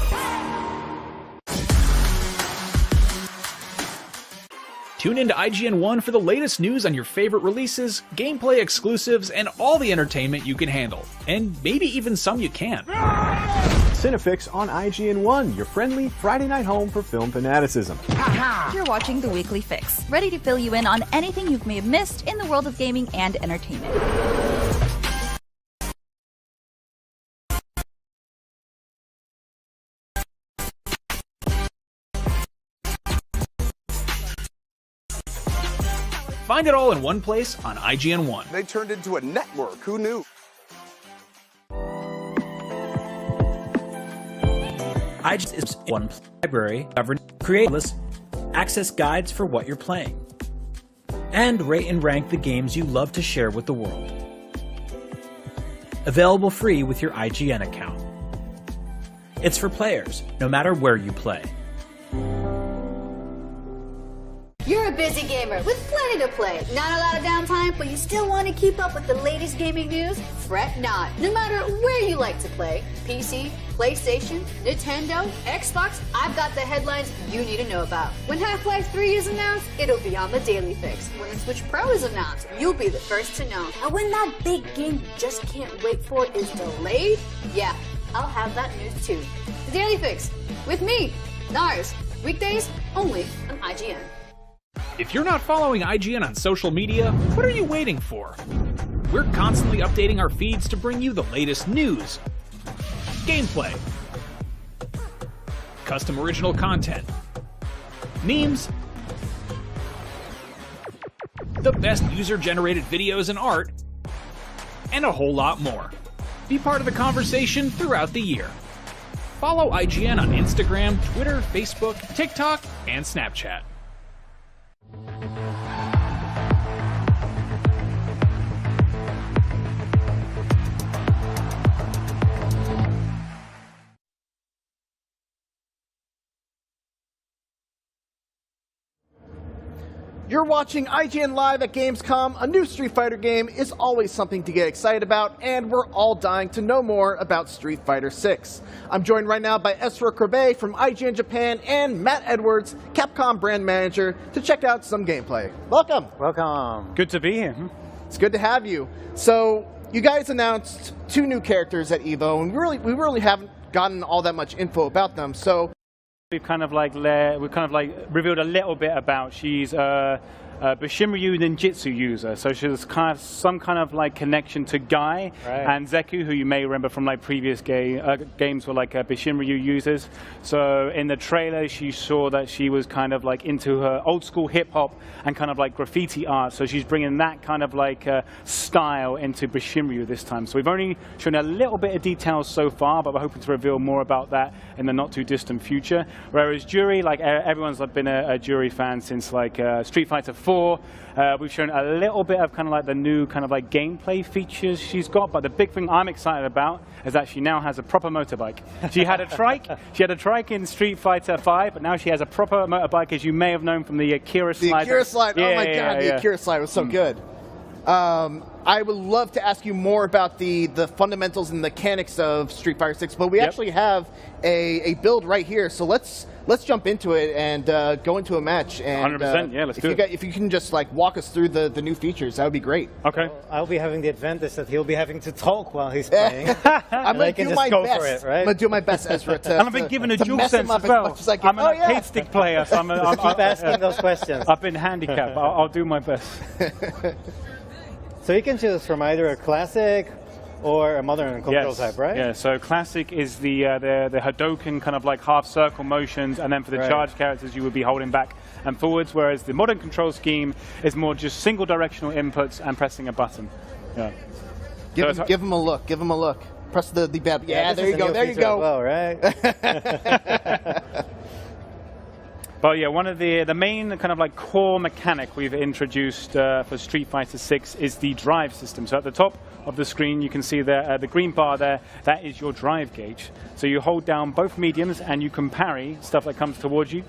Speaker 3: Tune into IGN 1 for the latest news on your favorite releases, gameplay exclusives, and all the entertainment you can handle. And maybe even some you can't.
Speaker 10: Cinefix on IGN 1, your friendly Friday night home for film fanaticism.
Speaker 1: You're watching The Weekly Fix, ready to fill you in on anything you may have missed in the world of gaming and entertainment.
Speaker 3: Find it all in one place on IGN 1.
Speaker 14: They turned into a network. Who knew?
Speaker 19: IGN is one library, govern, create lists, access guides for what you're playing, and rate and rank the games you love to share with the world. Available free with your IGN account. It's for players, no matter where you play.
Speaker 20: You're a busy gamer with plenty to play. Not a lot of downtime, but you still want to keep up with the latest gaming news? Fret not. No matter where you like to play, PC, PlayStation, Nintendo, Xbox, I've got the headlines you need to know about. When Half-Life 3 is announced, it'll be on the Daily Fix. When the Switch Pro is announced, you'll be the first to know. And when that big game you just can't wait for is delayed, yeah, I'll have that news too. The Daily Fix, with me, Nars. Weekdays, only on IGN.
Speaker 3: If you're not following IGN on social media, what are you waiting for? We're constantly updating our feeds to bring you the latest news, gameplay, custom original content, memes, the best user-generated videos and art, and a whole lot more. Be part of the conversation throughout the year. Follow IGN on Instagram, Twitter, Facebook, TikTok, and Snapchat.
Speaker 2: You're watching IGN Live at Gamescom. A new Street Fighter game is always something to get excited about, and we're all dying to know more about Street Fighter 6. I'm joined right now by Esra Korbei from IGN Japan and Matt Edwards, Capcom brand manager, to check out some gameplay. Welcome.
Speaker 22: Welcome. Good to be here.
Speaker 2: It's good to have you. So, you guys announced 2 new characters at EVO, and we really haven't gotten all that much info about them. So,
Speaker 22: We've kind of like revealed a little bit about she's a Bishinryu ninjutsu user, so she's kind of some kind of like connection to Guy and Zeku, who you may remember from like previous games were like Bishinryu users. So in the trailer, she saw that she was kind of like into her old school hip hop and kind of like graffiti art. So she's bringing that kind of like style into Bishinryu this time. So we've only shown a little bit of details so far, but we're hoping to reveal more about that in the not too distant future. Whereas Juri, like everyone's been a Juri fan since like Street Fighter 4. We've shown a little bit of kind of like the new kind of like gameplay features she's got, but the big thing I'm excited about is that she now has a proper motorbike. She had a trike. She had a trike in Street Fighter 5, but now she has a proper motorbike, as you may have known from the Akira slide.
Speaker 2: The Akira slide. Oh my god, the Akira slide was so good. I would love to ask you more about the fundamentals and mechanics of Street Fighter 6, but we actually have a build right here, so let's jump into it and go into a match. And
Speaker 22: 100%, yeah, let's do it.
Speaker 2: If you can just like walk us through the new features, that would be great.
Speaker 22: Okay.
Speaker 21: Well, I'll be having the advantage that he'll be having to talk while he's playing.
Speaker 2: I'm going to do my best.
Speaker 21: For it, right?
Speaker 2: I'm going to do my best, Ezra.
Speaker 22: And I've been given a Dualsense as well. I'm an arcade stick player, so
Speaker 21: I'm keep asking those questions.
Speaker 22: I've been handicapped. I'll do my best.
Speaker 21: So you can choose from either a classic or a modern control type, right?
Speaker 22: Yeah, so classic is the Hadoken kind of like half circle motions, and then for the charged characters you would be holding back and forwards, whereas the modern control scheme is more just single directional inputs and pressing a button. Yeah.
Speaker 2: Give him a look. Give him a look. Press the button. Yeah, there you go. There you go.
Speaker 21: Well, right?
Speaker 22: But yeah, one of the main kind of like core mechanic we've introduced for Street Fighter 6 is the drive system. So at the top of the screen, you can see the green bar there. That is your drive gauge. So you hold down both mediums and you can parry stuff that comes towards you.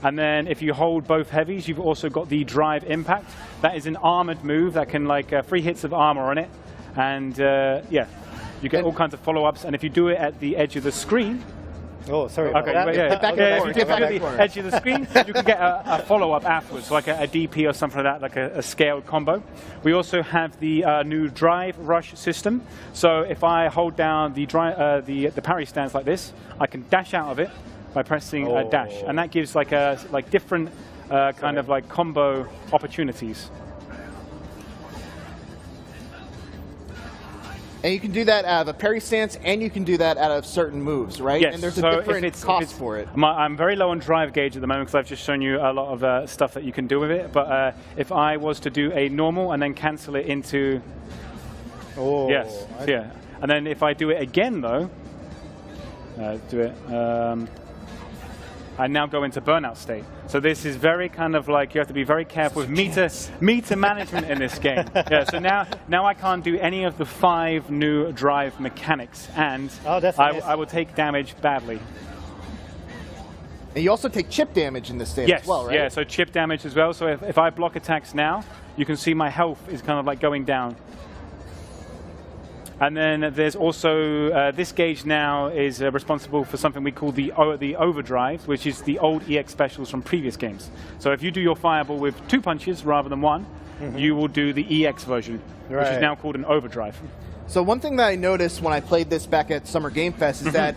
Speaker 4: And then if you hold both heavies, you've also got the drive impact. That is an armored move that can 3 hits of armor on it. And yeah, you get all kinds of follow-ups. And if you do it at the edge of the screen,
Speaker 21: oh, sorry.
Speaker 4: Okay,
Speaker 21: If
Speaker 4: you do the edge of the screen, you can get a follow-up afterwards, like a DP or something like that, like a scaled combo. We also have the new drive rush system. So if I hold down the parry stance like this, I can dash out of it by pressing dash, and that gives different kind of combo opportunities.
Speaker 2: And you can do that out of a parry stance, and you can do that out of certain moves, right?
Speaker 4: Yes.
Speaker 2: And there's a different cost for it.
Speaker 4: I'm very low on drive gauge at the moment because I've just shown you a lot of stuff that you can do with it. But if I was to do a normal and then cancel it into...
Speaker 21: Oh.
Speaker 4: Yes, yeah. And then if I do it again, though, I now go into burnout state. So this is very kind of you have to be very careful with meter management in this game. Yeah. So now I can't do any of the 5 new drive mechanics, and I will take damage badly.
Speaker 2: And you also take chip damage in this state as well, right?
Speaker 4: Yeah. So chip damage as well. So if I block attacks now, you can see my health is kind of going down. And then there's also, this gauge now is responsible for something we call the overdrive, which is the old EX specials from previous games. So if you do your fireball with 2 punches rather than 1, you will do the EX version, which is now called an overdrive.
Speaker 2: So one thing that I noticed when I played this back at Summer Game Fest is that,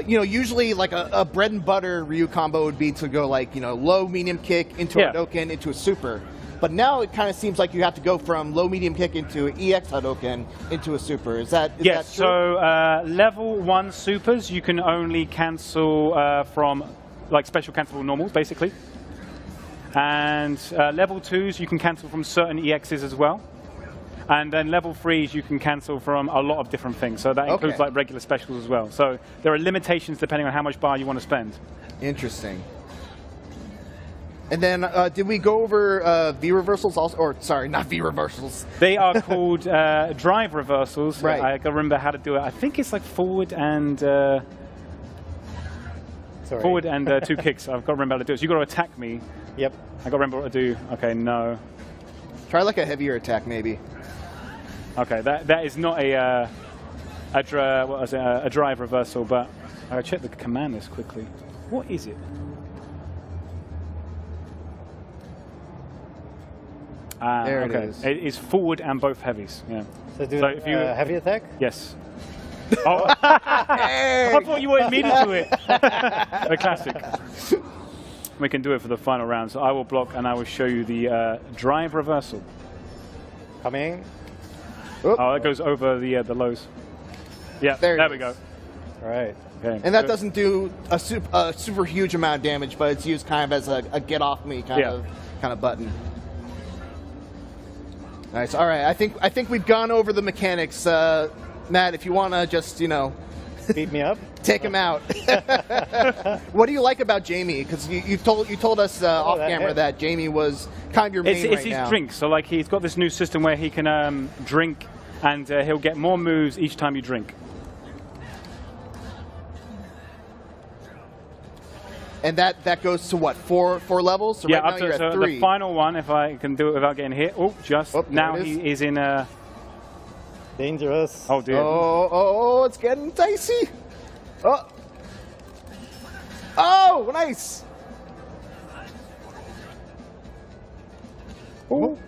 Speaker 2: usually a bread and butter Ryu combo would be to go low, medium kick into a Hadouken into a super. But now it kind of seems like you have to go from low, medium kick into EX Hadouken into a super. Is that true?
Speaker 4: So level 1 supers you can only cancel from special cancelable normals, basically. And level 2s you can cancel from certain EXs as well. And then level 3s you can cancel from a lot of different things. So that includes regular specials as well. So there are limitations depending on how much bar you want to spend.
Speaker 2: Interesting. And then, did we go over V reversals also? Or, sorry, not V reversals.
Speaker 4: They are called drive reversals.
Speaker 2: Right.
Speaker 4: I can remember how to do it. I think it's forward and 2 kicks. I've got to remember how to do it. So you've got to attack me.
Speaker 21: Yep.
Speaker 4: I've got to remember what to do. Okay, no.
Speaker 2: Try a heavier attack, maybe.
Speaker 4: Okay, that is not a drive reversal, but I'll check the command list quickly. What is it?
Speaker 2: There
Speaker 4: okay.
Speaker 2: it is.
Speaker 4: It is forward and both heavies. Yeah.
Speaker 21: So do if you heavy attack?
Speaker 4: Yes. Oh, I thought you wanted me to do it. The classic. We can do it for the final round. So I will block and I will show you the drive reversal.
Speaker 21: Coming.
Speaker 4: Oh, that goes over the lows. Yeah, there we go.
Speaker 21: All right.
Speaker 4: Okay.
Speaker 2: And that doesn't do a super huge amount of damage, but it's used kind of as a get off me kind of button. Nice. All right. I think we've gone over the mechanics. Matt, if you want to just
Speaker 21: beat me up,
Speaker 2: take him out. What do you like about Jamie? Because you told us off camera that Jamie was kind of your main
Speaker 4: It's his drink. So he's got this new system where he can drink, and he'll get more moves each time you drink.
Speaker 2: And that goes to what, four levels? So
Speaker 4: yeah,
Speaker 2: right now you're at 3.
Speaker 4: The final one, if I can do it without getting hit. Oh, now he is in a...
Speaker 21: Dangerous.
Speaker 4: Oh, dear.
Speaker 2: Oh, it's getting dicey. Oh, nice. Oh.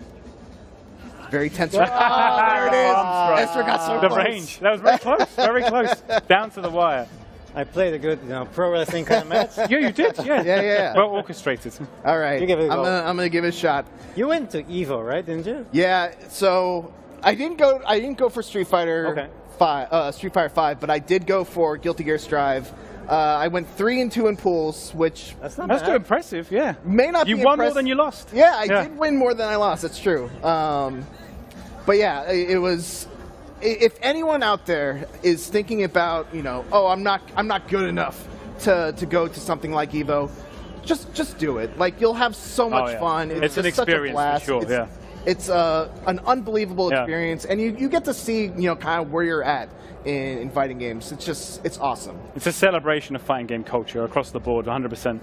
Speaker 2: Very tense. There it is. Esther got so
Speaker 4: close.
Speaker 2: close.
Speaker 4: The range. That was very close. Very close. Down to the wire.
Speaker 21: I played a good, pro wrestling kind of match.
Speaker 4: Yeah, you did. Yeah.
Speaker 2: Yeah.
Speaker 4: Well orchestrated.
Speaker 2: All right.
Speaker 21: You give it a go.
Speaker 2: I'm gonna give it a shot.
Speaker 21: You went to Evo, right? Didn't you?
Speaker 2: Yeah. So I didn't go for Street Fighter 5. Street Fighter 5, but I did go for Guilty Gear Strive. I went 3 and 2 in pools, which
Speaker 21: that's
Speaker 4: too impressive. Yeah.
Speaker 2: May not be
Speaker 4: You won more than you lost.
Speaker 2: Yeah, I did win more than I lost. That's true. But yeah, it was. If anyone out there is thinking about, I'm not good enough to go to something like Evo, just do it. You'll have so much fun.
Speaker 4: It's an experience
Speaker 2: such a blast.
Speaker 4: for sure.
Speaker 2: It's an unbelievable experience, and you get to see kind of where you're at in fighting games. It's awesome.
Speaker 4: It's a celebration of fighting game culture across the board, 100%.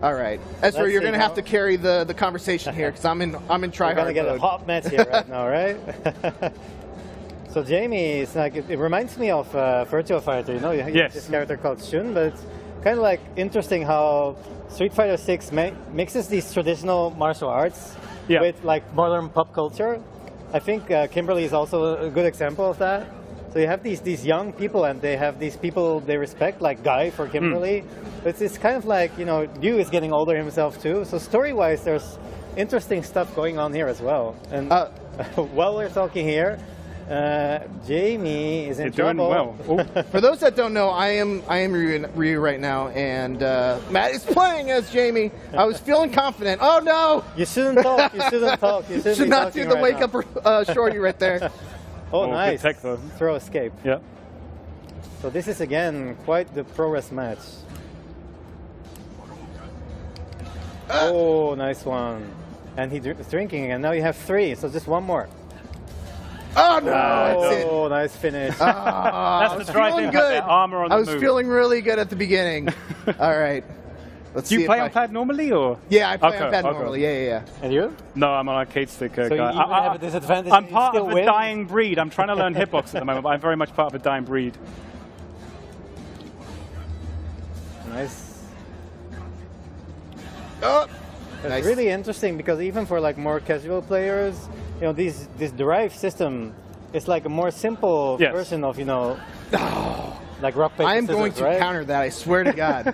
Speaker 2: All right, Ezra, you're going to have to carry the conversation here because I'm in try hard.
Speaker 21: We're gonna get a hot match here right now, right? So Jamie, it's like it reminds me of Virtua Fighter. You know, you have this character called Shun, but it's kind of like interesting how Street Fighter 6 mixes these traditional martial arts with like modern pop culture. I think Kimberly is also a good example of that. So you have these young people, and they have these people they respect, like Guy for Kimberly. It's kind of like, you know, Aew is getting older himself too. So story-wise, there's interesting stuff going on here as well. And while we're talking here, Jamie is in trouble.
Speaker 2: Doing well. For those that don't know, I am Ryu right now, and Matt is playing as Jamie. I was feeling confident. Oh no!
Speaker 21: You shouldn't talk. You shouldn't talk. You shouldn't
Speaker 2: should
Speaker 21: be
Speaker 2: not do the
Speaker 21: right
Speaker 2: wake up shorty right there.
Speaker 21: Oh, nice.
Speaker 4: Good tech, though.
Speaker 21: Throw escape.
Speaker 4: Yeah.
Speaker 21: So this is again quite the pro-res match. Oh, nice one. And he's drinking, and now you have 3, so just one more.
Speaker 2: Oh no!
Speaker 21: Oh, nice finish.
Speaker 4: That's the dry thing.
Speaker 2: Good.
Speaker 4: Armor on the
Speaker 2: I was
Speaker 4: move.
Speaker 2: feeling really good at the beginning. All right. Let's
Speaker 4: Do
Speaker 2: see
Speaker 4: you play
Speaker 2: if
Speaker 4: on pad normally, or?
Speaker 2: Yeah, I play on pad normally. Yeah.
Speaker 21: And you?
Speaker 4: No, I'm an arcade stick guy.
Speaker 21: So you even have a disadvantage.
Speaker 4: I'm
Speaker 21: and you
Speaker 4: part
Speaker 21: still
Speaker 4: of a
Speaker 21: win?
Speaker 4: dying breed. I'm trying to learn hitbox at the moment, but I'm very much part of a dying breed.
Speaker 21: Nice.
Speaker 2: Oh,
Speaker 21: It's
Speaker 2: nice.
Speaker 21: really interesting because even for like more casual players, you know, this derived system is like a more simple version of, you know, like rock paper
Speaker 2: I am
Speaker 21: scissors,
Speaker 2: going to
Speaker 21: right?
Speaker 2: counter that. I swear to God.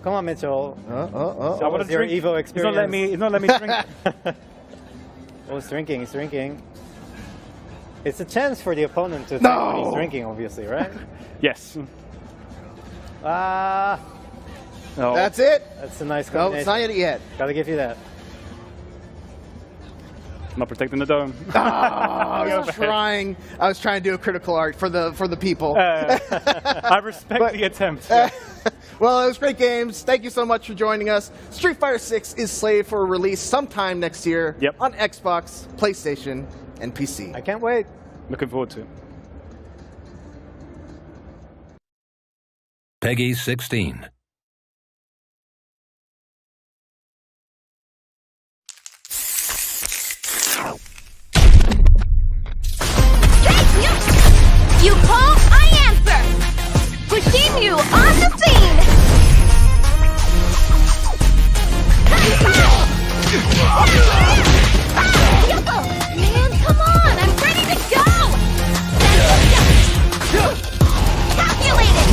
Speaker 21: Come on, Mitchell.
Speaker 2: So
Speaker 21: what is your Evo experience?
Speaker 4: He's not letting me drink.
Speaker 21: Oh, he's drinking. He's drinking. It's a chance for the opponent to think when he's drinking, obviously, right?
Speaker 4: Yes.
Speaker 21: Ah.
Speaker 4: No.
Speaker 2: That's it.
Speaker 21: That's a nice
Speaker 2: No,
Speaker 21: combination.
Speaker 2: it's not it yet.
Speaker 21: Gotta give you that.
Speaker 4: Not protecting the dome.
Speaker 2: I was trying to do a critical art for the people.
Speaker 4: I respect the attempt.
Speaker 2: Well, it was great games. Thank you so much for joining us. Street Fighter 6 is slated for release sometime next year on Xbox, PlayStation, and PC.
Speaker 21: I can't wait.
Speaker 4: Looking forward to it.
Speaker 6: Peggy 16.
Speaker 7: You call, I answer. Pushing you on the scene. Man, come on, I'm ready to go. Calculated.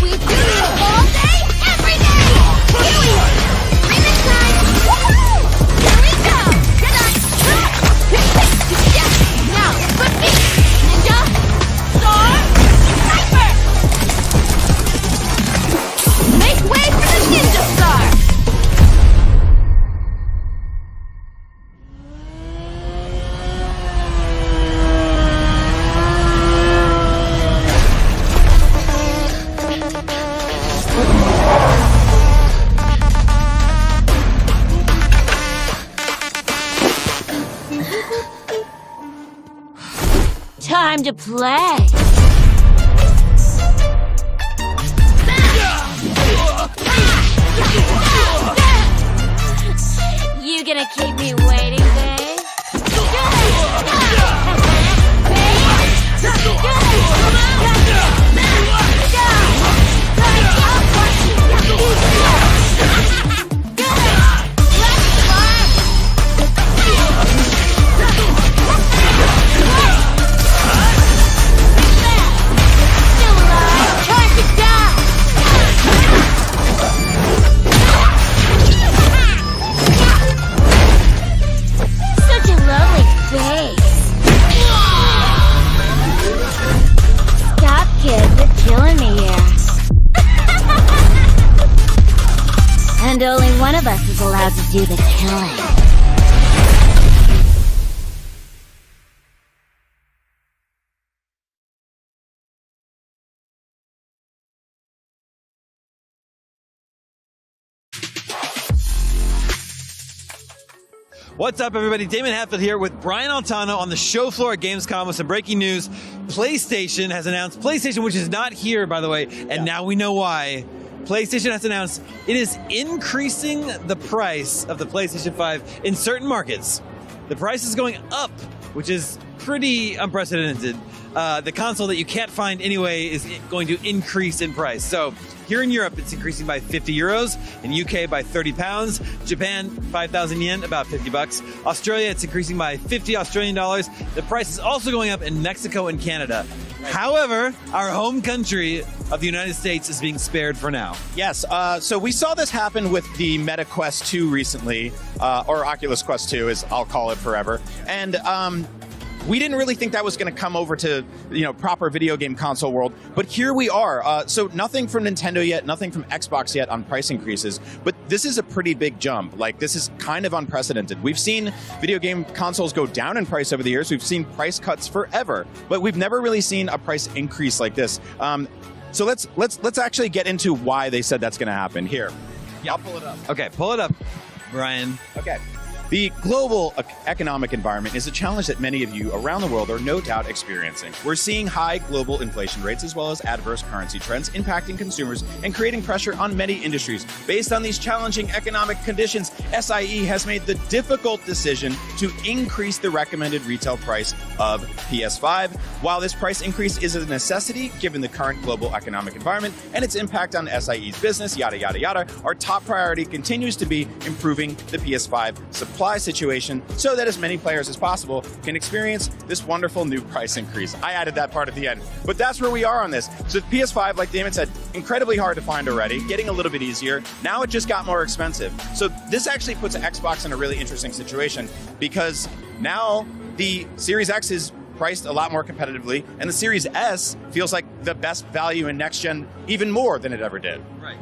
Speaker 7: We do this all day, every day! Remix time! Woohoo! Here we go! Now, flip feet! Ninja! Star! Sniper! Make way for the Ninja Star! Time to play. You gonna keep me waiting, babe? Such a lovely face. Stop, kid. You're killing me here. And only one of us is allowed to do the killing.
Speaker 6: What's up, everybody? Damon Hatfield here with Brian Altano on the show floor at Gamescom with some breaking news. PlayStation has announced, PlayStation, which is not here, by the way, and now we know why. PlayStation has announced it is increasing the price of the PlayStation 5 in certain markets. The price is going up, which is pretty unprecedented. The console that you can't find anyway is going to increase in price. So here in Europe, it's increasing by 50 euros. In UK, by 30 pounds. Japan, 5,000 yen, about 50 bucks. Australia, it's increasing by 50 Australian dollars. The price is also going up in Mexico and Canada. However, our home country of the United States is being spared for now.
Speaker 5: Yes, so we saw this happen with the Meta Quest 2 recently, or Oculus Quest 2, as I'll call it forever. And we didn't really think that was going to come over to, proper video game console world, but here we are. So nothing from Nintendo yet, nothing from Xbox yet on price increases, but this is a pretty big jump. Like, this is kind of unprecedented. We've seen video game consoles go down in price over the years. We've seen price cuts forever, but we've never really seen a price increase like this. So let's actually get into why they said that's going to happen. Here, I'll pull it up.
Speaker 6: Okay, pull it up, Brian.
Speaker 5: Okay. The global economic environment is a challenge that many of you around the world are no doubt experiencing. We're seeing high global inflation rates as well as adverse currency trends impacting consumers and creating pressure on many industries. Based on these challenging economic conditions, SIE has made the difficult decision to increase the recommended retail price of PS5. While this price increase is a necessity given the current global economic environment and its impact on SIE's business, yada, yada, yada, our top priority continues to be improving the PS5 supply situation so that as many players as possible can experience this wonderful new price increase. I added that part at the end, but that's where we are on this. So PS5, like Damon said, incredibly hard to find already, getting a little bit easier. Now it just got more expensive. So this actually puts Xbox in a really interesting situation because now the Series X is priced a lot more competitively, and the Series S feels like the best value in next gen even more than it ever did.
Speaker 6: Right.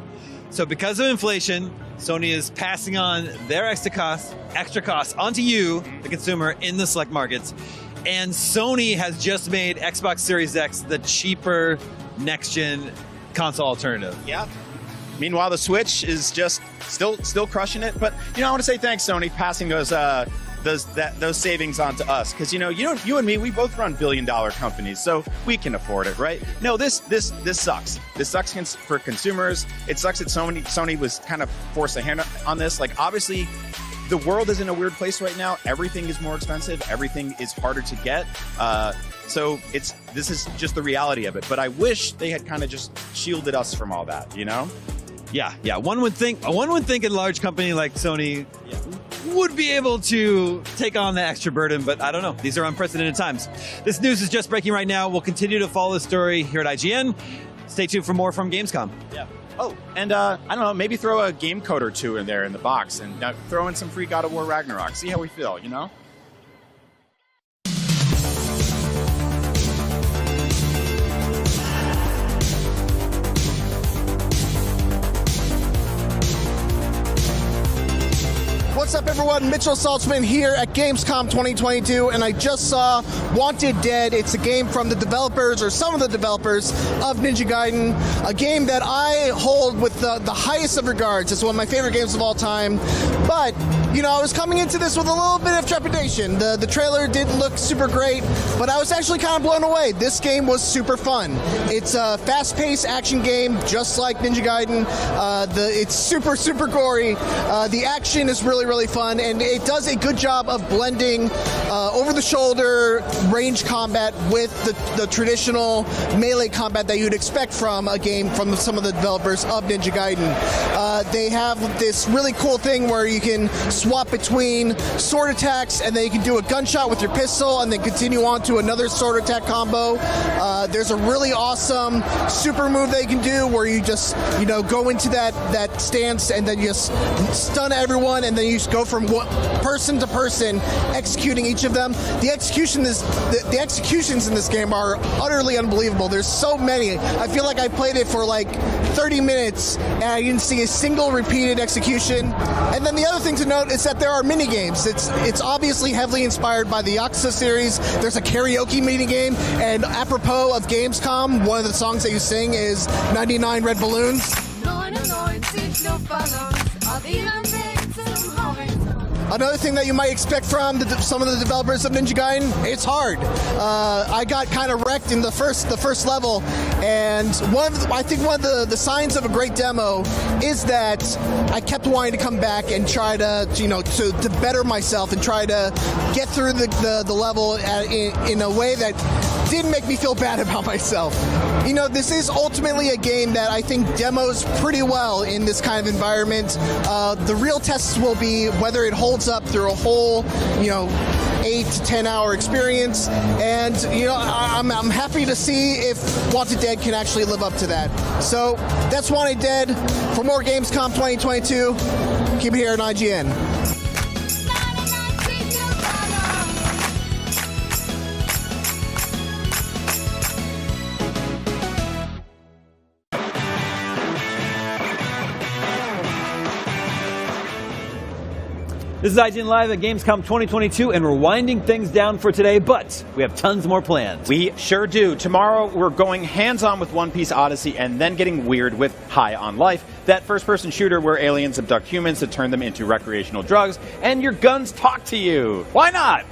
Speaker 6: So because of inflation, Sony is passing on their extra costs onto you, the consumer, in the select markets. And Sony has just made Xbox Series X the cheaper next-gen console alternative.
Speaker 5: Yeah. Meanwhile, the Switch is just still crushing it. But I want to say thanks, Sony, passing those savings on to us, because you and me, we both run billion-dollar companies, so we can afford it, right? No, this sucks. This sucks for consumers. It sucks that Sony was kind of forced a hand on this. Like, obviously, the world is in a weird place right now. Everything is more expensive. Everything is harder to get. So this is just the reality of it. But I wish they had kind of just shielded us from all that,
Speaker 6: Yeah. One would think a large company like Sony would be able to take on the extra burden, but I don't know. These are unprecedented times. This news is just breaking right now. We'll continue to follow the story here at IGN. Stay tuned for more from Gamescom.
Speaker 5: Yeah. Oh, and I don't know, maybe throw a game code or two in there in the box and throw in some free God of War Ragnarok. See how we feel,
Speaker 2: What's up, everyone? Mitchell Saltzman here at Gamescom 2022, and I just saw Wanted Dead. It's a game from the developers, or some of the developers, of Ninja Gaiden, a game that I hold with the highest of regards. It's one of my favorite games of all time, but, I was coming into this with a little bit of trepidation. The trailer didn't look super great, but I was actually kind of blown away. This game was super fun. It's a fast-paced action game, just like Ninja Gaiden. It's super, super gory. The action is really, really fun, and it does a good job of blending over-the-shoulder range combat with the traditional melee combat that you'd expect from a game from some of the developers of Ninja Gaiden. They have this really cool thing where you can swap between sword attacks, and then you can do a gunshot with your pistol and then continue on to another sword attack combo. There's a really awesome super move that you can do where you just go into that stance and then you just stun everyone, and then you just go from person to person executing each of them. The executions in this game are utterly unbelievable. There's so many. I feel like I played it for like 30 minutes and I didn't see a single repeated execution. And then the other thing to note is that there are mini games. It's obviously heavily inspired by the Yakuza series. There's a karaoke mini game, and apropos of Gamescom, one of the songs that you sing is 99 Red Balloons.
Speaker 13: Another thing that you might expect from some of the developers of Ninja Gaiden, it's hard. I got kind of wrecked in the first level, and I think one of the signs of a great demo is that I kept wanting to come back and try to to better myself and try to get through the level in a way that didn't make me feel bad about myself. This is ultimately a game that I think demos pretty well in this kind of environment. The real tests will be whether it holds up through a whole, 8 to 10 hour experience, and I'm happy to see if Wanted Dead can actually live up to that. So that's Wanted Dead. For more Gamescom 2022, keep it here at IGN.
Speaker 6: This is IGN Live at Gamescom 2022, and we're winding things down for today, but we have tons more plans.
Speaker 5: We sure do. Tomorrow, we're going hands-on with One Piece Odyssey and then getting weird with High on Life, that first-person shooter where aliens abduct humans to turn them into recreational drugs, and your guns talk to you.
Speaker 3: Why not?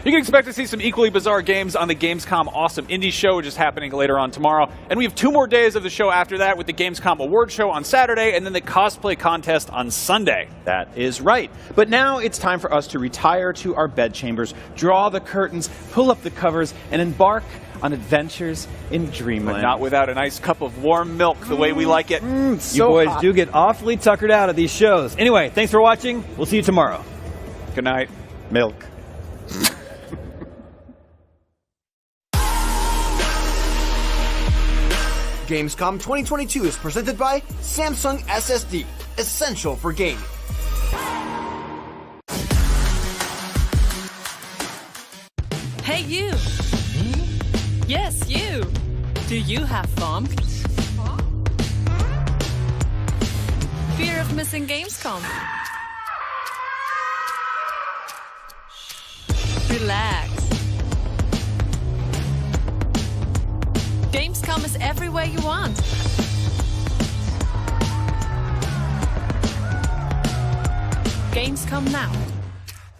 Speaker 3: You can expect to see some equally bizarre games on the Gamescom Awesome Indies show, which is happening later on tomorrow. And we have 2 more days of the show after that, with the Gamescom Award Show on Saturday and then the cosplay contest on Sunday.
Speaker 5: That is right. But now it's time for us to retire to our bedchambers, draw the curtains, pull up the covers, and embark on adventures in dreamland.
Speaker 3: But not without a nice cup of warm milk, the way we like it.
Speaker 6: You boys do get awfully tuckered out at these shows. Anyway, thanks for watching. We'll see you tomorrow.
Speaker 3: Good night.
Speaker 5: Milk.
Speaker 9: Gamescom 2022 is presented by Samsung SSD, essential for gaming.
Speaker 18: Hey, you. Yes, you. Do you have FOMC? Fear of missing Gamescom? Relax. Gamescom is everywhere you want. Gamescom now.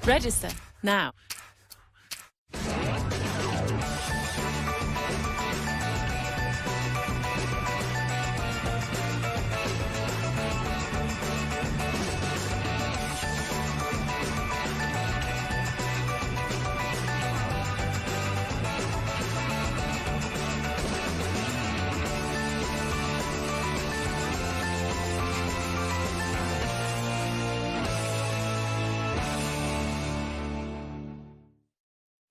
Speaker 18: Register now.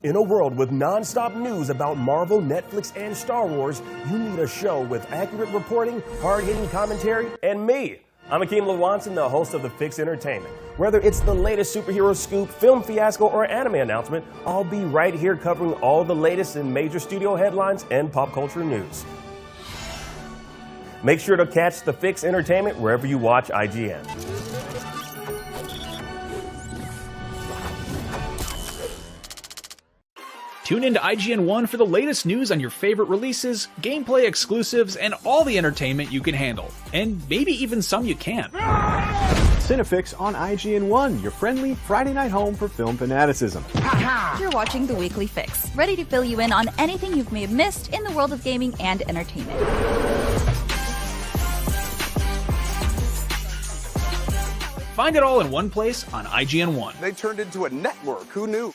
Speaker 15: In a world with non-stop news about Marvel, Netflix, and Star Wars, you need a show with accurate reporting, hard-hitting commentary, and me. I'm Akeem Lawanson, the host of The Fix Entertainment. Whether it's the latest superhero scoop, film fiasco, or anime announcement, I'll be right here covering all the latest in major studio headlines and pop culture news. Make sure to catch The Fix Entertainment wherever you watch IGN.
Speaker 3: Tune in to IGN 1 for the latest news on your favorite releases, gameplay exclusives, and all the entertainment you can handle. And maybe even some you can't.
Speaker 10: Cinefix on IGN 1, your friendly Friday night home for film fanaticism.
Speaker 1: You're watching The Weekly Fix, ready to fill you in on anything you may have missed in the world of gaming and entertainment.
Speaker 3: Find it all in one place on IGN 1.
Speaker 14: They turned into a network. Who knew?